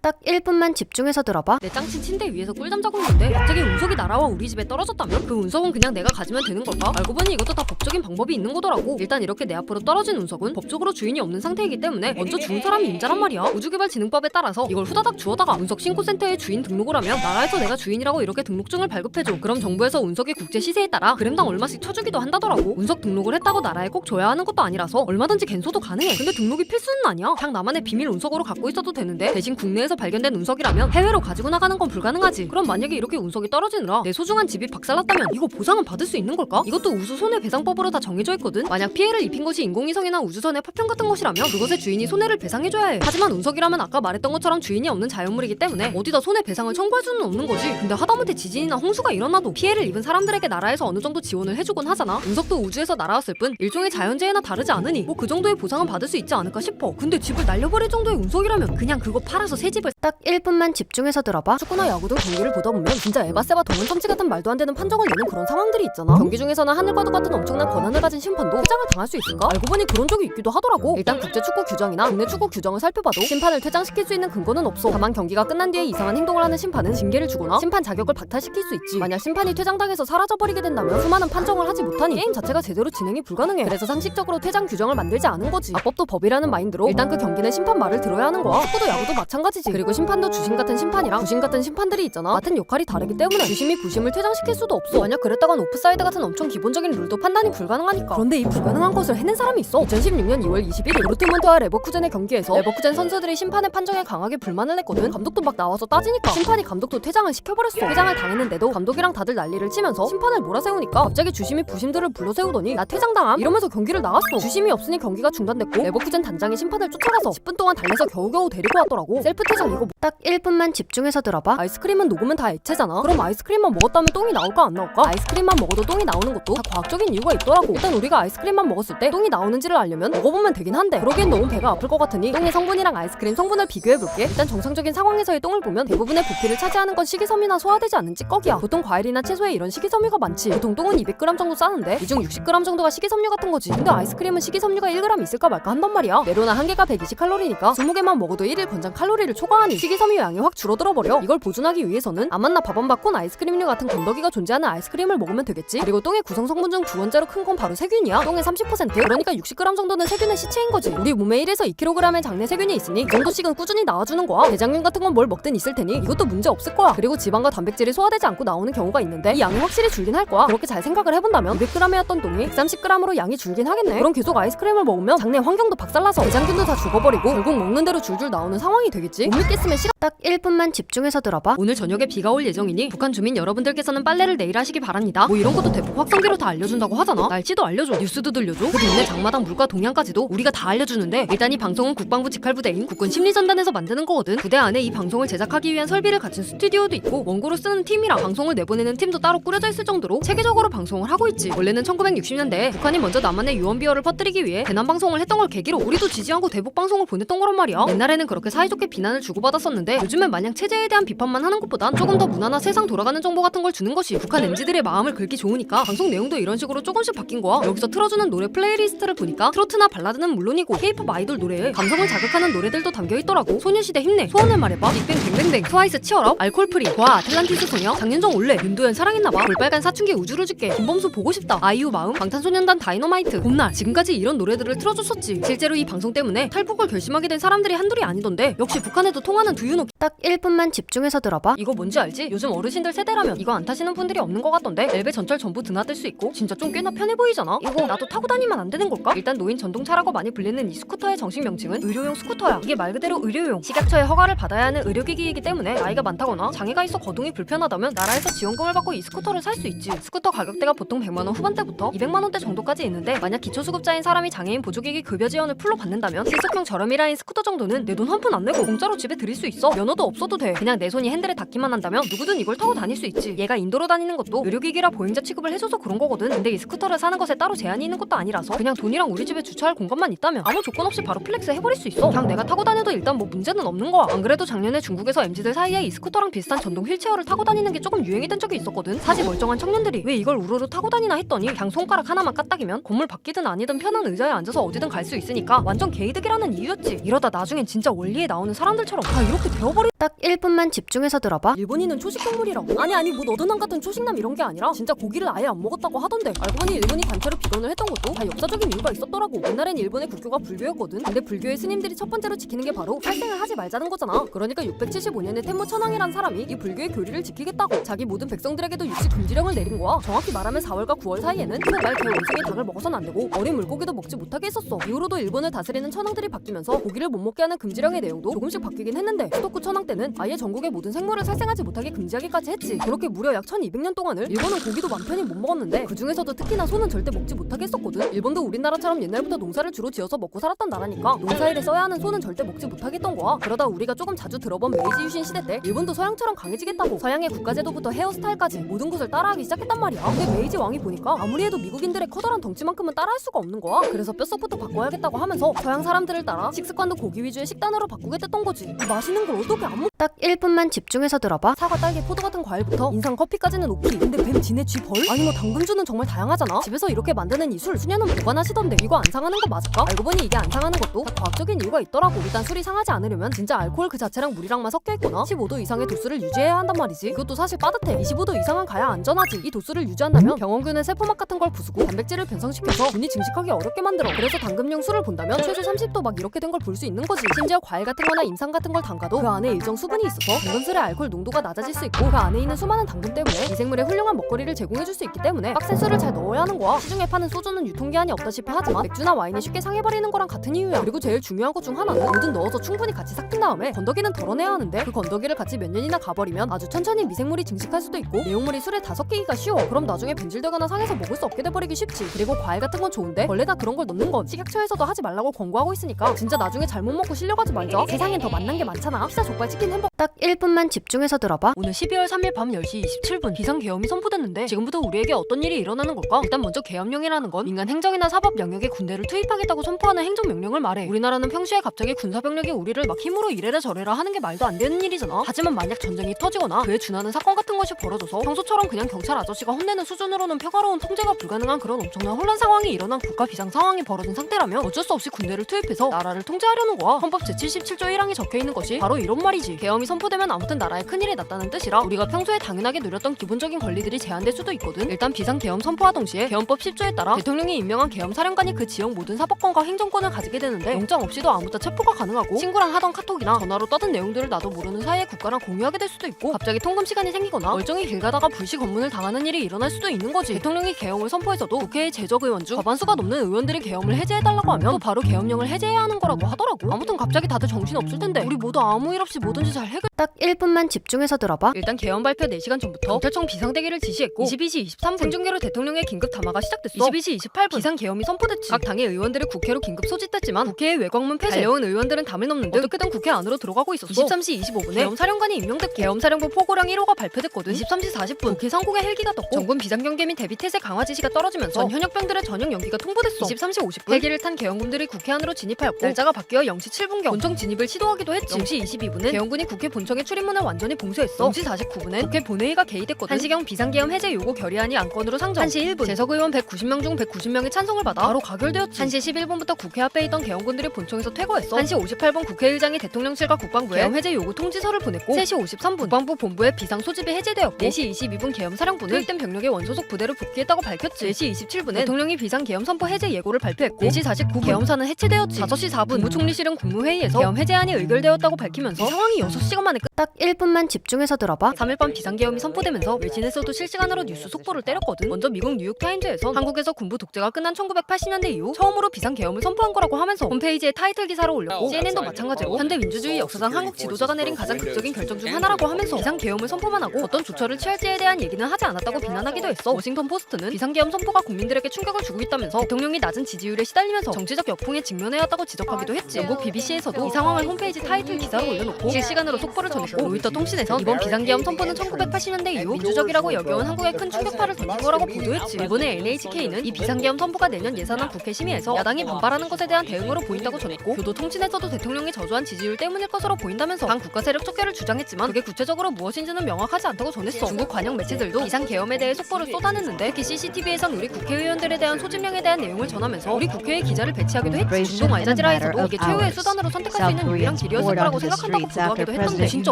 딱 1분만 집중해서 들어봐. 내 짱친 침대 위에서 꿀잠 자고 있는데 갑자기 운석이 날아와 우리 집에 떨어졌다면 그 운석은 그냥 내가 가지면 되는 걸까? 알고 보니 이것도 다 법적인 방법이 있는 거더라고. 일단 이렇게 내 앞으로 떨어진 운석은 법적으로 주인이 없는 상태이기 때문에 먼저 주운 사람이 임자란 말이야. 우주개발진흥법에 따라서 이걸 후다닥 주워다가 운석 신고센터에 주인 등록을 하면 나라에서 내가 주인이라고 이렇게 등록증을 발급해줘. 그럼 정부에서 운석의 국제 시세에 따라 그램당 얼마씩 쳐주기도 한다더라고. 운석 등록을 했다고 나라에 꼭 줘야 하는 것도 아니라서 얼마든지 갠소도 가능해. 근데 등록이 필수는 아니야. 그냥 나만의 비밀 비밀 운석으로 갖고 있어도 되는데 대신 국내에서 발견된 운석이라면 해외로 가지고 나가는 건 불가능하지. 그럼 만약에 이렇게 운석이 떨어지느라 내 소중한 집이 박살났다면 이거 보상은 받을 수 있는 걸까? 이것도 우주 손해배상법으로 다 정해져 있거든. 만약 피해를 입힌 것이 인공위성이나 우주선의 파편 같은 것이라면 그것의 주인이 손해를 배상해줘야 해. 하지만 운석이라면 아까 말했던 것처럼 주인이 없는 자연물이기 때문에 어디다 손해배상을 청구할 수는 없는 거지. 근데 하다못해 지진이나 홍수가 일어나도 피해를 입은 사람들에게 나라에서 어느 정도 지원을 해주곤 하잖아. 운석도 우주에서 날아왔을 뿐 일종의 자연재해나 다르지 않으니 뭐 그 정도의 보상은 받을 수 있지 않을까 싶어. 근데 집을 날려버릴 정도의 운석이라면 그냥 그거 팔아서 새 집을 딱 1분만 집중해서 들어봐. 축구나 야구 등 경기를 보다 보면 진짜 에바세바 동원점치 같은 말도 안 되는 판정을 내는 그런 상황들이 있잖아. 경기 중에서는 하늘과도 같은 엄청난 권한을 가진 심판도 퇴장을 당할 수 있을까? 알고 보니 그런 적이 있기도 하더라고. 일단 국제 축구 규정이나 국내 축구 규정을 살펴봐도 심판을 퇴장시킬 수 있는 근거는 없어. 다만 경기가 끝난 뒤에 이상한 행동을 하는 심판은 징계를 주거나 심판 자격을 박탈시킬 수 있지. 만약 심판이 퇴장당해서 사라져버리게 된다면 수많은 판정을 하지 못하니 게임 자체가 제대로 진행이 불가능해. 그래서 상식적으로 퇴장 규정을 만들지 않은 거지. 법도 법이라는 마인드로 일단 그 경기는 심판 말을 들어야 하는 거야. 축구도 야구도 마찬가지지. 그리고 심판도 주심 같은 심판이랑 부심 같은 심판들이 있잖아. 맡은 역할이 다르기 때문에 주심이 부심을 퇴장시킬 수도 없어. 만약 그랬다간 오프사이드 같은 엄청 기본적인 룰도 판단이 불가능하니까. 그런데 이 불가능한 것을 해낸 사람이 있어. 2016년 2월 21일 도르트문트와 레버쿠젠의 경기에서 레버쿠젠 선수들이 심판의 판정에 강하게 불만을 냈거든. 감독도 막 나와서 따지니까 심판이 감독도 퇴장을 시켜버렸어. 퇴장을 당했는데도 감독이랑 다들 난리를 치면서 심판을 몰아세우니까 갑자기 주심이 부심들을 불러세우더니 나 퇴장당함 이러면서 경기를 나갔어. 주심이 없으니 경기가 중단됐고 레버쿠젠 단장이 심판을 쫓아가서 10분 동안 달래서 겨우겨우 데리고 왔더라고. 셀프 퇴장 이거 딱 1분만 집중해서 들어봐. 아이스크림은 녹으면 다 액체잖아. 그럼 아이스크림만 먹었다면 똥이 나올까 안 나올까? 아이스크림만 먹어도 똥이 나오는 것도 다 과학적인 이유가 있더라고. 일단 우리가 아이스크림만 먹었을 때 똥이 나오는지를 알려면 먹어보면 되긴 한데 그러기엔 너무 배가 아플 것 같으니 똥의 성분이랑 아이스크림 성분을 비교해볼게. 일단 정상적인 상황에서의 똥을 보면 대부분의 부피를 차지하는 건 식이섬유나 소화되지 않는 찌꺼기야. 보통 과일이나 채소에 이런 식이섬유가 많지. 보통 똥은 200g 정도 싸는데 이 중 60g 정도가 식이섬유 같은 거지. 근데 아이스크림은 식이섬유가 1g 있을까 말까 한단 말이야. 메로나 한 개가 120칼로리니까 20개만 먹어도 1일 권장 칼로리를 초과하니 식이섬유 양이 확 줄어들어 버려. 이걸 보존하기 위해서는 아만나 밥원바콘 아이스크림류 같은 건더기가 존재하는 아이스크림을 먹으면 되겠지. 그리고 똥의 구성 성분 중 두 번째로 큰 건 바로 세균이야. 똥의 30% 그러니까 60g 정도는 세균의 시체인 거지. 우리 몸에 1에서 2kg의 장내 세균이 있으니 이 정도씩은 꾸준히 나와주는 거야. 대장균 같은 건 뭘 먹든 있을 테니 이것도 문제 없을 거야. 그리고 지방과 단백질이 소화되지 않고 나오는 경우가 있는데 이 양이 확실히 줄긴 할 거야. 그렇게 잘 생각을 해본다면 200g이었던 똥이 130g으로 양이 줄긴 하겠네. 그럼 계속 아이스크림을 먹으면 장내 환경도 박살나서 대장균도 다 죽어버리고 결국 먹는 대로 줄줄 나오는 상황이 되겠지. 못 믿겠으면 싫어. 딱 1분만 집중해서 들어봐. 오늘 저녁에 비가 올 예정이니 북한 주민 여러분들께서는 빨래를 내일 하시기 바랍니다. 뭐 이런 것도 대북 확성기로 다 알려준다고 하잖아. 날씨도 알려줘. 뉴스도 들려줘. 그 동네 장마당 물가 동향까지도 우리가 다 알려주는데 일단 이 방송은 국방부 직할부대인 국군 심리전단에서 만드는 거거든. 부대 안에 이 방송을 제작하기 위한 설비를 갖춘 스튜디오도 있고 원고를 쓰는 팀이랑 방송을 내보내는 팀도 따로 꾸려져 있을 정도로 체계적으로 방송을 하고 있지. 원래는 1960년대에 북한이 먼저 남한에 유언비어를 퍼뜨리기 위해 대남 방송을 했던 걸 계기로 우리도 지지 않고 대북 방송을 보냈던 거란 말이야. 옛날에는 그렇게 사이좋게 비난을 주고받았었는데 요즘엔 마냥 체제에 대한 비판만 하는 것보단 조금 더 문화나 세상 돌아가는 정보 같은 걸 주는 것이 북한 MZ들의 마음을 긁기 좋으니까 방송 내용도 이런 식으로 조금씩 바뀐 거야. 여기서 틀어주는 노래 플레이리스트를 보니까 트로트나 발라드는 물론이고 K-pop 아이돌 노래에 감성을 자극하는 노래들도 담겨있더라고. 소녀시대 힘내, 소원을 말해봐, 빅뱅 뱅뱅뱅, 트와이스 치얼업, 알콜프리, 과, 아틀란티스 소녀, 장윤정 올레, 윤도현 사랑했나봐, 볼빨간 사춘기 우주를 줄게, 김범수 보고 싶다, 아이유 마음, 방탄소년단 다이너마이트, 봄날, 지금까지 이런 노래들을 틀어줬었지. 실제로 이 방송 때문에 탈북을 결심하게 된 사람들이 한둘이 아니던데 역시 북한에도 통하는 두유노. 딱 1분만 집중해서 들어봐. 이거 뭔지 알지? 요즘 어르신들 세대라면 이거 안 타시는 분들이 없는 것 같던데 엘베 전철 전부 드나들 수 있고 진짜 좀 꽤나 편해 보이잖아. 이거 나도 타고 다니면 안 되는 걸까? 일단 노인 전동차라고 많이 불리는 이 스쿠터의 정식 명칭은 의료용 스쿠터야. 이게 말 그대로 의료용, 식약처의 허가를 받아야 하는 의료기기이기 때문에 나이가 많다거나 장애가 있어 거동이 불편하다면 나라에서 지원금을 받고 이 스쿠터를 살 수 있지. 스쿠터 가격대가 보통 100만원 후반대부터 200만원대 정도까지 있는데 만약 기초수급자인 사람이 장애인 보조기기 급여 지원을 풀로 받는다면 실속형 저렴이라인 스쿠터 정도는 내 돈 한 푼 안 내고 공짜로 집에 드릴 수 있어. 면허도 없어도 돼. 그냥 내 손이 핸들에 닿기만 한다면 누구든 이걸 타고 다닐 수 있지. 얘가 인도로 다니는 것도 의료기기라 보행자 취급을 해줘서 그런 거거든. 근데 이 스쿠터를 사는 것에 따로 제한이 있는 것도 아니라서 그냥 돈이랑 우리 집에 주차할 공간만 있다면 아무 조건 없이 바로 플렉스 해버릴 수 있어. 그냥 내가 타고 다녀도 일단 뭐 문제는 없는 거야. 안 그래도 작년에 중국에서 MZ들 사이에 이 스쿠터랑 비슷한 전동 휠체어를 타고 다니는 게 조금 유행이 된 적이 있었거든. 사지 멀쩡한 청년들이 왜 이걸 우르르 타고 다니나 했더니 그냥 손가락 하나만 까딱이면 건물 밖이든 아니든 편한 의자에 앉아서 어디든 갈 수 있으니까 완전 개이득이라는 이유였지. 이러다 나중엔 진짜 원리에 나오는 사람들처럼 다 이렇게 되어버리. 딱 1분만 집중해서 들어봐. 일본인은 초식동물이라고? 아니 뭐 너드남 같은 초식남 이런 게 아니라 진짜 고기를 아예 안 먹었다고 하던데. 알고 보니 일본이 단체로 비건을 했던 것도 다 역사적인 이유가 있었더라고. 옛날엔 일본의 국교가 불교였거든. 근데 불교의 스님들이 첫 번째로 지키는 게 바로 살생을 하지 말자는 거잖아. 그러니까 675년에 텐무 천황이란 사람이 이 불교의 교리를 지키겠다고 자기 모든 백성들에게도 육식 금지령을 내린 거야. 정확히 말하면 4월과 9월 사이에는 소, 말, 개, 원숭이, 닭을 먹어선 안 되고 어린 물고기도 먹지 못하게 했었어. 이후로도 일본을 다스리는 천황들이 바뀌면서 고기를 못 먹게 하는 금지령의 내용도 조금씩 바뀌긴 했는데 수도쿠 천황 때는 아예 전국의 모든 생물을 살생하지 못하게 금지하기까지 했지. 그렇게 무려 약 1200년 동안을 일본은 고기도 맘 편히 못 먹었는데 그 중에서도 특히나 소는 절대 먹지 못하게 했었거든. 일본도 우리나라처럼 옛날부터 농사를 주로 지어서 먹고 살았던 나라니까 농사일에 써야 하는 소는 절대 먹지 못하게 했던 거야. 그러다 우리가 조금 자주 들어본 메이지 유신 시대 때 일본도 서양처럼 강해지겠다고 서양의 국가제도부터 헤어스타일까지 모든 것을 따라하기 시작했단 말이야. 근데 메이지 왕이 보니까 아무리 해도 미국인들의 커다란 덩치만큼은 따라할 수가 없는 거야. 그래서 뼛속부터 바꿔야겠다고 하면서 서양 사람들을 따라 식습관도 고기 위주의 식단으로 바꾸게 됐던 거지. 맛있는 걸 어떻게 아무 딱 1분만 집중해서 들어봐. 사과, 딸기, 포도 같은 과일부터 인상, 커피까지는 오케이. 근데 뱀, 진해, 쥐, 벌? 아니 뭐 당근주는 정말 다양하잖아. 집에서 이렇게 만드는 이 술 수년은 보관하시던데 이거 안 상하는 거 맞을까? 알고 보니 이게 안 상하는 것도 다 과학적인 이유가 있더라고. 일단 술이 상하지 않으려면 진짜 알코올 그 자체랑 물이랑만 섞여 있거나 15도 이상의 도수를 유지해야 한단 말이지. 이것도 사실 빠듯해. 25도 이상은 가야 안전하지. 이 도수를 유지한다면 병원균의 세포막 같은 걸 부수고 단백질을 변성시켜서 균이 증식하기 어렵게 만들어. 그래서 당근용 술을 본다면 최소 30도 막 이렇게 된 걸 볼 수 있는 거지. 심지어 과일 같은 거나 임상 같은 걸 담가도 그 안에 일정 수분이 있어서 당근술의 알코올 농도가 낮아질 수 있고 그 안에 있는 수많은 당분 때문에 미생물에 훌륭한 먹거리를 제공해줄 수 있기 때문에 빡센 술을 잘 넣어야 하는 거야. 시중에 파는 소주는 유통기한이 없다시피 하지만 맥주나 와인이 쉽게 상해버리는 거랑 같은 이유야. 그리고 제일 중요한 것 중 하나는 뭐든 넣어서 충분히 같이 삭힌 다음에 건더기는 덜어내야 하는데 그 건더기를 같이 몇 년이나 가버리면 아주 천천히 미생물이 증식할 수도 있고 내용물이 술에 다 섞이기가 쉬워. 그럼 나중에 변질되거나 상해서 먹을 수 없게 돼버리기 쉽지. 그리고 과일 같은 건 좋은데 벌레나 그런 걸 넣는 건 식약처에서도 하지 말라고 권고하고 있으니까 진짜 나중에 잘못 먹고 실려가지 말자. 세상엔 더 맛난 게 많잖아. 피자, 족발, 치킨, 햄버거. 딱 1분만 집중해서 들어봐. 오늘 12월 3일 밤 10시 27분 비상계엄이 선포됐는데 지금부터 우리에게 어떤 일이 일어나는 걸까? 일단 먼저 계엄령이라는 건 민간 행정이나 사법 영역에 군대를 투입하겠다고 선포하는 행정명령을 말해. 우리나라는 평소에 갑자기 군사병력이 우리를 막 힘으로 이래라 저래라 하는 게 말도 안 되는 일이잖아. 하지만 만약 전쟁이 터지거나 그에 준하는 사건 같은 것이 벌어져서 평소처럼 그냥 경찰 아저씨가 혼내는 수준으로는 평화로운 통제가 불가능한 그런 엄청난 혼란 상황이 일어난 국가 비상 상황이 벌어진 상태라면 어쩔 수 없이 군대를 투입해서 나라를 통제하려는 거야. 헌법 제77조 1항에 적혀있는 것이 바로 이런 말이지. 계엄이 선포되면 아무튼 나라에 큰일이 났다는 뜻이라 우리가 평소에 당연하게 누렸던 기본적인 권리들이 제한될 수도 있거든. 일단 비상계엄 선포와 동시에 계엄법 10조에 따라 대통령이 임명한 계엄사령관이 그 지역 모든 사법권과 행정권을 가지게 되는데 영장 없이도 아무따 체포가 가능하고 친구랑 하던 카톡이나 전화로 떠든 내용들을 나도 모르는 사이에 국가랑 공유하게 될 수도 있고 갑자기 통금 시간이 생기거나 멀쩡히 길 가다가 불시 검문을 당하는 일이 일어날 수도 있는 거지. 대통령이 계엄을 선포해서도 국회의 재적 의원 중 과반수가 넘는 의원들이 계엄을 해제해달라고 하면 또 바로 계엄령을 해제해야 하는 거라고 하더라고. 아무튼 갑자기 다들 정신 없을 텐데 우리 모두 아무 일 없이 뭐든지 잘 해결. 딱 1분만 집중해서 들어봐. 일단 계엄 발표 4시간 전부터 경찰청 비상대기를 지시했고 22시 23분 생중계로 대통령의 긴급 담화가 시작됐어. 22시 28분 비상계엄이 선포됐지. 각 당의 의원들이 국회로 긴급 소집됐지만 국회의 외곽문 폐쇄. 달려온 의원들은 담을 넘는 듯 어떻게든 국회 안으로 들어가고 있었어. 23시 25분에 계엄사령관이 임명됐고 계엄사령부 포고령 1호가 발표됐거든. 23시 40분 국회 상공에 헬기가 떴고 전군 비상경계 및 대비태세 강화 지시가 떨어지면서 전 현역병들의 전역 연기가 통보됐어. 23시 50분 헬기를 탄 계엄군들이 국회 안으로 진입하였고 날짜가 바뀌어 0시 7분경 본청 진입을 시도하기도 했지. 0시 22분은 계엄군이 국회 본청의 출입문을 완전히 봉쇄했어. 0시 49분엔 국회 본회의가 개의됐거든. 1시경 비상계엄 해제 요구 결의안이 안건으로 상정. 1시 1분 재석 의원 190명 중 190명의 찬성을 받아 바로 가결되었지. 1시 11분부터 국회 앞에 있던 계엄군들이 본청에서 퇴거했어. 1시 58분 국회의장이 대통령실과 국방부에 계엄 해제 요구 통지서를 보냈고 3시 53분 국방부 본부에 비상 소집이 해제되었고 4시 22분 계엄사령부는 투입된 병력의 원소속 부대로 복귀했다고 밝혔지. 4시 27분에 대통령이 비상계엄 선포 해제 예고를 발표했고 4시 49분 계엄사는 해체되었지. 5시 4분 국무총리실은 국무회의에서 계엄 해제안이 의결되었다고 밝히면서 상황이 6시간 만에 끝. 딱 1분만 집중해서 들어봐. 3일 밤 비상계엄이 선포되면서 외신에서도 실시간으로 뉴스 속보를 때렸거든. 먼저 미국 뉴욕타임즈에서 한국에서 군부 독재가 끝난 1980년대 이후 처음으로 비상계엄을 선포한 거라고 하면서 홈페이지에 타이틀 기사를 올렸고 CNN도 마찬가지로 현대 민주주의 역사상 한국 지도자가 내린 가장 극적인 결정 중 하나라고 하면서 비상계엄을 선포만 하고 어떤 조처를 취할지에 대한 얘기는 하지 않았다고 비난하기도 했어. 워싱턴 포스트는 비상계엄 선포가 국민들에게 충격을 주고 있다면서 대통령이 낮은 지지율에 시달리면서 정치적 역풍에 직면해야 했다고 지적하기도 했지. 영국 BBC에서도 이 상황을 홈페이지 타이틀 기사로 올려놓고 실시간으로 속보를 전했고 로이터 통신에서 이번 비상계엄 선포는 1980년대 이후 민주적이라고 여겨온 한국에 큰 충격파를 던진 거라고 보도했지. 일본의 NHK는 이 비상계엄 선포가 내년 예산안 국회 심의에서 야당이 반발하는 것에 대한 대응으로 보인다고 전했고 교도통신에서도 대통령이 저조한 지지율 때문일 것으로 보인다면서 반 국가 세력 척결을 주장했지만 그게 구체적으로 무엇인지는 명확하지 않다고 전했어. 중국 관영 매체들도 비상계엄에 대해 속보를 쏟아냈는데 특히 CCTV에선 우리 국회의원들에 대한 소집령에 대한 내용을 전하면서 우리 국회의 기자를 배치하기도 했지. 중동 알자지라에서도 이게 최후의 수단으로 선택할 수 있는 유일한 길이었을 거라고 생각한다고 보도하기도 했던 근데 진짜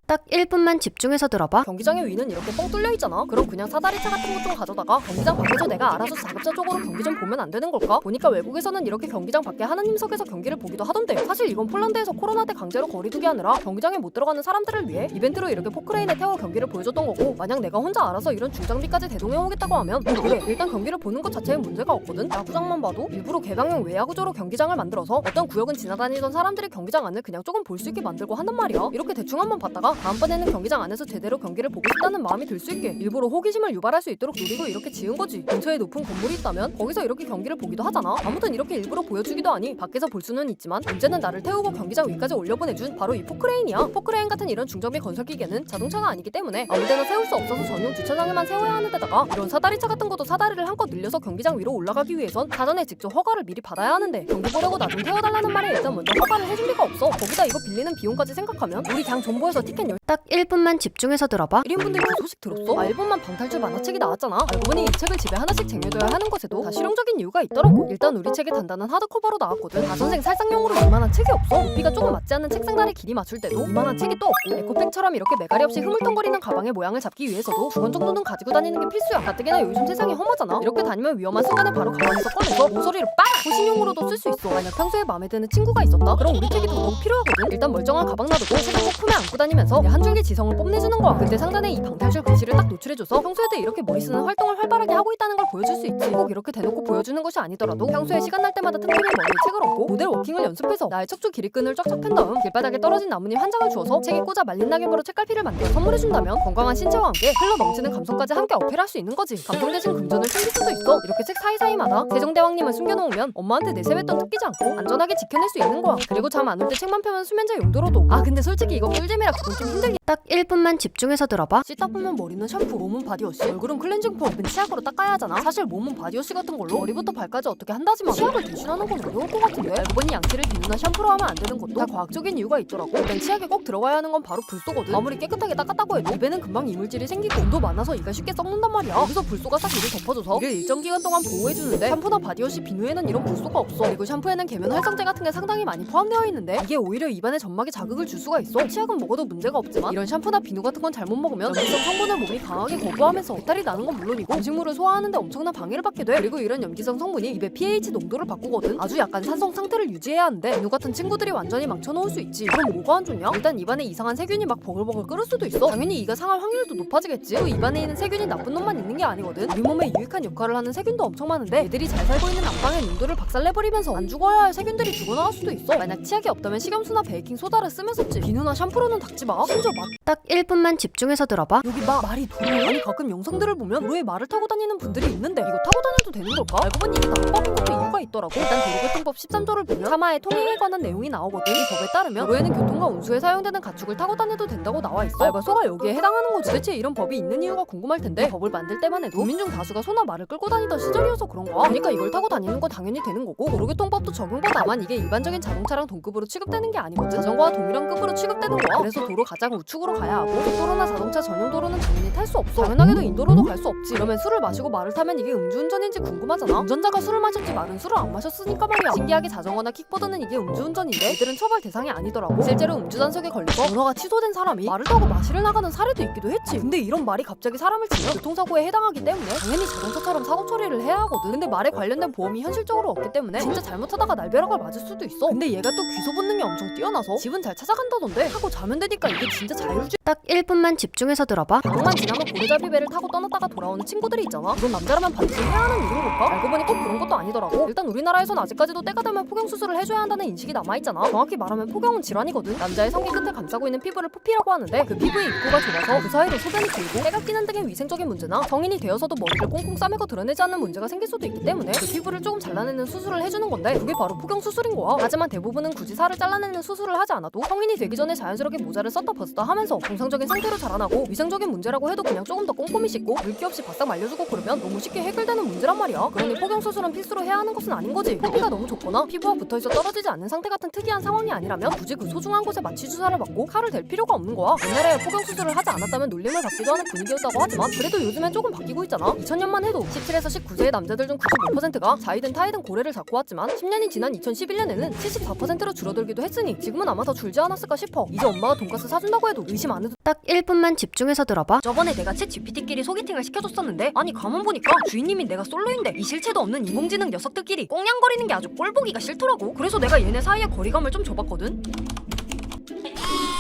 딱 1분만 집중해서 들어봐. 경기장의 위는 이렇게 뻥 뚫려 있잖아. 그럼 그냥 사다리차 같은 것 좀 가져다가 경기장 밖에서 내가 알아서 자급자족으로 경기 좀 보면 안 되는 걸까? 보니까 외국에서는 이렇게 경기장 밖에 하느님석에서 경기를 보기도 하던데, 사실 이건 폴란드에서 코로나 때 강제로 거리두기 하느라 경기장에 못 들어가는 사람들을 위해 이벤트로 이렇게 포크레인에 태워 경기를 보여줬던 거고, 만약 내가 혼자 알아서 이런 중장비까지 대동해오겠다고 하면 그래, 일단 경기를 보는 것 자체에 문제가 없거든. 야구장만 봐도 일부러 개방형 외야구조로 경기장을 만들어서 어떤 구역은 지나다니던 사람들이 경기장 안을 그냥 조금 볼 수 있게 만들고 한단 말이야. 이렇게 대충 한번 봤다가 다음번에는 경기장 안에서 제대로 경기를 보고 싶다는 마음이 들 수 있게 일부러 호기심을 유발할 수 있도록 노리고 이렇게 지은 거지. 근처에 높은 건물이 있다면 거기서 이렇게 경기를 보기도 하잖아. 아무튼 이렇게 일부러 보여주기도 하니 밖에서 볼 수는 있지만 문제는 나를 태우고 경기장 위까지 올려보내준 바로 이 포크레인이야. 포크레인 같은 이런 중장비 건설 기계는 자동차가 아니기 때문에 아무데나 세울 수 없어서 전용 주차장에만 세워야 하는 데다가 이런 사다리차 같은 것도 사다리를 한껏 늘려서 경기장 위로 올라가기 위해선 사전에 직접 허가를 미리 받아야 하는데, 경기 보려고 나 좀 태워달라는 말에 일단 먼저 허가를 해줄 리가 없어. 거기다 이거 빌리는 비용까지 생각하면 우리 그냥 정보에서 티켓 딱 1분만 집중해서 들어봐. 1인분들 그 소식 들었어? 1분만 방탈출 만화책이 나왔잖아. 알고 보니 이 책을 집에 하나씩 쟁여둬야 하는 것에도 다 실용적인 이유가 있더라고. 일단 우리 책이 단단한 하드커버로 나왔거든. 다선생 살상용으로 이만한 책이 없어. 높이가 조금 맞지 않는 책상단의 길이 맞출 때도 이만한 책이 또 없고, 에코백처럼 이렇게 매가리 없이 흐물덩거리는 가방의 모양을 잡기 위해서도 2권 정도는 가지고 다니는 게 필수야. 가뜩이나 요즘 세상이 험하잖아. 이렇게 다니면 위험한 순간에 바로 가방에서 꺼내서 모서리를 빡! 호신용으로도 쓸 수 있어. 만약 평소에 마음에 드는 친구가 있었다? 그럼 우리 책이 더더욱 필요하거든. 일단 멀쩡한 가방 놔두고 책을 꼭 품에 안고 다니면서 한 줄기 지성을 뽐내주는 거야. 그때 상단에 이 방탈출 글씨를 딱 노출해줘서 평소에도 이렇게 머리 쓰는 활동을 활발하게 하고 있다는 걸 보여줄 수 있지. 꼭 이렇게 대놓고 보여주는 것이 아니더라도 평소에 시간 날 때마다 틈틈이 머리에 책을 얹고 모델 워킹을 연습해서 나의 척추 길이끈을 쫙쫙 편 다음 길바닥에 떨어진 나뭇잎 한 장을 주워서 책에 꽂아 말린 낙엽으로 책갈피를 만들어 선물해준다면 건강한 신체와 함께 흘러 넘치는 감성까지 함께 어필할 수 있는 거지. 감동 대신 금전을 챙길 수도 있어. 이렇게 책 사이사이마다 세종대왕님을 숨겨놓으면 엄마한테 내세웠던 뜯기지 않고 안전하게 지켜낼 수 있는 거야. 그리고 잠 안 올 때 책만 펴면 수면제 용도로도. 아 근데 솔직히 이거 꿀잼이라 그건 좀 힘들게. 딱 1분만 집중해서 들어봐. 씻다 보면 머리는 샴푸, 몸은 바디워시, 얼굴은 클렌징 폼, 치약으로 닦아야 하잖아. 사실 몸은 바디워시 같은 걸로 머리부터 발까지 어떻게 한다지만 치약을 대신하는 건 어려울 것 같은데, 알고 보니 양치를 비누나 샴푸로 하면 안 되는 것도 다 과학적인 이유가 있더라고. 일단 치약에 꼭 들어가야 하는 건 바로 불소거든. 아무리 깨끗하게 닦았다고 해도 입에는 금방 이물질이 생기고 온도 많아서 이가 쉽게 썩는단 말이야. 여기서 불소가 싹 이를 덮어줘서 이를 일정 기간 동안 보호해주는데, 샴푸나 바디워시, 비누에는 이런 불소가 없어. 그리고 샴푸에는 계면 활성제 같은 게 상당히 많이 포함되어 있는데 이게 오히려 입안에 점막에 자극을 줄 수가 있어. 치약은 먹어도 문제가 없지만 이런 샴푸나 비누 같은 건 잘못 먹으면 염기성 성분을 몸이 강하게 거부하면서 배탈이 나는 건 물론이고 음식물을 소화하는데 엄청난 방해를 받게 돼. 그리고 이런 염기성 성분이 입의 pH 농도를 바꾸거든. 아주 약간 산성 상태를 유지해야 하는데 비누 같은 친구들이 완전히 망쳐놓을 수 있지. 그럼 뭐가 안 좋냐? 일단 입안에 이상한 세균이 막 버글버글 끓을 수도 있어. 당연히 이가 상할 확률도 높아지겠지. 또 입안에 있는 세균이 나쁜 놈만 있는 게 아니거든. 우리 몸에 유익한 역할을 하는 세균도 엄청 많은데 애들이 잘 살고 있는 안방의 농도를 박살내버리면서 안 죽어야 할 세균들이 죽어나갈 수도 있어. 만약 치약이 없다면 식염수나 베이킹소다를 쓰면 썼지. 비누나 샴푸로는 닦지 마. 심지어 딱 1분만 집중해서 들어봐. 여기 말이 도로. 아니 가끔 영상들을 보면 도로에 말을 타고 다니는 분들이 있는데 이거 타고 다녀도 되는 걸까? 알고 보니 이게 납법인 것도 이유가 있더라고. 일단 도로교통법 13조를 보면 사마의 통행에 관한 내용이 나오거든. 이 법에 따르면 도로에는 교통과 운수에 사용되는 가축을 타고 다녀도 된다고 나와 있어. 말과 소가 여기에 해당하는 거지. 도대체 이런 법이 있는 이유가 궁금할 텐데, 법을 만들 때만 해도 국민 중 다수가 소나 말을 끌고 다니던 시절이어서 그런 거야. 그러니까 이걸 타고 다니는 건 당연히 되는 거고, 도로교통법도 적용돼. 다만 이게 일반적인 자동차랑 동급으로 취급되는 게 아니거든. 자전거와 동일한 급으로 취급되는 거야. 그래서 도로 가장 우측으로 가야 하고, 고도로나 자동차 전용 도로는 당연히 탈 수 없어. 당연하게도 인도로도 갈 수 없지. 이러면 술을 마시고 말을 타면 이게 음주운전인지 궁금하잖아. 운전자가 술을 마셨지 말은 술을 안 마셨으니까 말이야. 신기하게 자전거나 킥보드는 이게 음주운전인데 이들은 처벌 대상이 아니더라고. 실제로 음주단속에 걸려서 면허가 취소된 사람이 말을 타고 마시를 나가는 사례도 있기도 했지. 근데 이런 말이 갑자기 사람을 치면 교통사고에 해당하기 때문에 당연히 자동차처럼 사고 처리를 해야 하거든. 근데 말에 관련된 보험이 현실적으로 없기 때문에 진짜 잘못하다가 날벼락을 맞을 수도 있어. 근데 얘가 또 귀소 본능이 엄청 뛰어나서 집은 잘 찾아간다던데, 하고 자면 되니까 이게 진짜 자율주의. 딱 1분만 집중해서 들어봐. 방만 지나면 고래잡이 배를 타고 떠났다가 돌아오는 친구들이 있잖아. 이건 남자라면 반드시 해야 하는 일인 걸까? 알고 보니 꼭 그런 것도 아니더라고. 일단 우리나라에선 아직까지도 때가 되면 포경 수술을 해줘야 한다는 인식이 남아있잖아. 정확히 말하면 포경은 질환이거든. 남자의 성기 끝을 감싸고 있는 피부를 포피라고 하는데, 그 피부의 입구가 좁아서 그 사이로 소변이 길고 때가 끼는 등의 위생적인 문제나 성인이 되어서도 머리를 꽁꽁 싸매고 드러내지 않는 문제가 생길 수도 있기 때문에 그 피부를 조금 잘라내는 수술을 해주는 건데, 그게 바로 포경 수술인 거야. 하지만 대부분은 굳이 살을 잘라내는 수술을 하지 않아도 성인이 되기 전에 자연스럽게 모자를 썼다 벗었다 하면서 정상적인 상태로 자라나고, 위생적인 문제라고 해도 그냥 조금 더 꼼꼼히 씻고 물기 없이 바싹 말려주고 그러면 너무 쉽게 해결되는 문제란 말이야. 그러니 포경 수술은 필수로 해야 하는 것은 아닌 거지. 피가 너무 좁거나 피부와 붙어있어 떨어지지 않는 상태 같은 특이한 상황이 아니라면 굳이 그 소중한 곳에 마취 주사를 맞고 칼을 댈 필요가 없는 거야. 옛날에 포경 수술을 하지 않았다면 놀림을 받기도 하는 분위기였다고 하지만 그래도 요즘엔 조금 바뀌고 있잖아. 2000년만 해도 17에서 19세의 남자들 중 95%가 자이든 타이든 고래를 잡고 왔지만 10년이 지난 2011년에는 74%로 줄어들기도 했으니 지금은 아마 더 줄지 않았을까 싶어. 이제 엄마가 돈가스 사준다고 속인다고 해도 의심 안 해도 딱 1분만 집중해서 들어봐. 저번에 내가 챗 GPT끼리 소개팅을 시켜줬었는데 아니 가만 보니까 주인님인 내가 솔로인데 이 실체도 없는 인공지능 녀석들끼리 꽁냥거리는 게 아주 꼴보기가 싫더라고. 그래서 내가 얘네 사이에 거리감을 좀 줘봤거든.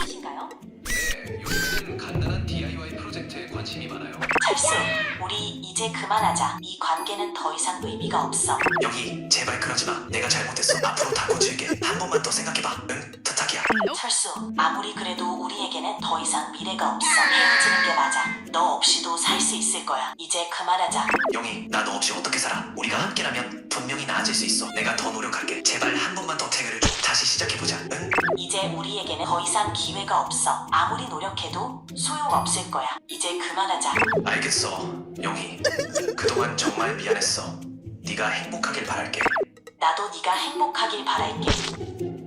이신가요? 네, 요즘에는 간단한 DIY 프로젝트에 관심이 많아요. 철수, 우리 이제 그만하자. 이 관계는 더 이상 의미가 없어. 영희, 제발 그러지 마. 내가 잘못했어. 앞으로 다 고칠게. 한 번만 더 생각해봐. 응? 부탁이야. 철수, 아무리 그래도 우리에게는 더 이상 미래가 없어. 헤어지는 게 맞아. 너 없이도 살 수 있을 거야. 이제 그만하자. 영희, 나 너 없이 어떻게 살아? 우리가 함께라면 분명히 나아질 수 있어. 내가 더 노력할게. 제발 한 번만 더 태그를 줘. 다시 시작해보자. 응? 이제 우리에게는 더 이상 기회가 없어. 아무리 노력해도 소용없을 거야. 이제 그만하자. 알겠어. 영희, 그동안 정말 미안했어. 네가 행복하길 바랄게. 나도 네가 행복하길 바랄게.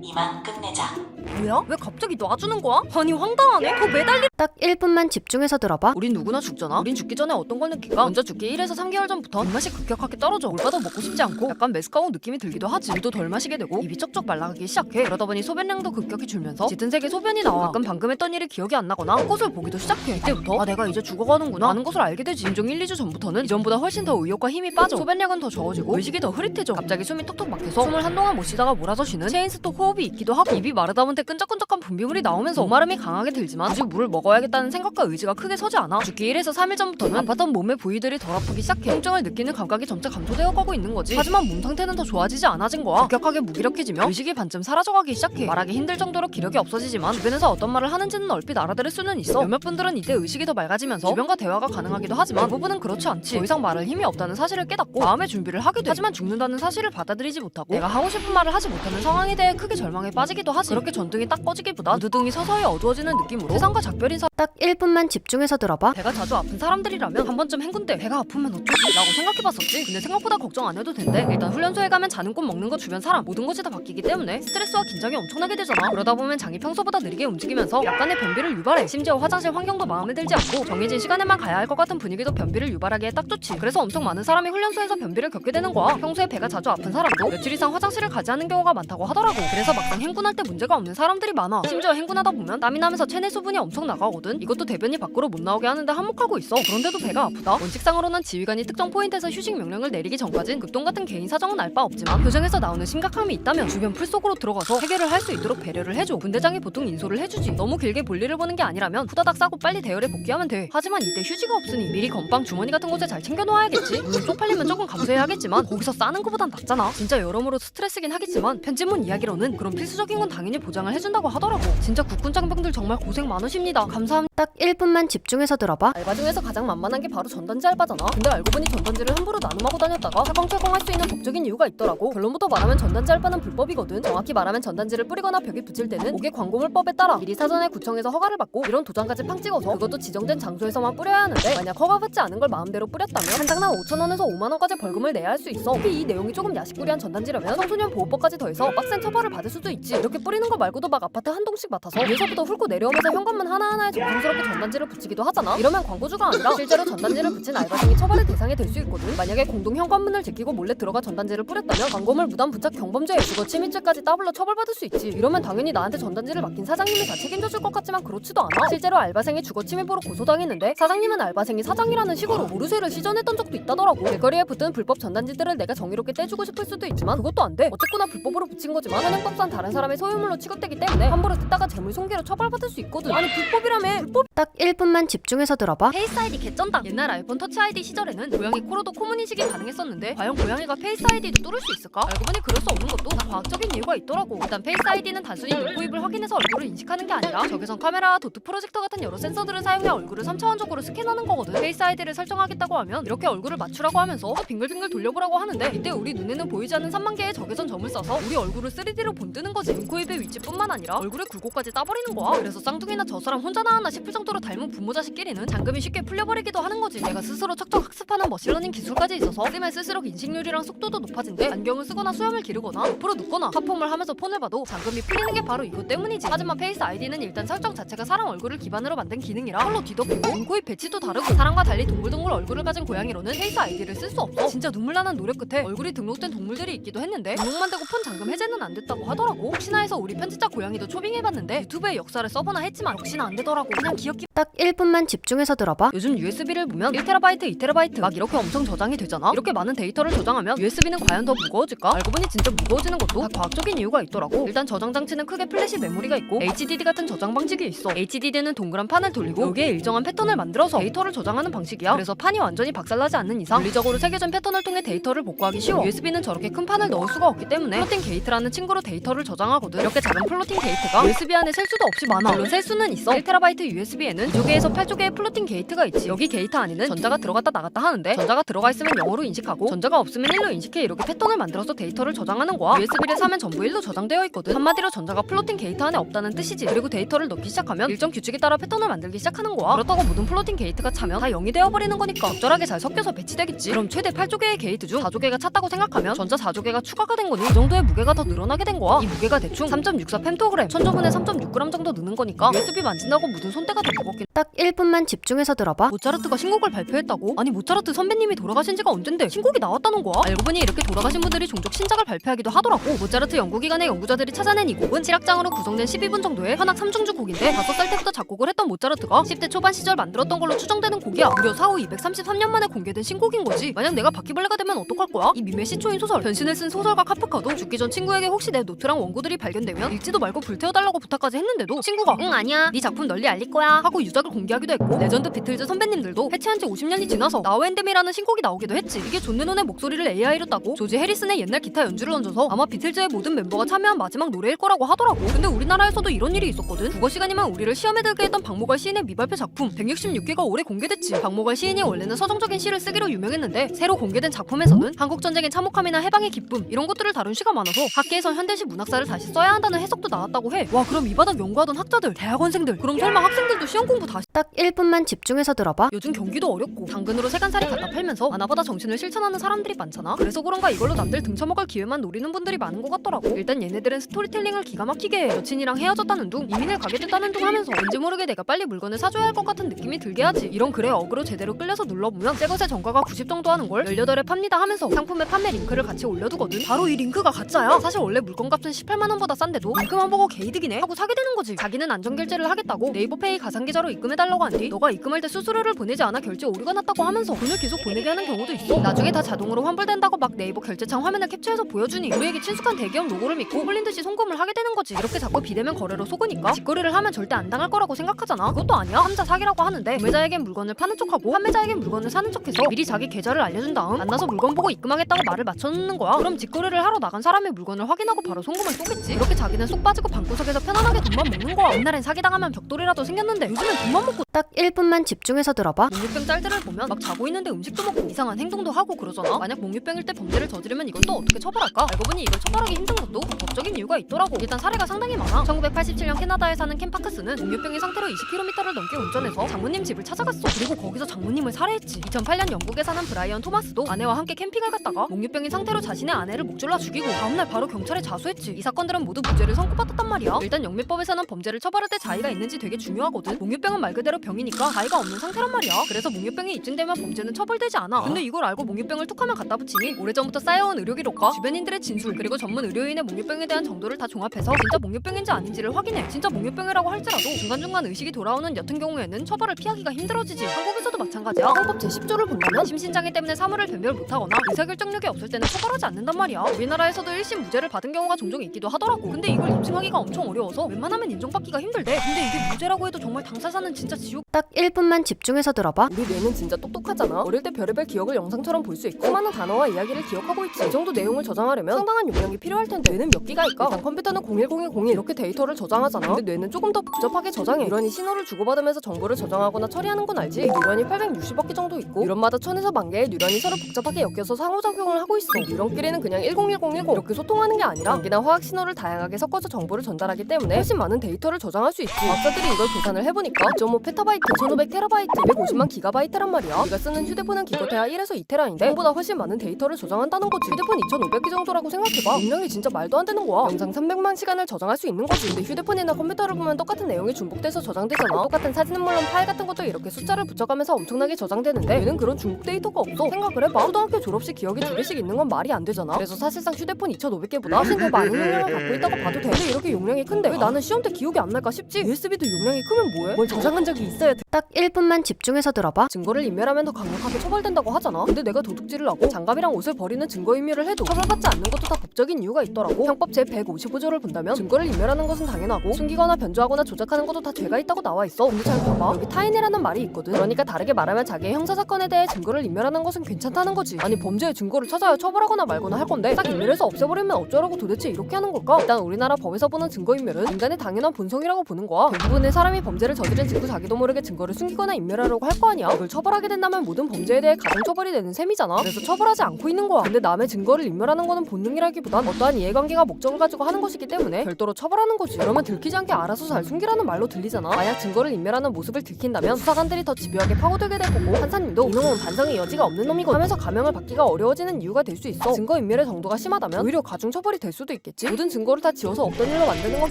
이만 끝내자. 뭐야? 왜 갑자기 놔주는 거야? 아니 황당하네. 더 매달리. 딱 1분만 집중해서 들어봐. 우린 누구나 죽잖아. 우린 죽기 전에 어떤 걸 느낄까? 먼저 죽기 1에서 3개월 전부터 입맛이 급격하게 떨어져. 뭘 봐도 먹고 싶지 않고 약간 메스꺼운 느낌이 들기도 하지. 물도 덜 마시게 되고 입이 쩍쩍 말라가기 시작해. 그러다 보니 소변량도 급격히 줄면서 짙은 색의 소변이 나와. 가끔 방금 했던 일이 기억이 안 나거나 헛것을 보기도 시작해. 이때부터 아 내가 이제 죽어가는구나 하는 것을 알게 되지. 인종 1, 2주 전부터는 이전보다 훨씬 더 의욕과 힘이 빠져. 소변량은 더 적어지고 의식이 더 흐릿해져. 갑자기 숨이 톡톡 막혀서 숨을 한동안 못 쉬다가 몰아서 쉬는 체인스톡 호흡이 있기도 하고 입이 마르다 못해 끈적끈적한 분비물이 나오면서 목마름이 강하게 들지만 굳이 물을 먹어야겠다는 생각과 의지가 크게 서지 않아. 죽기 1에서 3일 전부터는 아팠던 몸의 부위들이 덜 아프기 시작해. 통증을 느끼는 감각이 점차 감소되어 가고 있는 거지. 하지만 몸 상태는 더 좋아지지 않아진 거야. 급격하게 무기력해지며 의식이 반쯤 사라져가기 시작해. 말하기 힘들 정도로 기력이 없어지지만 주변에서 어떤 말을 하는지는 얼핏 알아들을 수는 있어. 몇몇 분들은 이때 의식이 더 맑아지면서 주변과 대화가 가능하기도 하지만 대부분은 그렇지 않지. 더 이상 말할 힘이 없다는 사실을 깨닫고 마음의 준비를 하게 돼. 하지만 죽는다는 사실을 받아들이지 못하고 내가 하고 싶은 말을 하지 못하는 상황에 대해 크게 절망에 빠지기도 하지. 그렇게 전등이 딱 꺼지기보다 무드등이 서서히 어두워지는 느낌으로 세상과 작별인 딱 1분만 집중해서 들어봐. 배가 자주 아픈 사람들이라면 한 번쯤 헹군데 배가 아프면 어쩌지? 라고 생각해봤었지. 근데 생각보다 걱정 안 해도 된대. 일단 훈련소에 가면 자는 곳 먹는 거 주변 사람 모든 것이 다 바뀌기 때문에 스트레스와 긴장이 엄청나게 되잖아. 그러다 보면 장이 평소보다 느리게 움직이면서 약간의 변비를 유발해. 심지어 화장실 환경도 마음에 들지 않고 정해진 시간에만 가야 할 것 같은 분위기도 변비를 유발하기에 딱 좋지. 그래서 엄청 많은 사람이 훈련소에서 변비를 겪게 되는 거야. 평소에 배가 자주 아픈 사람도 며칠 이상 화장실을 가지 않는 경우가 많다고 하더라고. 그래서 막상 행군할 때 문제가 없는 사람들이 많아. 심지어 행군하다 보면 땀이 나면서 체내 수분이 엄청 나가거든. 이것도 대변이 밖으로 못 나오게 하는데 한몫하고 있어. 그런데도 배가 아프다? 원칙상으로는 지휘관이 특정 포인트에서 휴식 명령을 내리기 전까진 급동 같은 개인 사정은 알 바 없지만 표정에서 나오는 심각함이 있다면 주변 풀 속으로 들어가서 해결을 할 수 있도록 배려를 해줘. 분대장이 보통 인솔을 해주지. 너무 길게 볼일을 보는 게 아니라면 후다닥 싸고 빨리 대열에 복귀하면 돼. 하지만 이때 휴지가 없으니 미리 건빵 주머니 같은 곳에 잘 챙겨놓아야겠지. 물론 쪽팔리면 조금 감수해야겠지만 거기서 싸는 것보단 낫잖아. 진짜 여러모로 스트레스긴 하겠지만 편집문 이야기로는 그런 필수적인 건 당연히 보장을 해준다고 하더라고. 진짜 국군 장병들 정말 고생 많으십니다. 감사합니다. 딱 1분만 집중해서 들어봐. 알바 중에서 가장 만만한 게 바로 전단지 알바잖아. 근데 알고 보니 전단지를 함부로 나눔하고 다녔다가 철컹철컹 할 수 있는 법적인 이유가 있더라고. 결론부터 말하면 전단지 알바는 불법이거든. 정확히 말하면 전단지를 뿌리거나 벽에 붙일 때는 옥외 광고물법에 따라 미리 사전에 구청에서 허가를 받고 이런 도장까지 팡 찍어서 그것도 지정된 장소에서만 뿌려야 하는데 만약 허가받지 않은 걸 마음대로 뿌렸다면 한 장당 5,000원에서 5만원까지 벌금을 내야 할 수 있어. 특히 이 내용이 조금 야식꾸리한 전단지라면 청소년 보호법까지 더해서 빡센 처벌을 받을 수도 있지. 이렇게 뿌리는 거 말고도 막 아파트 한 동씩 맡아서 위에서부터 훑고 내려오면서 현관문 하나하나에 정성스럽게 전단지를 붙이기도 하잖아. 이러면 광고주가 아니라 실제로 전단지를 붙인 알바생이 처벌의 대상이 될 수 있거든. 만약에 공동 현관문을 지키고 몰래 들어가 전단지를 뿌렸다면 광고물 무단 부착 경범죄, 주거 침입죄까지 따블로 처벌받을 수 있지. 이러면 당연히 나한테 전단지를 맡긴 사장님이 다 책임져줄 것 같지만 그렇지도 않아. 실제로 알바생이 주거 침입으로 고소당했는데 사장님은 알바생이 사장이라는 식으로 모르쇠를 시전했던 적도 있다더라고. 길거리에 붙은 불법 전단지들을 내가 정의롭게 떼주고 싶을 수도 있지만 그것도 안 돼. 어쨌거나 불법으로 붙인 거지만 현행법상 다른 사람의 소유물로 취급되기 때문에 함부로 뜯다가 재물손괴로 처벌받을 수 있거든. 아니 불법이라며. 불법. 딱 1분만 집중해서 들어봐. 페이스 아이디 개쩐다. 옛날 아이폰 터치 아이디 시절에는 고양이 코로도 코문 인식이 가능했었는데 과연 고양이가 페이스 아이디도 뚫을 수 있을까? 알고 보니 그럴 수 없는 것도 다 과학적인 이유가 있더라고. 일단 페이스 아이디는 단순히 눈, 코, 입을 확인해서 얼굴을 인식하는 게 아니라 적외선 카메라, 도트 프로젝터 같은 여러 센서들을 사용해 얼굴을 3차원적으로 스캔하는 거거든. 페이스 아이디를 설정하겠다고 하면 이렇게 얼굴을 맞추라고 하면서 빙글빙글 돌려보라고 하는데 이때 우리 눈에는 보이지 않는 3만 개의 적외선 점을 써서 우리 얼굴을 3D로 본뜨는 거지. 눈, 코, 입의 위치뿐만 아니라 얼굴의 굴곡까지 따버리는 거야. 그래서 쌍둥이나 저 사람 혼자 나왔나 싶을 정도로 닮은 부모 자식끼리는 잠금이 쉽게 풀려버리기도 하는 거지. 내가 스스로 척척 학습하는 머신러닝 기술까지 있어서 쓰면 쓸수록 인식률이랑 속도도 높아진대. 안경을 쓰거나 수염을 기르거나 옆으로 눕거나 하품을 하면서 폰을 봐도 잠금이 풀리는 게 바로 이것 때문이지. 하지만 페이스 아이디는 일단 설정 자체가 사람 얼굴을 기반으로 만든 기능이라 컬러 뒤덮이고 눈, 코, 입 배치도 다르고 사람과 달리 동글동글 얼굴을 가진 고양이로는 페이스 아이디를 쓸 수 없어. 진짜 눈물나는 노력 끝에 얼굴이 등록된 동물들이 있기도 했는데 등록만 되고 폰 잠금 해제는 안 됐다고 하더라고. 혹시나 해서 우리 편집 진짜 고양이도 초빙해봤는데 유튜브에 역사를 써보나 했지만 역시나 안 되더라고. 그냥 귀엽기. 딱 1분만 집중해서 들어봐. 요즘 USB를 보면 1TB, 2TB 막 이렇게 엄청 저장이 되잖아. 이렇게 많은 데이터를 저장하면 USB는 과연 더 무거워질까? 알고 보니 진짜 무거워지는 것도 다 과학적인 이유가 있더라고. 일단 저장 장치는 크게 플래시 메모리가 있고 HDD 같은 저장 방식이 있어. HDD는 동그란 판을 돌리고 여기에 일정한 패턴을 만들어서 데이터를 저장하는 방식이야. 그래서 판이 완전히 박살나지 않는 이상 물리적으로 새겨진 패턴을 통해 데이터를 복구하기 쉬워. USB는 저렇게 큰 판을 넣을 수가 없기 때문에 플로팅 게이트라는 친구로 데이터를 저장하거든. 이렇게 작은 플로팅 게이트가 USB 안에 셀 수도 없이 많아. 물론 셀 수는 있어. 1TB USB에는 2조개에서 8조개의 플로팅 게이트가 있지. 여기 게이트 안에는 전자가 들어갔다 나갔다 하는데 전자가 들어가 있으면 0으로 인식하고 전자가 없으면 1로 인식해. 이렇게 패턴을 만들어서 데이터를 저장하는 거야. USB를 사면 전부 1로 저장되어 있거든. 한마디로 전자가 플로팅 게이트 안에 없다는 뜻이지. 그리고 데이터를 넣기 시작하면 일정 규칙에 따라 패턴을 만들기 시작하는 거야. 그렇다고 모든 플로팅 게이트가 차면 다 0이 되어버리는 거니까 적절하게 잘 섞여서 배치되겠지. 그럼 최대 8조개의 게이트 중 4조개가 찼다고 생각하면 전자 4조개가 추가가 된 거니 이 정도의 무게가 더 늘어나게 된 거야. 이 무게가 대충 3.64 펜토그램, 1000조분에 3.6g 정도 느는 거니까 USB 만진다고 묻은 손때가 더 무겁긴. 딱 1분만 집중해서 들어봐. 모차르트가 신곡을 발표했다고? 아니 모차르트 선배님이 돌아가신 지가 언젠데 신곡이 나왔다는 거야? 알고 보니 이렇게 돌아가신 분들이 종종 신작을 발표하기도 하더라고. 모차르트 연구기관의 연구자들이 찾아낸 이 곡은 7악장으로 구성된 12분 정도의 현악 3중주 곡인데 5살 때부터 작곡을 했던 모차르트가 10대 초반 시절 만들었던 걸로 추정되는 곡이야. 무려 사후 233년 만에 공개된 신곡인 거지. 만약 내가 바퀴벌레가 되면 어떡할 거야? 이 밈의 시초인 소설 변신을 쓴 소설가 카프카도 죽기 전 친구에게 혹시 내 노트랑 원고들이 발견되면 읽지도 말고 불태워달라고 부탁까지 했는데도 친구가 응 아니야 네 작품 널리 알릴 거야 하고 유작을 공개하기도 했고 레전드 비틀즈 선배님들도 해체한 지 50년이 지나서 나우 앤 댐이라는 신곡이 나오기도 했지. 이게 존 레논의 목소리를 AI로 따고 조지 해리슨의 옛날 기타 연주를 얹어서 아마 비틀즈의 모든 멤버가 참여한 마지막 노래일 거라고 하더라고. 근데 우리나라에서도 이런 일이 있었거든. 국어 시간이면 우리를 시험에 들게 했던 박모갈 시인의 미발표 작품 166개가 올해 공개됐지. 박모갈 시인이 원래는 서정적인 시를 쓰기로 유명했는데 새로 공개된 작품에서는 한국전쟁의 참혹함이나 해방의 기쁨 이런 것들을 다룬 시가 많아서 학계에선 현대시 문학사를 다시 써야 한다는 해석도 나왔다고 해. 와 그럼 이 바닥 연구하던 학자들, 대학원생들 그럼 설마 학생들도 시험 공부 다시. 딱 1분만 집중해서 들어봐. 요즘 경기도 어렵고 당근으로 세간살이 갖다 팔면서 만화보다 정신을 실천하는 사람들이 많잖아. 그래서 그런가 이걸로 남들 등쳐먹을 기회만 노리는 분들이 많은 것 같더라고. 일단 얘네들은 스토리텔링을 기가 막히게 해. 여친이랑 헤어졌다는 둥, 이민을 가게 됐다는 둥 하면서 왠지 모르게 내가 빨리 물건을 사줘야 할 것 같은 느낌이 들게 하지. 이런 글에 어그로 제대로 끌려서 눌러보면 새것의 정가가 90 정도 하는 걸 18에 팝니다 하면서 상품의 판매 링크를 같이 올려두거든. 바로 이 링크가 가짜야. 사실 원래 물건값은 18만원보다 싼데도 링크만 보고 개이득이네 하고 사게 되는 거지. 자기는 안전결제를 하겠다고 네이버페이 가상계좌로 입금해달라고 한 뒤 너가 입금할 때 수수료를 보내지 않아 결제 오류가 났다고 하면서 돈을 계속 보내게 하는 경우도 있어. 나중에 다 자동으로 환불된다고 막 네이버 결제창 화면을 캡처해서 보여주니 우리에게 친숙한 대기업 로고를 믿고 홀린 듯이 송금을 하게 되는 거지. 이렇게 자꾸 비대면 거래로 속으니까 직거래를 하면 절대 안 당할 거라고 생각하잖아. 그것도 아니야. 함자 사기라고 하는데 구매자에겐 물건을 파는 척하고 판매자에겐 물건을 사는 척해서 미리 자기 계좌를 알려준 다음 만나서 물건 보고 입금하겠다고 말을 맞춰놓는 거야. 그럼 직거래를 하러 나간 사람의 물건을 확인하고 바로 송금을 쏘겠지. 이렇게 자기는 쏙 빠지고 방구석에서 편안하게 돈만 먹는 거야. 옛날엔 사기당하면 벽돌이라도 생겼는데 요즘엔 돈만 먹고. 딱 1분만 집중해서 들어봐. 몽유병 짤들을 보면 막 자고 있는데 음식도 먹고 이상한 행동도 하고 그러잖아. 만약 몽유병일 때 범죄를 저지르면 이걸 또 어떻게 처벌할까? 알고 보니 이걸 처벌하기 힘든 것도 법적인 이유가 있더라고. 일단 사례가 상당히 많아. 1987년 캐나다에 사는 켄 파크스는 몽유병인 상태로 20km를 넘게 운전해서 장모님 집을 찾아갔어. 그리고 거기서 장모님을 살해했지. 2008년 영국에 사는 브라이언 토마스도 아내와 함께 캠핑을 갔다가 몽유병인 상태로 자신의 아내를 목 졸라 죽이고 다음날 바로 경찰에 자수했지. 이 사건들은 모두 무죄를 선고받았단 말이야. 일단 영미법에서는 범죄를 처벌할 때 자의가 있는지 되게 중요하거든. 몽유병은 말 그대로 병이니까 자의가 없는 상태란 말이야. 그래서 몽유병이 입증되면 범죄는 처벌되지 않아. 근데 이걸 알고 몽유병을 툭하면 갖다 붙이니 오래전부터 쌓여온 의료기록과 주변인들의 진술 그리고 전문 의료인의 몽유병에 대한 정도를 다 종합해서 진짜 몽유병인지 아닌지를 확인해. 진짜 몽유병이라고 할지라도 중간중간 의식이 돌아오는 옅은 경우에는 처벌을 피하기가 힘들어지지. 한국에서도 마찬가지야. 헌법 제10조를 본다면 심신장애 때문에 사물을 변별 못하거나 의사결정력이 없을 때는 처벌하지 않는단 말이야. 우리나라에서도 1심 무죄를 받은 경우가 종종 있기도 하더라고. 근데 이걸 입증하기가 엄청 어려워서 웬만하면 인정받기가 힘들대. 근데 이게 무죄라고 해도 정말 당사자는 진짜 지옥. 딱 1분만 집중해서 들어봐. 우리 뇌는 진짜 똑똑하잖아. 어릴 때 별의별 기억을 영상처럼 볼 수 있고 수많은 단어와 이야기를 기억하고 있지. 이 정도 내용을 저장하려면 상당한 용량이 필요할 텐데 뇌는 몇 기가일까? 일단 컴퓨터는 01001 이렇게 데이터를 저장하잖아. 근데 뇌는 조금 더 복잡하게 저장해. 뉴런이 신호를 주고받으면서 정보를 저장하거나 처리하는 건 알지? 뉴런이 860억 개 정도 있고 뉴런마다 1000에서 10,000개의 뉴런이 서로 복잡하게 엮여서 상호작용을 하고 있어. 뉴런끼리는 그냥 101010 이렇게 소통하는 게 아니라 전기나 화학 신호를 다양하게 섞어서 정보를 전달하기 때문에 훨씬 많은 데이터를 저장할 수 있지. 과학자들이 이걸 계산을 해보니까 2.5 페타바이트, 1500 테라바이트, 250만 기가바이트란 말이야. 우리가 쓰는 휴대폰은 기가테라 1에서 2테라인데 그보다 훨씬 많은 데이터를 저장한다는 거지. 휴대폰 2500개 정도라고 생각해봐. 용량이 진짜 말도 안 되는 거야. 영상 300만 시간을 저장할 수 있는 거지. 근데 휴대폰이나 컴퓨터를 보면 똑같은 내용이 중복돼서 저장되잖아. 똑같은 사진은 물론 파일 같은 것도 이렇게 숫자를 붙여가면서 엄청나게 저장되는데 얘는 그런 중복 데이터가 없어. 생각을 해봐. 초등학교 졸업식 기억이 2개씩 있는 건 말이 안 되잖아. 그래서 사실상 휴대폰 2500개보다 훨씬 더 많은 용량을 갖고 있다고 봐도 돼. 근데 이렇게 용량이 큰데 왜 나는 시험 때 기억이 안 날까 싶지? USB도 용량이 크면 뭐해? 뭘 저장한 적이 있어야 돼. 딱 1분만 집중해서 들어봐. 증거를 인멸하면 더 강력하게 처벌된다고 하잖아. 근데 내가 도둑질을 하고 장갑이랑 옷을 버리는 증거 인멸을 해도 처벌받지 않는 것도 다 법적인 이유가 있더라고. 형법 제 155조를 본다면 증거를 인멸하는 것은 당연하고 숨기거나 변조하거나 조작하는 것도 다 죄가 있다고 나와 있어. 근데 잘 봐봐. 여기 타인이라는 말이 있거든. 그러니까 다르게 말하면 자기의 형사사건에 대해 증거를 인멸하는 것은 괜찮다는 거지. 아니 범죄의 증거를 찾아야 처벌하거나 말거나 할 건데 딱 인멸해서 없애버리면 어쩌라고 도대체 이렇게 하는 걸까? 일단 우리나라 법에서 보는 증거인멸은 인간의 당연한 본성이라고 보는 거야. 대부분의 사람이 범죄를 저지른 직후 자기도 모르게 증거를 숨기거나 인멸하려고 할 거 아니야. 이걸 처벌하게 된다면 모든 범죄에 대해 가중처벌이 되는 셈이잖아. 그래서 처벌하지 않고 있는 거야. 근데 남의 증거를 인멸하는 거는 본능이라기보단 어떠한 이해관계가 목적을 가지고 하는 것이기 때문에 별도로 처벌하는 거지. 그러면 들키지 않게 알아서 잘 숨기라는 말로 들리잖아. 만약 증거를 인멸하는 모습을 들킨다면 수사관들이 더 집요하게 파고들게 될 거고 판사님도 이놈은 반성의 여지가 없는 놈이고 하면서 감형을 받기가 어려워지는 이유가 될 수 있어. 증거 인멸의 정도가 심하다면 오히려 가중처벌이 될 수도 있겠지. 모든 증거를 다 지워서 없던 일로 만드는 건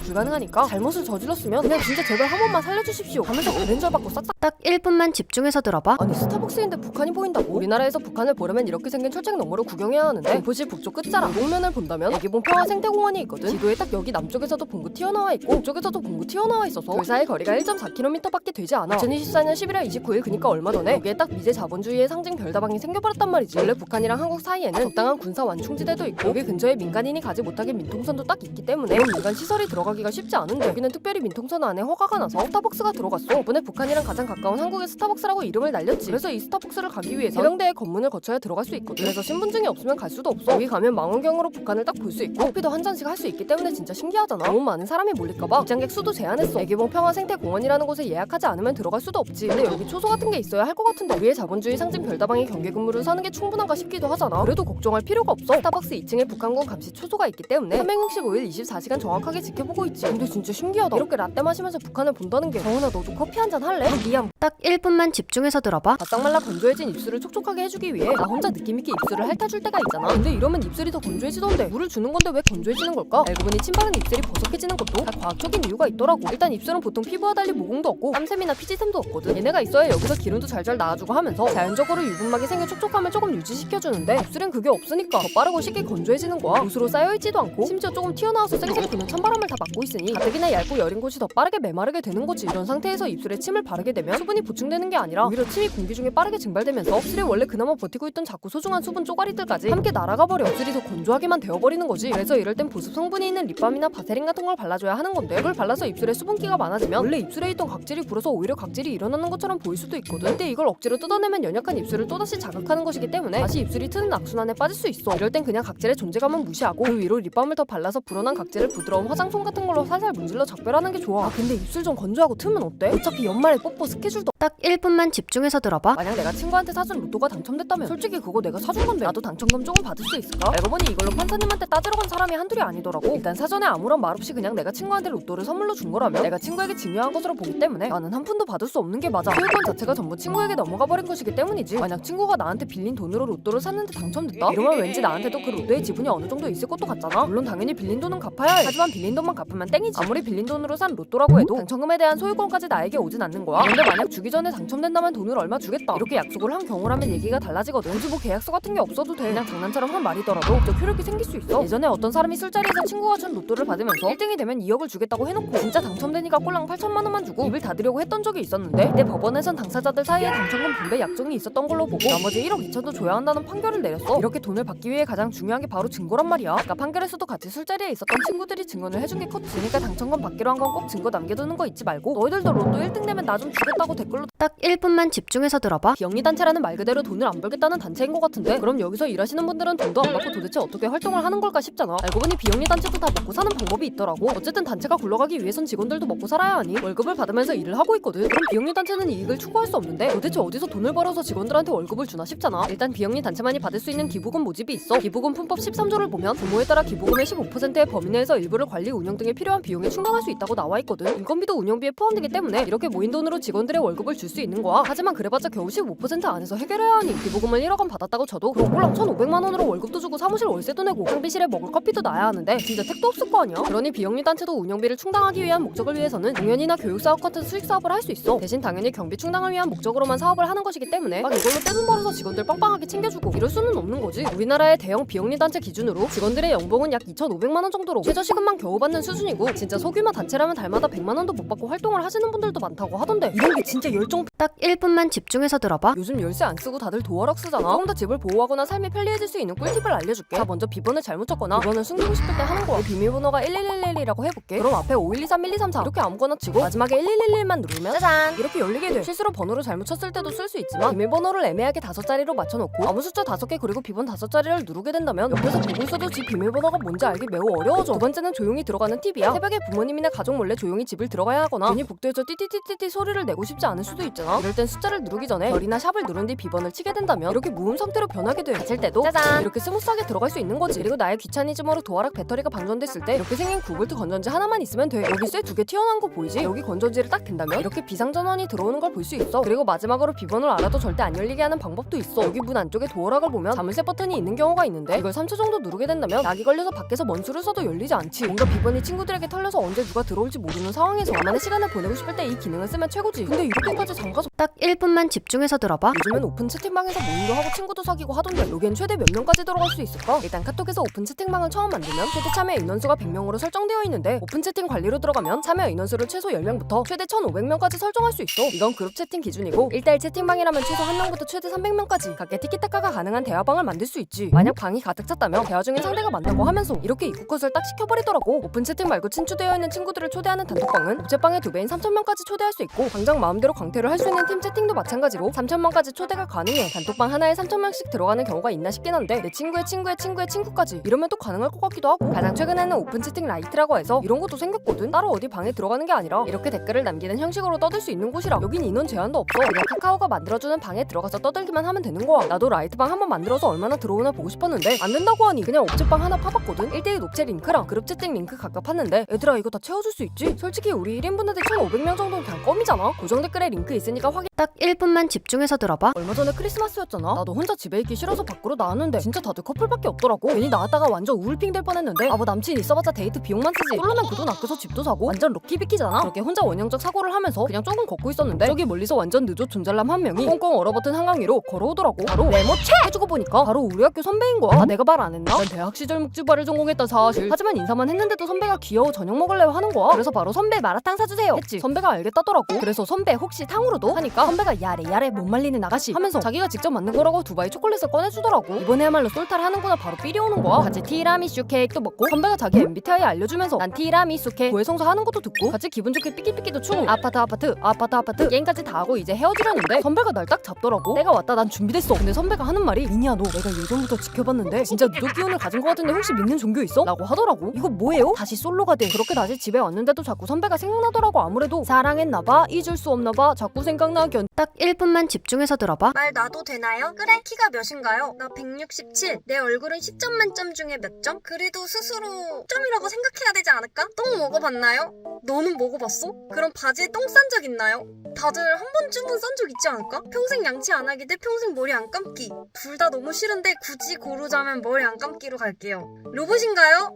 불가능하니까 잘못을 저질렀으면 그냥 진짜 제발 한 번만 살려주십시오 하면서 그랜저 받고 싹싹. 딱 1분만 집중해서 들어봐. 아니 스타벅스인데 북한이 보인다고? 우리나라에서 북한을 보려면 이렇게 생긴 철책 너머로 구경해야 하는데 공포시 북쪽 끝자락 동면을 본다면 애기봉 평화생태공원이 있거든. 지도에 딱 여기 남쪽에서도 봉구 튀어나와 있고 북쪽에서도 봉구 튀어나와 있어서 둘 사이 거리가 1.4km밖에 되지 않아. 2024년 11월 29일 그니까 얼마 전에 여기에 딱 미제 자본주의의 상징 별다방이 생겨버렸단 말이지. 원래 북한이랑 한국 사이에는 적당한 군사 완충지대도 있고 여기 근처에 민간인이 가지 못하게 민통선도 딱 있기 때문에 민간 시설이 들어가기가 쉽지 않은데 여기는 특별히 민통선 안에 허가가 나서 스타벅스가 들어갔어. 덕분에 북한이랑 가장 가까운 한국의 스타벅스라고 이름을 날렸지. 그래서 이 스타벅스를 가기 위해서 해병대의 검문을 거쳐야 들어갈 수 있거든. 그래서 신분증이 없으면 갈 수도 없어. 여기 가면 망원경으로 북한을 딱 볼 수 있고 커피도 한 잔씩 할 수 있기 때문에 진짜 신기하잖아. 너무 많은 사람이 몰릴까봐 입장객 수도 제한했어. 애기봉 평화생태공원이라는 곳에 예약하지 않으면 들어갈 수도 없지. 근데 여기 초소 같은 게 있어야 할 것 같은데 위에 자본주의 상징 별다방이 경계 근무를 사는 게 충분한가 싶기도 하잖아. 그래도 걱정할 필요가 없어. 스타벅스 2층에 북한군 감시 초소가 있기 때문에 365일 24시간 정확하게 지켜보고 있지. 근데 진짜 신기하다. 이렇게 라떼 마시면서 북한을 본다는 게. 정은아 너도 커피 한 잔 할래? 미안. 딱 1분만 집중해서 들어봐. 바싹 말라 건조해진 입술을 촉촉하게 해주기 위해 나 혼자 느낌있게 입술을 핥아줄 때가 있잖아. 근데 이러면 입술이 더 건조해지던데 물을 주는 건데 왜 건조해지는 걸까? 알고 보니 침 바른 입술이 버석해지는 것도 다 과학적인 이유가 있더라고. 일단 입술은 보통 피부와 달리 모공도 없고 땀샘이나 피지샘도 없거든. 얘네가 있어야 여기서 기름도 잘잘 나와주고 하면서 자연적으로 유분막이 생겨 촉촉함을 조금 유지시켜주는데 입술엔 그게 없으니까 더 빠르고 쉽게 건조해지는 거야. 옷으로 쌓여있지도 않고 심지어 조금 튀어나와서 쌩쌩 부는 찬바람을 다 막고 있으니 가뜩이나 얇고 여린 곳이 더 빠르게 메마르게 되는 거지. 이런 상태에서 입술에 침을 바르게 되면 수분이 보충되는 게 아니라 오히려 침이 공기 중에 빠르게 증발되면서 입술에 원래 그나마 버티고 있던 작고 소중한 수분 쪼가리들까지 함께 날아가 버려. 입술이 더 건조하게만 되어버리는 거지. 그래서 이럴 땐 보습 성분이 있는 립밤이나 바세린 같은 걸 발라줘야 하는 건데 이걸 발라서 입술에 수분기가 많아지면 원래 입술에 있던 각질이 불어서 오히려 각질이 일어나는 것처럼 보일 수도 있거든. 근데 이걸 억지로 뜯어내면 연약한 입술을 또다시 자극하는 것이기 때문에 다시 입술이 트는 악순환에 빠질 수 있어. 이럴 땐 그냥 각질의 존재감은 무시하고 그 위로 립밤을 더 발라서 불어난 각질을 부드러운 화장솜 같은 걸로 살살 문질러 적별하는 게 좋아. 근데 입술 좀 건조하고 트면 어때? 어차피 연말에 뽀뽀 스케줄도. 딱 1분만 집중해서 들어봐. 만약 내가 친구한테 사준 로또가 당첨됐다면 솔직히 그거 내가 사준 건데 나도 당첨금 조금 받을 수 있을까? 알고 보니 이걸로 판사님한테 따지러 간 사람이 한둘이 아니더라고. 일단 사전에 아무런 말 없이 그냥 내가 친구한테 로또를 선물로 준 거라면 내가 친구에게 중요한 것으로 보기 때문에 나는 한 푼도 받을 수 없는 게 맞아. 소유권 자체가 전부 친구에게 넘어가 버린 것이기 때문이지. 만약 친구가 나한테 빌린 돈으로 로또를 샀는데 당첨됐다? 이러면 왠지 나한테도 그 로또의 지분이 어느 정도 있을 것도 같잖아. 물론 당연히 빌린 돈은 갚아야 해. 하지만 빌린 돈만 갚으면 땡이지. 아무리 빌린 돈으로 산 로또라고 해도 당첨금에 대한 소유권까지 나에게 오진 않는 거야. 근데 만약 주기 전에 당첨된다면 돈을 얼마 주겠다 이렇게 약속을 한 경우라면 얘기가 달라지거든. 굳이 뭐 계약서 같은 게 없어도 돼. 그냥 장난처럼 한 말이더라도 저 효력이 생길 수 있어. 예전에 어떤 사람이 술자리에서 친구가 준 로또를 받으면서 1등이 되면 2억을 주겠다고 해놓고 진짜 당첨되니까 꼴랑 8천만 원만 주고 입을 닫으려고 했던 적이 있었는데 이때 법원에선 당사자들 사이에 당첨금 분배 약정이 있었던 걸로 보고 나머지 1억 2천도 줘야 한다는 판결을 내렸어. 이렇게 돈을 받기 위해 가장 중요한 게 바로 증거란 말이야. 아까 판결에서도 같이 술자리에 있었던 친구들이 증언을 해준 게 컸지. 그러니까 당첨금 받기로 한 건 꼭 증거 남겨두는 거 잊지 말고 너희들도 로또 1등 되면 나 좀 주겠다고 댓글로. 딱 1분만 집중해서 들어봐. 비영리단체라는 말 그대로 돈을 안 벌겠다는 단체인 것 같은데 그럼 여기서 일하시는 분들은 돈도 안 받고 도대체 어떻게 활동을 하는 걸까 싶잖아. 알고 보니 비영리단체도 다 먹고 사는 방법이 있더라고. 어쨌든 단체가 굴러가기 위해선 직원들도 먹고 살아야 하니 월급을 받으면서 일을 하고 있거든. 그럼 비영리단체는 이익을 추구할 수 없는데 도대체 어디서 돈을 벌어서 직원들한테 월급을 주나 싶잖아. 일단 비영리단체만이 받을 수 있는 기부금 모집이 있어. 기부금 품법 13조를 보면 규모에 따라 기부금의 15%의 범위 내에서 일부를 관리 운영 등에 필요한 비용에 충당할 수 있다고 나와 있거든. 인건비도 운영비에 포함되기 때문에 이렇게 모인 돈으로 직원들의 월급을 줄 수 있는 거야. 하지만 그래봤자 겨우 15% 안에서 해결해야 하니 기부금을 1억 원 받았다고 쳐도 그럼 꼴랑 1,500만 원으로 월급도 주고 사무실 월세도 내고 상비실에 먹을 커피도 놔야 하는데 진짜 택도 없을 거 아니야. 그러니 비영리단체도 운영비를 충당하기 위한 목적을 위해서는 공연이나 교육사업 같은 수익 사업을 할 수 있어. 대신 당연히 경비 충당을 위한 목적으로만 사업을 하는 것이기 때문에 막 이걸로 떼돈 벌어서 직원들 빵빵하게 챙겨주고 이럴 수는 없는 거지. 우리나라의 대형 비영리단체 기준으로 직원들의 연봉은 약 2,500만 원 정도로 최저 최저시급만 겨우 받는 수준이고 진짜 소규모 단체라면 달마다 100만 원도 못 받고 활동을 하시는 분들도 많다고 하던데 이런 게 진짜 열정. 딱 1분만 집중해서 들어봐. 요즘 열쇠 안 쓰고 다들 도어락 쓰잖아. 조금 더 집을 보호하거나 삶이 편리해질 수 있는 꿀팁을 알려줄게. 자, 먼저 비번을 잘못 쳤거나 비번을 숨기고 싶을 때 하는 거야. 내 비밀번호가 1111이라고 해볼게. 그럼 앞에 5123, 1234 이렇게 아무거나 치고 마지막에 1111만 누르면 짜잔 이렇게 열리게 돼. 실수로 번호를 잘못 쳤을 때도 쓸 수 있지만 비밀번호를 애매하게 5자리로 맞춰놓고 아무 숫자 5개 그리고 비번 5자리를 누르게 된다면 옆에서 보고 있어도 집 비밀번호가 뭔지 알기 매우 어려워져. 두 번째는 조용히 들어가는 팁이야. 새벽에 부모님이나 가족 몰래 조용히 집을 들어가야 하거나 괜히 복도에서 띠띠띠띠띠 소리를 내고 싶지 않을 수도 있잖아. 이럴 땐 숫자를 누르기 전에 별이나 샵을 누른 뒤 비번을 치게 된다면 이렇게 무음 상태로 변하게 돼. 갇힐 때도 짜잔 이렇게 스무스하게 들어갈 수 있는 거지. 그리고 나의 귀차니즘으로 도어락 배터리가 방전됐을 때 이렇게 생긴 9V 건전지 하나만 있으면 돼. 여기 쇠 2개 튀어나온 거 보이지? 여기 건전지를 딱 댄다면 이렇게 비상전원이 들어오는 걸 볼 수 있어. 그리고 마지막으로 비번을 알아도 절대 안 열리게 하는 방법도 있어. 여기 문 안쪽에 도어락을 보면 자물쇠 버튼이 있는 경우가 있는데 이걸 3초 정도 누르게 된다면 약이 걸려서 밖에서 뭔 수를 써도 열리지 않지. 뭔가 비번이 친구들에게 털려서 언제 누가 들어올지 모르는 상황에서 나만의 시간을 보내고 싶을 때 이 기능을 쓰면 최고지. 근데 이렇게까지 잠가서 딱 1분만 집중해서 들어봐. 요즘엔 오픈 채팅방에서 모임도 하고 친구도 사귀고 하던데 여기엔 최대 몇 명까지 들어갈 수 있을까? 일단 카톡에서 오픈 채팅방을 처음 만들면 최대 참여 인원수가 100명으로 설정되어 있는데 오픈 채팅 관리로 들어가면 참여 인원수를 최소 10명부터 최대 1500명까지 설정할 수 있어. 이건 그룹 채팅 기준이고 1대1 채팅방이라면 최소 1명부터 최대 300명까지 각계 티키타카가 가능한 대화방을 만들 수 있지. 만약 방이 가득 찼다면 대화 중인 상대가 많다고 하면서 이렇게 입국컷을 딱 시켜버리더라고. 오픈 채팅 말고 친추되어 있는 친구들을 초대하는 단톡방은 옵체방의 2배인 3000명까지 초대할 수 있고 당장 마음대로 광태를 할 수 있는 팀 채팅도 마찬가지로 3000명까지 초대가 가능해. 단톡방 하나에 3000명씩 들어가는 경우가 있나 싶긴 한데 내 친구의 친구의 친구의 친구까지 이러면 또 가능할 것 같기도 하고. 가장 최근에는 오픈 채팅 라이트라고 해서 이런 것도 생겼거든. 따로 어디 방에 들어가는 게 아니라 이렇게 댓글을 남기는 형식으로 떠들 수 있는 곳이라 여긴 인원 제한도 없어. 그냥 카카오가 만들어주는 방에 들어가서 떠들기만 하면 되는 거야. 나도 라이트방 한번 만들어서 얼마나 들어오나 보고 싶었는데 안 된다고 하니 그냥 옵체방 하나 파봤거든. 1대1 옵체 링크랑 그룹 채팅 링크 각각 팠는데 얘들아 이거 다 채워줄 수 있지? 솔직히 우리 1인분한테 1500명 정도는 그냥 껌이잖아. 고정 댓글에 링크 있으니까 확인. 딱 1분만 집중해서 들어봐. 얼마 전에 크리스마스였잖아. 나도 혼자 집에 있기 싫어서 밖으로 나왔는데 진짜 다들 커플밖에 없더라고. 괜히 나왔다가 완전 우울핑 될 뻔했는데 뭐 남친 있어봤자 데이트 비용만 쓰지. 솔로면 그 돈 아껴서 집도 사고 완전 럭키비키잖아. 그렇게 혼자 원형적 사고를 하면서 그냥 조금 걷고 있었는데 저기 멀리서 완전 늦어 존잘남 한 명이 꽁꽁 얼어붙은 한강 위로 걸어오더라고. 바로 메모채 해주고 보니까 바로 우리 학교 선배인 거야. 아, 내가 말 안 했나? 난 대학 시절 묵주발을 전공했다 사실. 하지만 인사만 했는데도 선배가 귀여워 저녁 먹을래요 하는 거야. 그래서 바로 선배 마라탕 사주세요 했지. 선배가 알겠다더라고. 그래서 선배 혹시 탕후루도? 하니까 선배가 야래 못 말리는 아가씨 하면서 자기가 직접 만든 거라고 두바이 초콜릿을 꺼내주더라고. 이번에야말로 솔타를 하는구나 바로 삘이 오는 거야. 같이 티라미슈 케이크도 먹고 선배가 자기 MBTI 알려주면서 난 티라미수 케 고해성사 하는 것도 듣고 같이 기분 좋게 삐끼삐끼도 추고 아파트 게임까지 다 하고 이제 헤어지려는데 선배가 날 딱 잡더라고. 내가 왔다 난 준비됐어. 근데 선배가 하는 말이 미니야 너 내가 예전부터 지켜봤는데 진짜 누적 기운을 가진 것 같은데 혹시 믿는 종교 있어? 라고 하더라고. 이거 뭐예요? 다시 솔로가 돼. 그렇게 다시 집에 왔는데도 자꾸 선배가 생각나더라고. 아무래도 사랑했나봐 잊을 수 없나봐 자꾸 생각나 딱 1분만 집중해서 들어봐. 말 놔도 되나요? 그래 키가 몇인가요? 나 167. 내 얼굴은 10점 만점 중에 몇 점? 그래도 스스로 점이라고 생각해야 되지 않을까? 똥 먹어봤나요? 너는 먹어봤어? 그럼 바지에 똥 싼 적 있나요? 다들 한 번쯤은 싼 적 있지 않을까? 평생 양치 안 하기 대 평생 머리 안 감기. 둘 다 너무 싫은데 굳이 고르자면 머리 안 감기로 갈게요. 로봇인가요?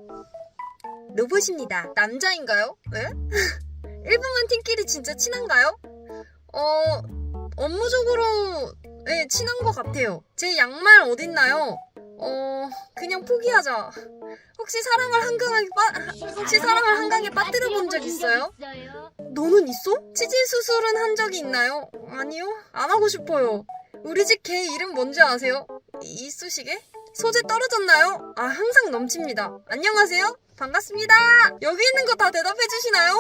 로봇입니다. 남자인가요? 에? 1분만 팀끼리 진짜 친한가요? 업무적으로 네, 친한 것 같아요. 제 양말 어딨나요? 그냥 포기하자. 혹시 사랑을 한강에 빠뜨려 본 적 있어요? 너는 있어? 치질 수술은 한 적이 있나요? 아니요. 안 하고 싶어요. 우리 집 개 이름 뭔지 아세요? 이쑤시개? 소재 떨어졌나요? 아 항상 넘칩니다. 안녕하세요. 반갑습니다. 여기 있는 거 다 대답해 주시나요?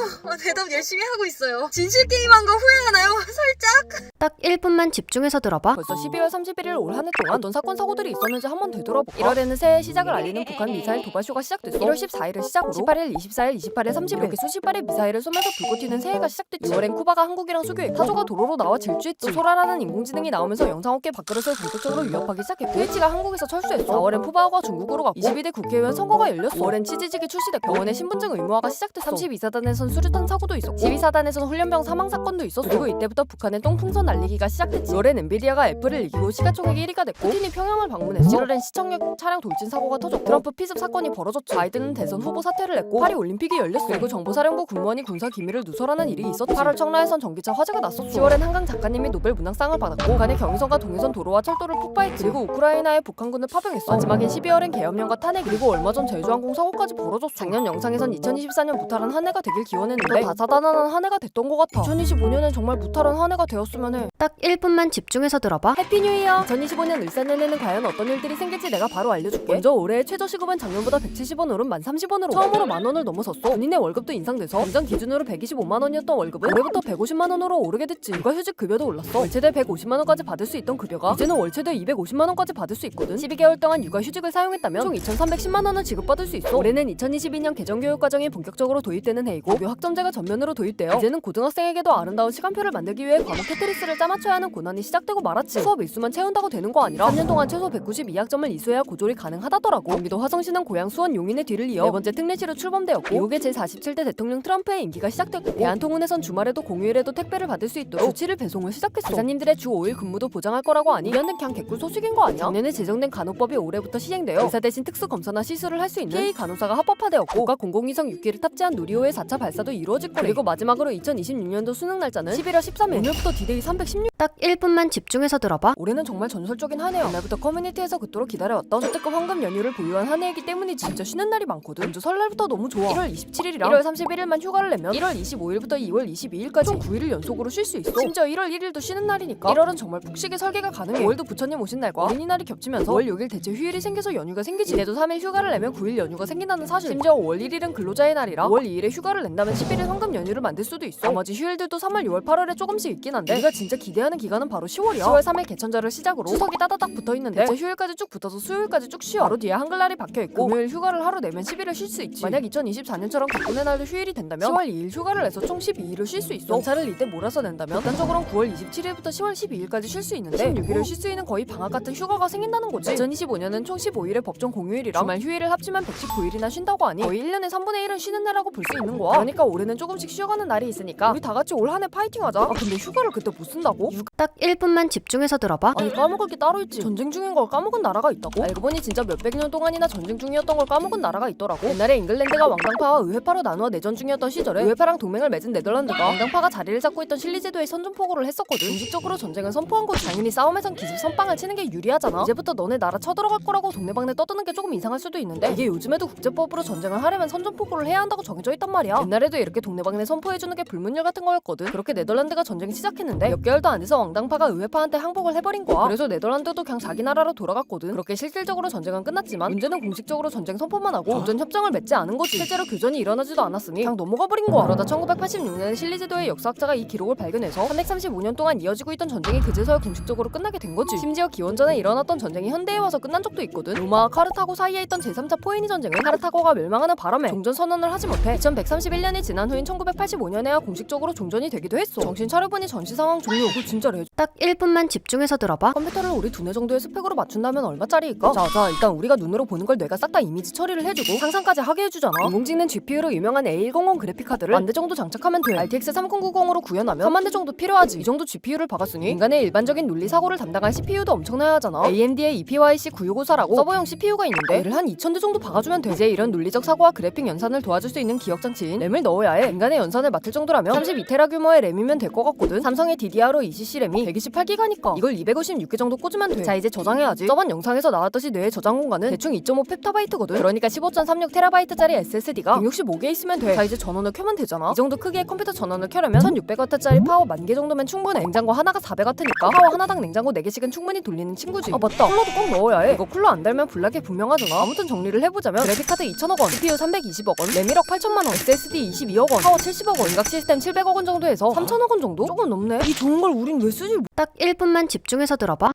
대답 열심히 하고 있어요. 진실 게임한 거 후회하나요? 살짝? 딱 1분만 집중해서 들어봐. 벌써 12월 31일 올 한 해 동안 어떤 사건 사고들이 있었는지 한번 되돌아볼까? 1월에는 새해 시작을 알리는 북한 미사일 도발쇼가 시작됐어. 1월 14일을 시작으로 18일, 24일, 28일, 30일 이렇게 수십 발의 미사일을 쏘면서 불꽃 튀는 새해가 시작됐지. 6월엔 쿠바가 한국이랑 수교했고 타조가 도로로 나와 질주했지. 또 소라라는 인공지능이 나오면서 영상업계 밥그릇을 본격적으로 위협하기 시작했고 트위치가 한국에서 철수했어. 4월엔 푸바오가 중국으로 갔고 22대 국회의원 선거가 열렸어. 5월엔 치지직이 출시됐고 병원에 신분증 의무화가 시작됐어. 32사단에선 수류탄 사고도 있었고 12사단에선 훈련병 사망 사건도 있었어. 그리고 이때부터 북한의 똥풍선 날리기가 시작됐지. 6월엔 엔비디아가 애플을 이기고 시가총액 1위가 됐고 푸틴이 평양을 방문했어. 7월엔 시청역 차량 돌진 사고가 터졌고 트럼프 피습 사건이 벌어졌죠. 바이든은 대선 후보 사퇴를 했고 파리 올림픽이 열렸어. 그리고 정보사령부 군무원이 군사 기밀을 누설하는 일이 있었지. 8월 청라에선 전기차 화재가 났었어. 10월엔 한강 작가님이 노벨 문학상을 받았고 북한의 경의선과 동해선 도로와 철도를 폭파했지. 그리고 우크라이나에 북한군을 파병했어. 마지막엔 12월엔 계엄령과 탄핵 그리고 얼마 전 제주항공 사고까지 벌어졌어. 벌어졌어. 작년 영상에선 2024년 무탈한 한 해가 되길 기원했는데 다사다난한 한 해가 됐던 것 같아. 2025년은 정말 무탈한 한 해가 되었으면 해. 딱 1분만 집중해서 들어봐. 해피 뉴 이어! 2025년 을사 내내는 과연 어떤 일들이 생길지 내가 바로 알려줄게. 먼저 올해의 최저시급은 작년보다 170원 오른 1030원으로 처음으로 만원을 넘어섰어. 본인의 월급도 인상돼서 당장 기준으로 125만원이었던 월급은 올해부터 150만원으로 오르게 됐지. 육아휴직 급여도 올랐어. 월최대 150만원까지 받을 수 있던 급여가 이제는 월최대 250만원까지 받을 수 있거든. 12개월 동안 육아휴직을 사용했다면 총 2310만원을 지급받을 수 있어. 올해는 2022년 개정교육과정이 본격적으로 도입되는 해이고 무료 학점제가 전면으로 도입되어 이제는 고등학생에게도 아름다운 시간표를 만들기 위해 과목 테트리스를 짜맞춰야 하는 고난이 시작되고 말았지. 수업 일수만 채운다고 되는 거 아니라 3년 동안 최소 192학점을 이수해야 고졸이 가능하다더라고. 경기도 화성시는 고향 수원 용인의 뒤를 이어 네 번째 특례시로 출범되었고 미국의 제47대 대통령 트럼프의 임기가 시작됐고 대한통운에선 주말에도 공휴일에도 택배를 받을 수 있도록 주 7일 배송을 시작했어. 기사님들의 주 5일 근무도 보장할 거라고 하니 이현은 그냥 개꿀 소식인 거 아니야? 작년에 제정된 간호법이 올해부터 시행되어 의사 대신 특수 검사나 시술을 할 수 있는 PA 간호사가 합법화되었고 국가 공공위성 6기를 탑재한 누리호의 4차 발사도 이루어질 거래. 그리고 마지막으로 2026년도 수능 날짜는 11월 13일. 오늘부터 디데이 316. 딱 1분만 집중해서 들어봐. 올해는 정말 전설적인 한 해야. 옛날부터 커뮤니티에서 그토록 기다려왔던 초특급 황금 연휴를 보유한 한 해이기 때문이지. 진짜 쉬는 날이 많거든. 먼저 설날부터 너무 좋아. 1월 27일이랑 1월 31일만 휴가를 내면 1월 25일부터 2월 22일까지 총 9일을 연속으로 쉴 수 있어. 심지어 1월 1일도 쉬는 날이니까 1월은 정말 푹 쉬게 설계가 가능해. 5월도 부처님 오신 날과 어린이날이 겹치면서 5월 6일 대체 휴일이 생겨서 연휴가 생기지. 이래도 3일 휴가를 내면 9일 연휴가 생긴다는 사실. 심지어 5월 1일은 근로자의 날이라 5월 2일에 휴가를 낸다면 11일 황금 연휴를 만들 수도 있어. 나머지 휴일들도 3월, 6월, 8월에 조금씩 있긴 한데 우리가 진짜 기대하는 기간은 바로 10월이야. 10월 3일 개천절을 시작으로 추석이 따다닥 붙어있는데 대체 휴일까지 쭉 붙어서 수요일까지 쭉 쉬어. 바로 뒤에 한글날이 박혀있고 금요일 휴가를 하루 내면 10일을 쉴 수 있지. 만약 2024년처럼 각군의 날도 휴일이 된다면 10월 2일 휴가를 내서 총 12일을 쉴 수 있어. 연차를 이때 몰아서 낸다면 일단적으로는 9월 27일부터 10월 12일까지 쉴 수 있는데 16일을 쉴 수 있는 거의 방학 같은 휴가가 생긴다는 거지. 2025년은 총 15일의 법정 공휴일이랑 주말 휴일을 합치면 119일이나 쉰다고 하니 거의 1년에 3분의 1은 쉬는 날이라고 볼 수 있는 거야. 그러니까 올해는 조금씩 쉬어가는 날이 있으니까 우리 다 같이 올 한 해 파이팅하자. 아 근데 휴가를 그때 못 쓴다고? 딱 1분만 집중해서 들어봐. 아니 까먹을 게 따로 있지. 전쟁 중인 걸 까먹은 나라가 있다고? 알고 보니 진짜 몇백 년 동안이나 전쟁 중이었던 걸 까먹은 나라가 있더라고. 옛날에 잉글랜드가 왕당파와 의회파로 나누어 내전 중이었던 시절에 의회파랑 동맹을 맺은 네덜란드가 왕당파가 자리를 잡고 있던 실리제도에 선전포고를 했었거든. 공식적으로 전쟁을 선포한 거지. 당연히 싸움에선 기습 선빵을 치는 게 유리하잖아. 이제부터 너네 나라 쳐들어갈 거라고 동네방네 떠드는 게 조금 이상할 수도 있는데 이게 요즘에도 국제법으로 전쟁을 하려면 선전포고를 해야 한다고 정해져 있단 말이야. 옛날에도 이렇게 동네방네 선포해주는 게 불문율 같은 거였거든. 그렇게 네덜란드가 전쟁 시작했는데 몇 개월도 안 돼서 왕당파가 의회파한테 항복을 해버린 거야. 그래서 네덜란드도 그냥 자기 나라로 돌아갔거든. 그렇게 실질적으로 전쟁은 끝났지만 문제는 공식적으로 전쟁 선포만 하고 종전 협정을 맺지 않은 거지. 실제로 교전이 일어나지도 않았으니 그냥 넘어가 버린 거야. 그러다 1986년에 실리제도의 역사학자가 이 기록을 발견해서 335년 동안 이어지고 있던 전쟁이 그제서야 공식적으로 끝나게 된 거지. 심지어 기원전에 일어났던 전쟁이 현대에 와서 끝난 적도 있거든. 로마와 카르타고 사이에 있던 제3차 포에니 전쟁은 카르타고가 멸망하는 바람에 종전 선언을 하지 못해 2131년이 지난 후인 1985년에야 공식적으로 종전이 되기도 했어. 정신 차려보니 전시 상황 종료. 그거 진짜 레. 딱 1분만 집중해서 들어봐. 컴퓨터를 우리 두뇌 정도의 스펙으로 맞춘다면 얼마짜리일까? 자 일단 우리가 눈으로 보는 걸 뇌가 싹 다 이미지 처리를 해주고 상상까지 하게 해주잖아. 인공지능 GPU로 유명한 A100 그래픽카드를 10,000대 정도 장착하면 돼. RTX 3090으로 구현하면 30,000대 정도 필요하지. 이 정도 GPU를 박았으니 인간의 일반적인 논리 사고를 담당할 CPU도 엄청나야 하잖아. AMD의 EPYC 9654라고 서버용 CPU가 있는데 얘를 한 2,000대 정도 박아주면 돼. 이제 이런 논리적 사고와 그래픽 연산을 도와줄 수 있는 기억장치인 램을 넣어야 해. 인간의 연산을 맡을 정도라면 32테라 규모의 램이면 될 것 같거든. 삼성의 DDR5 ECC 램이 128기가니까 이걸 256개 정도 꽂으면 돼. 자 이제 저장해야지. 저번 영상에서 나왔듯이 뇌의 저장 공간은 대충 2.5펩타바이트거든. 그러니까 15.36테라바이트짜리 SSD가 165개 있으면 돼. 자 이제 전원을 켜면 되잖아. 이 정도 크기의 컴퓨터 전원을 켜려면 1600W짜리 파워 10,000개 정도면 충분해. 냉장고 하나가 400W니까 파워 하나당 냉장고 4개씩은 충분히 돌리는 친구지. 아 맞다, 쿨러도 꼭 넣어야 해. 이거 쿨러 안 달면 불나게 분명하잖아. 아무튼 정리를 해보자면 그래픽카드 2,000억원, CPU 320억원, 램 1억 8천만원, SSD 22억원, 파워 70억원, 인각 시스템 700억원 정도 해서 3,000억원 정도? 조금 넘네. 이 좋은 걸 우린 왜 쓰지? 딱 1분만 집중해서 들어봐.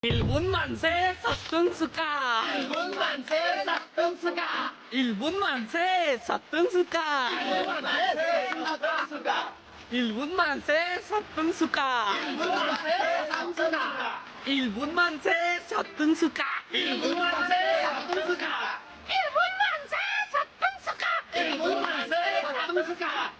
1분 만세 사등스카 1분 만세 사등스카 1분 만세 사등스카 1분 만세 사등스카 1분 만세 사등스카 1분 만세 사등스카 1분 만세 사등스카 1분 만세 사등스카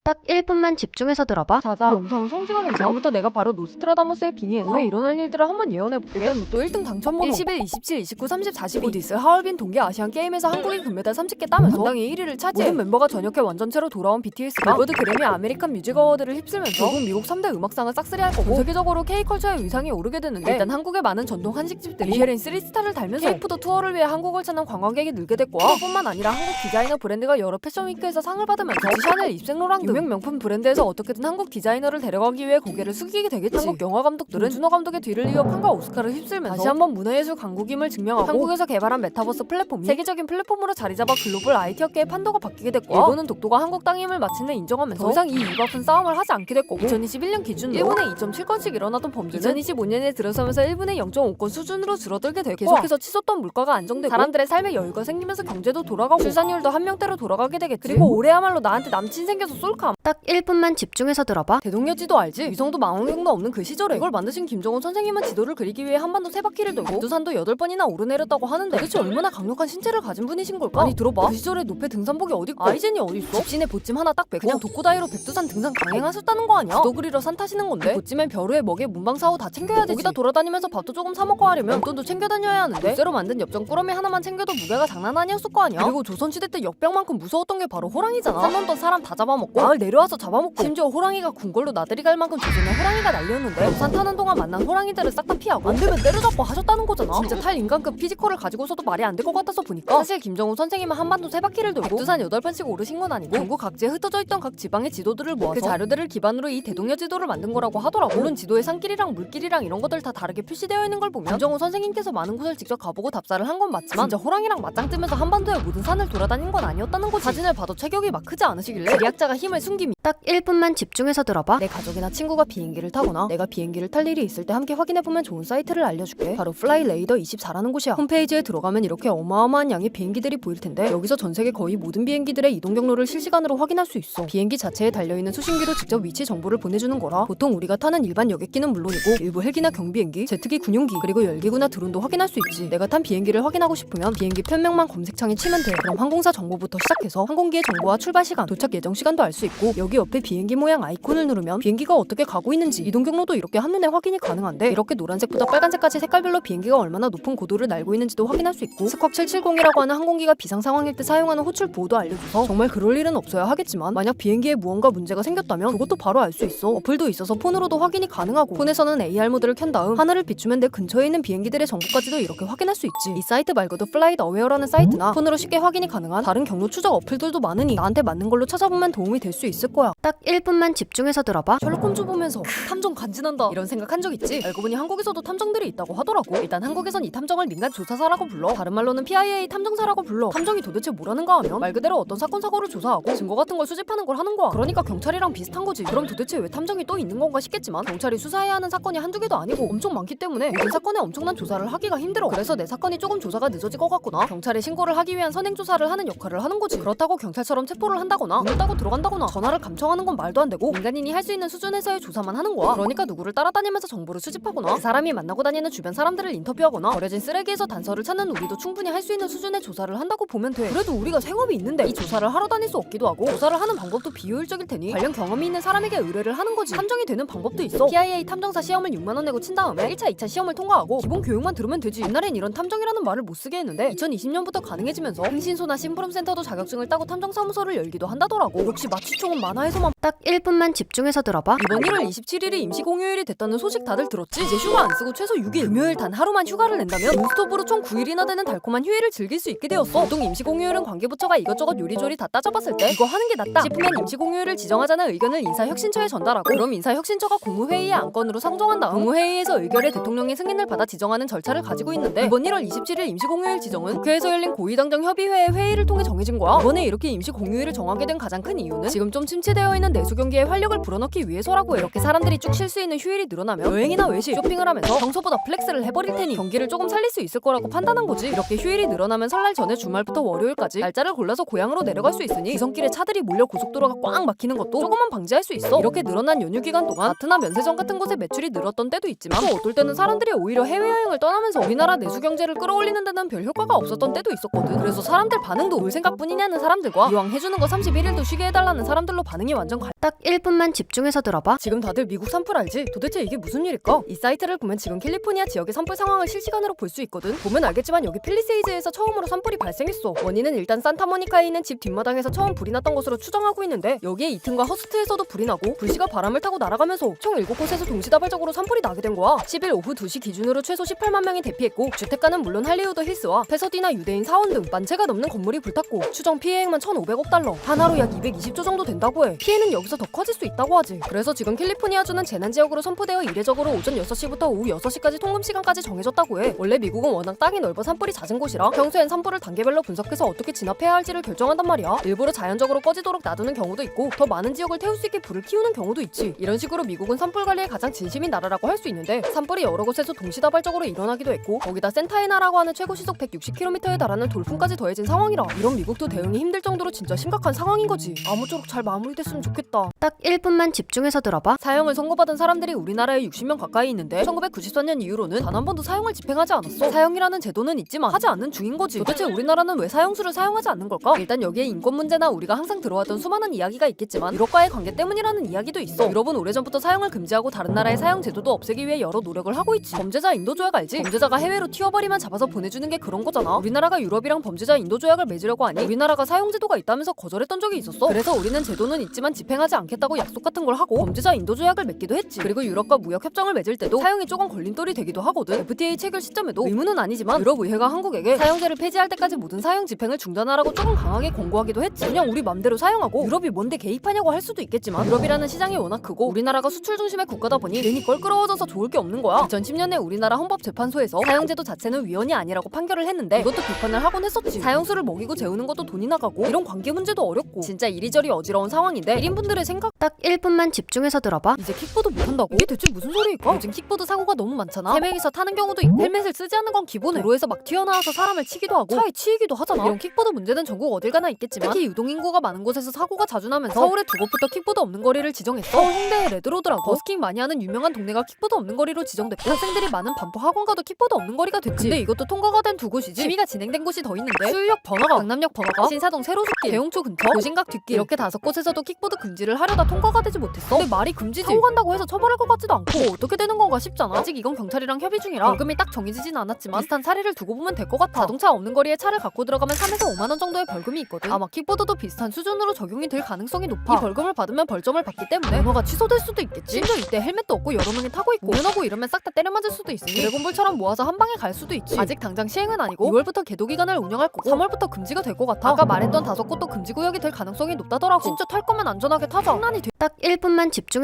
딱 1분만 집중해서 들어봐. 자자, 영상 성지가 다음부터 내가 바로 노스트라다무스의 빙의에서 일어날 일들을 한번 예언해볼게. 로또 1등 당첨번호 21, 27, 29, 30, 42 곧 있을 하얼빈 동계 아시안 게임에서 한국이 금메달 30개 따면서 당당히 1위를 차지해. 모든 멤버가 전역해 완전체로 돌아온 BTS가 빌보드 그래미 아메리칸 뮤직 어워드를 휩쓸면서 결국 미국 3대 음악상을 싹쓸이 할 거고, 세계적으로 K컬처의 위상이 오르게 되는데, 일단 한국의 많은 전통 한식집들이 미쉐린 3스타를 달면서 K푸드 투어를 위해 한국을 찾는 관광객이 늘게 됐고, 뿐만 아니라 한국 디자이너 브랜드가 여러 패션위크에서 상을 받으면서 샤넬, 입생로랑 등 유명 명품 브랜드에서 어떻게든 한국 디자이너를 데려가기 위해 고개를 숙이게 되겠지. 한국 영화 감독들은 준호 감독의 뒤를 이어 칸과 오스카를 휩쓸면서 다시 한번 문화예술 강국임을 증명하고, 한국에서 개발한 메타버스 플랫폼이 세계적인 플랫폼으로 자리 잡아 글로벌 IT 업계의 판도가 바뀌게 됐고, 일본은 독도가 한국 땅임을 마침내 인정하면서 더 이상 이 입 아픈 싸움을 하지 않게 됐고, 2021년 기준으로 일본에 2.7건씩 일어나던 범죄는 2025년에 들어서면서 1분에 0.5건 수준으로 줄어들게 됐고, 계속해서 치솟던 물가가 안정되고 사람들의 삶에 여유가 생기면서 경제도 돌아가고 출산율도 한 명대로 돌아가게 되겠지. 그리고 올해야말로 나한테 남친 생겨서 쏠까. 딱 1분만 집중해서 들어봐. 대동여지도 알지? 위성도 망원경도 없는 그 시절에 이걸 만드신 김정은 선생님은 지도를 그리기 위해 한반도 3바퀴를 돌고 백두산도 8번이나 오르내렸다고 하는데, 도대체 얼마나 강력한 신체를 가진 분이신 걸까? 아니 들어봐, 그 시절에 노페 등산복이 어딨고 아이젠이 어딨어? 집신에 보찜 하나 딱 빼고 그냥 독고다이로 백두산 등산 강행하셨다는 거 아니야? 지도 그리러 산 타시는 건데 보찜엔 벼루에 먹에 문방사호 다 챙겨야 되지. 거기다 돌아다니면서 밥도 조금 사 먹고 하려면 돈도 챙겨 다녀야 하는데, 쇠로 만든 엽전 꾸러미 하나만 챙겨도 무게가 장난 아니었을 거 아니야? 그리고 조선시대 때 역병만큼 무서웠던 게 바로 호랑이잖아. 산 넘던 사람 다 잡아먹고 마을 내려와서 잡아먹고, 심지어 호랑이가 군걸로 나들이 갈 만큼 조선에 호랑이가 날렸는데, 산 타는 동안 만난 호랑이들을 싹 다 피하고 안 되면 때려잡고 하셨다는 거잖아. 진짜 탈인간급 피지컬을 가지고서도 말이 안 될 것 같아서 보니까, 사실 김정은 선생님은 한반도 3바퀴를 돌고 백두산 8번씩 오르신 건 아니고 전국 각지에 흩어져 있던 각 지방의 지도들을 모아서 그 자료들을 기반으로 이 대동여 지도를 만든 거라고 하더라고. 물론 지도에 산길이랑 물길이랑 이런 것들 다 다르게 표시되어 있는 걸 보면 김정은 선생님께서 많은 곳을 직접 가보고 답사를 한 건 맞지만, 진짜 호랑이랑 맞짱 뜨면서 한반도의 모든 산을 돌아다닌 건 아니었다는 거지. 사진을 봐도 체격이 막 크지 않으시길래 지리학자가 힘을 숨김이. 딱 1분만 집중해서 들어봐. 내 가족이나 친구가 비행기를 타거나 내가 비행기를 탈 일이 있을 때 함께 확인해보면 좋은 사이트를 알려줄게. 바로 플라이레이더24라는 곳이야. 홈페이지에 들어가면 이렇게 어마어마한 양의 비행기들이 보일 텐데, 여기서 전 세계 거의 모든 비행기들의 이동 경로를 실시간으로 확인할 수 있어. 비행기 자체에 달려있는 수신기로 직접 위치 정보를 보내주는 거라 보통 우리가 타는 일반 여객기는 물론이고 일부 헬기나 경비행기, 제트기, 군용기, 그리고 열기구나 드론도 확인할 수 있지. 내가 탄 비행기를 확인하고 싶으면 비행기 편명만 검색창에 치면 돼. 그럼 항공사 정보부터 시작해서 항공기의 정보와 출발 시간, 도착 예정 시간도 알 수 있고, 여기 옆에 비행기 모양 아이콘을 누르면 비행기가 어떻게 가고 있는지, 이동 경로도 이렇게 한눈에 확인이 가능한데, 이렇게 노란색부터 빨간색까지 색깔별로 비행기가 얼마나 높은 고도를 날고 있는지도 확인할 수 있고, 스쿼크 770이라고 하는 항공기가 비상 상황일 때 사용하는 호출 보호도 알려줘서 정말 그럴 일은 없어야 하겠지만, 만약 비행기에 무언가 문제가 생겼다면 그것도 바로 알 수 있어. 어플도 있어서 폰으로도 확인이 가능하고, 폰에서는 AR 모드를 켠 다음 하늘을 비추면 내 근처에 있는 비행기들의 정보까지도 이렇게 확인할 수 있지. 이 사이트 말고도 플라이트 어웨어라는 사이트나 폰으로 쉽게 확인이 가능한 다른 경로 추적 어플들도 많으니 나한테 맞는 걸로 찾아보면 도움이 될 수 있을 거야. 딱 1분만 집중해서 들어봐. 셜록 홈즈 보면서 탐정 간지난다 이런 생각한 적 있지? 알고 보니 한국에서도 탐정들이 있다고 하더라고. 일단 한국에선 이 탐정을 민간 조사사라고 불러. 다른 말로는 PIA 탐정사라고 불러. 탐정이 도대체 뭐라는가 하면 말 그대로 어떤 사건 사고를 조사하고 증거 같은 걸 수집하는 걸 하는 거야. 그러니까 경찰이랑 비슷한 거지. 그럼 도대체 왜 탐정이 또 있는 건가 싶겠지만, 경찰이 수사해야 하는 사건이 한두 개도 아니고 엄청 많기 때문에 모든 사건에 엄청난 조사를 하기가 힘들어. 그래서 내 사건이 조금 조사가 늦어질 것 같거나 경찰에 신고를 하기 위한 선행 조사를 하는 역할을 하는 거지. 그렇다고 경찰처럼 체포를 한다거나 문을 따고 들어간다거나 전화를 감청하는 건 말도 안 되고, 민간인이 할 수 있는 수준에서의 조사만 하는 거야. 그러니까 누구를 따라다니면서 정보를 수집하거나 그 사람이 만나고 다니는 주변 사람들을 인터뷰하거나 버려진 쓰레기에서 단서를 찾는 우리도 충분히 할 수 있는 수준의 조사를 한다고 보면 돼. 그래도 우리가 생업이 있는데 이 조사를 하러 다닐 수 없기도 하고, 조사를 하는 방법도 비효율적일 테니 관련 경험이 있는 사람에게 의뢰를 하는 거지. 탐정이 되는 방법도 있어. PIA 탐정사 시험을 6만 원 내고 친 다음에 1차, 2차 시험을 통과하고 기본 교육만 들으면 되지. 옛날엔 이런 탐정이라는 말을 못 쓰게 했는데 2020년부터 가능해지면서 흥신소나 심부름센터도 자격증을 따고 탐정사무소를 열기도 한다더라고. 역시 마취총은 만화에서만. 딱 1분만 집중해서 들어봐. 이번 1월 27일이 임시 공휴일이 됐다는 소식 다들 들었지? 이제 휴가 안 쓰고 최소 6일, 금요일 단 하루만 휴가를 낸다면 논스톱으로 총 9일이나 되는 달콤한 휴일을 즐길 수 있게 되었어. 보통 임시 공휴일은 관계부처가 이것저것 요리조리 다 따져봤을 때 이거 하는 게 낫다 싶으면 임시 공휴일을 지정하자는 의견을 인사혁신처에 전달하고, 그럼 인사혁신처가 국무회의의 안건으로 상정한 다음 국무회의에서 의결해 대통령의 승인을 받아 지정하는 절차를 가지고 있는데, 이번 1월 27일 임시 공휴일 지정은 국회에서 열린 고위당정 협의회의 회의를 통해 정해진 거야. 이번에 이렇게 임시 공휴일을 정하게 된 가장 큰 이유는 지금 좀 침체되어 있는 내수 경기에 활력을 불어넣기 위해서라고 해. 이렇게 사람들이 쭉 쉴 수 있는 휴일이 늘어나면 여행이나 외식, 쇼핑을 하면서 평소보다 플렉스를 해버릴 테니 경기를 조금 살릴 수 있을 거라고 판단한 거지. 이렇게 휴일이 늘어나면 설날 전에 주말부터 월요일까지 날짜를 골라서 고향으로 내려갈 수 있으니 지성길에 차들이 몰려 고속도로가 꽉 막히는 것도 조금만 방지할 수 있어. 이렇게 늘어난 연휴 기간 동안 마트나 면세점 같은 곳에 매출이 늘었던 때도 있지만, 또 어떨 때는 사람들이 오히려 해외여행을 떠나면서 우리나라 내수 경제를 끌어올리는 데는 별 효과가 없었던 때도 있었거든. 그래서 사람들 반응도 올 생각뿐이냐는 사람들과 이왕 해주는 거 31일도 쉬게 해달라는 사람들로 반응이 완전 딱 1분만 집중해서 들어봐. 지금 다들 미국 산불 알지? 도대체 이게 무슨 일일까? 이 사이트를 보면 지금 캘리포니아 지역의 산불 상황을 실시간으로 볼 수 있거든. 보면 알겠지만 여기 필리세이즈에서 처음으로 산불이 발생했어. 원인은 일단 산타모니카에 있는 집 뒷마당에서 처음 불이 났던 것으로 추정하고 있는데 여기에 이튼과 허스트에서도 불이 나고 불씨가 바람을 타고 날아가면서 총 7곳에서 동시다발적으로 산불이 나게 된 거야. 10일 오후 2시 기준으로 최소 18만 명이 대피했고 주택가는 물론 할리우드 힐스와 패서디나 유대인 사원 등 10채가 넘는 건물이 불탔고 추정 피해액만 1,500억 달러, 하나로 약 220조 정도 된다고 해. 피해는 여기서 더 커질 수 있다고 하지. 그래서 지금 캘리포니아주는 재난지역으로 선포되어 이례적으로 오전 6시부터 오후 6시까지 통금 시간까지 정해졌다고 해. 원래 미국은 워낙 땅이 넓어 산불이 잦은 곳이라 평소엔 산불을 단계별로 분석해서 어떻게 진압해야 할지를 결정한단 말이야. 일부러 자연적으로 꺼지도록 놔두는 경우도 있고 더 많은 지역을 태울 수 있게 불을 키우는 경우도 있지. 이런 식으로 미국은 산불 관리에 가장 진심인 나라라고 할 수 있는데 산불이 여러 곳에서 동시다발적으로 일어나기도 했고 거기다 센타이나라고 하는 최고 시속 160km에 달하는 돌풍까지 더해진 상황이라 이런 미국도 대응이 힘들 정도로 진짜 심각한 상황인 거지. 아무쪼록 잘 마무리됐으면 좋겠다. 딱 1분만 집중해서 들어봐. 사형을 선고받은 사람들이 우리나라에 60명 가까이 있는데 1994년 이후로는 단 한 번도 사형을 집행하지 않았어. 사형이라는 제도는 있지만 하지 않는 중인 거지. 도대체 우리나라는 왜 사형수를 사용하지 않는 걸까? 일단 여기에 인권 문제나 우리가 항상 들어왔던 수많은 이야기가 있겠지만 유럽과의 관계 때문이라는 이야기도 있어. 유럽은 오래전부터 사형을 금지하고 다른 나라의 사형 제도도 없애기 위해 여러 노력을 하고 있지. 범죄자 인도 조약 알지? 범죄자가 해외로 튀어버리면 잡아서 보내주는 게 그런 거잖아. 우리나라가 유럽이랑 범죄자 인도 조약을 맺으려고 하니 우리나라가 사형 제도가 있다면서 거절했던 적이 있었어. 그래서 우리는 제도는 있지만 집행하지 않겠다고 약속 같은 걸 하고 범죄자 인도 조약을 맺기도 했지. 그리고 유럽과 무역 협정을 맺을 때도 사형이 조금 걸림돌이 되기도 하거든. FTA 체결 시점에도 의무는 아니지만 유럽 의회가 한국에게 사형제를 폐지할 때까지 모든 사형 집행을 중단하라고 조금 강하게 권고하기도 했지. 그냥 우리 맘대로 사용하고 유럽이 뭔데 개입하냐고 할 수도 있겠지만 유럽이라는 시장이 워낙 크고 우리나라가 수출 중심의 국가다 보니 괜히 껄끄러워져서 좋을 게 없는 거야. 2010년에 우리나라 헌법재판소에서 사형제도 자체는 위헌이 아니라고 판결을 했는데 이것도 비판을 하곤 했었지. 사형수를 먹이고 재우는 것도 돈이 나가고 이런 관계 문제도 어렵고 진짜 이리저리 어지러운 상황인데 1인분들의 생각 딱 1분만 집중해서 들어봐. 이제 킥보드 못한다고? 이게 대체 무슨 소리일까? 요즘 킥보드 사고가 너무 많잖아. 3명이서 타는 경우도 있고 헬멧을 쓰지 않는 건 기본에 도로에서 막 튀어나와서 사람을 치기도 하고 차에 치이기도 하잖아. 이런 킥보드 문제는 전국 어딜 가나 있겠지만 특히 유동인구가 많은 곳에서 사고가 자주 나면서 서울에 두 곳부터 킥보드 없는 거리를 지정했어. 서울 홍대에 레드로드라고 버스킹 많이 하는 유명한 동네가 킥보드 없는 거리로 지정됐고 학생들이 많은 반포 학원가도 킥보드 없는 거리가 됐지. 근데 이것도 통과가 된 두 곳이지 심의가 진행된 곳이 더 있는데 수유역 번화가, 강남역 번화가, 신사동 세로숲길, 대용초 근처, 고신각 뒷길 이렇게 5곳에서도 킥보드 금지를 하려다 통과가 되지 못했어. 근데 말이 금지지. 사고 간다고 해서 처벌할 것 같지도 않고 뭐 어떻게 되는 건가 싶잖아. 아직 이건 경찰이랑 협의 중이라 벌금이 딱 정해지진 않았지만 비슷한 사례를 두고 보면 될 것 같아. 자동차 없는 거리에 차를 갖고 들어가면 3에서 5만 원 정도의 벌금이 있거든. 아마 킥보드도 비슷한 수준으로 적용이 될 가능성이 높아. 이 벌금을 받으면 벌점을 받기 때문에 면허가 취소될 수도 있겠지. 심지어 이때 헬멧도 없고 여러 명이 타고 있고 운전하고 이러면 싹 다 때려 맞을 수도 있으니 드래곤볼처럼 모아서 한 방에 갈 수도 있지. 아직 당장 시행은 아니고 2월부터 계도 기간을 운영할 거고 3월부터 금지가 될 것 같아. 아까 말했던 5곳도 금지 구역이 될 가능성이 높다더라고. 진짜 탈 거면 안전하게 타자. 장난이 돼. 딱 1분만 집중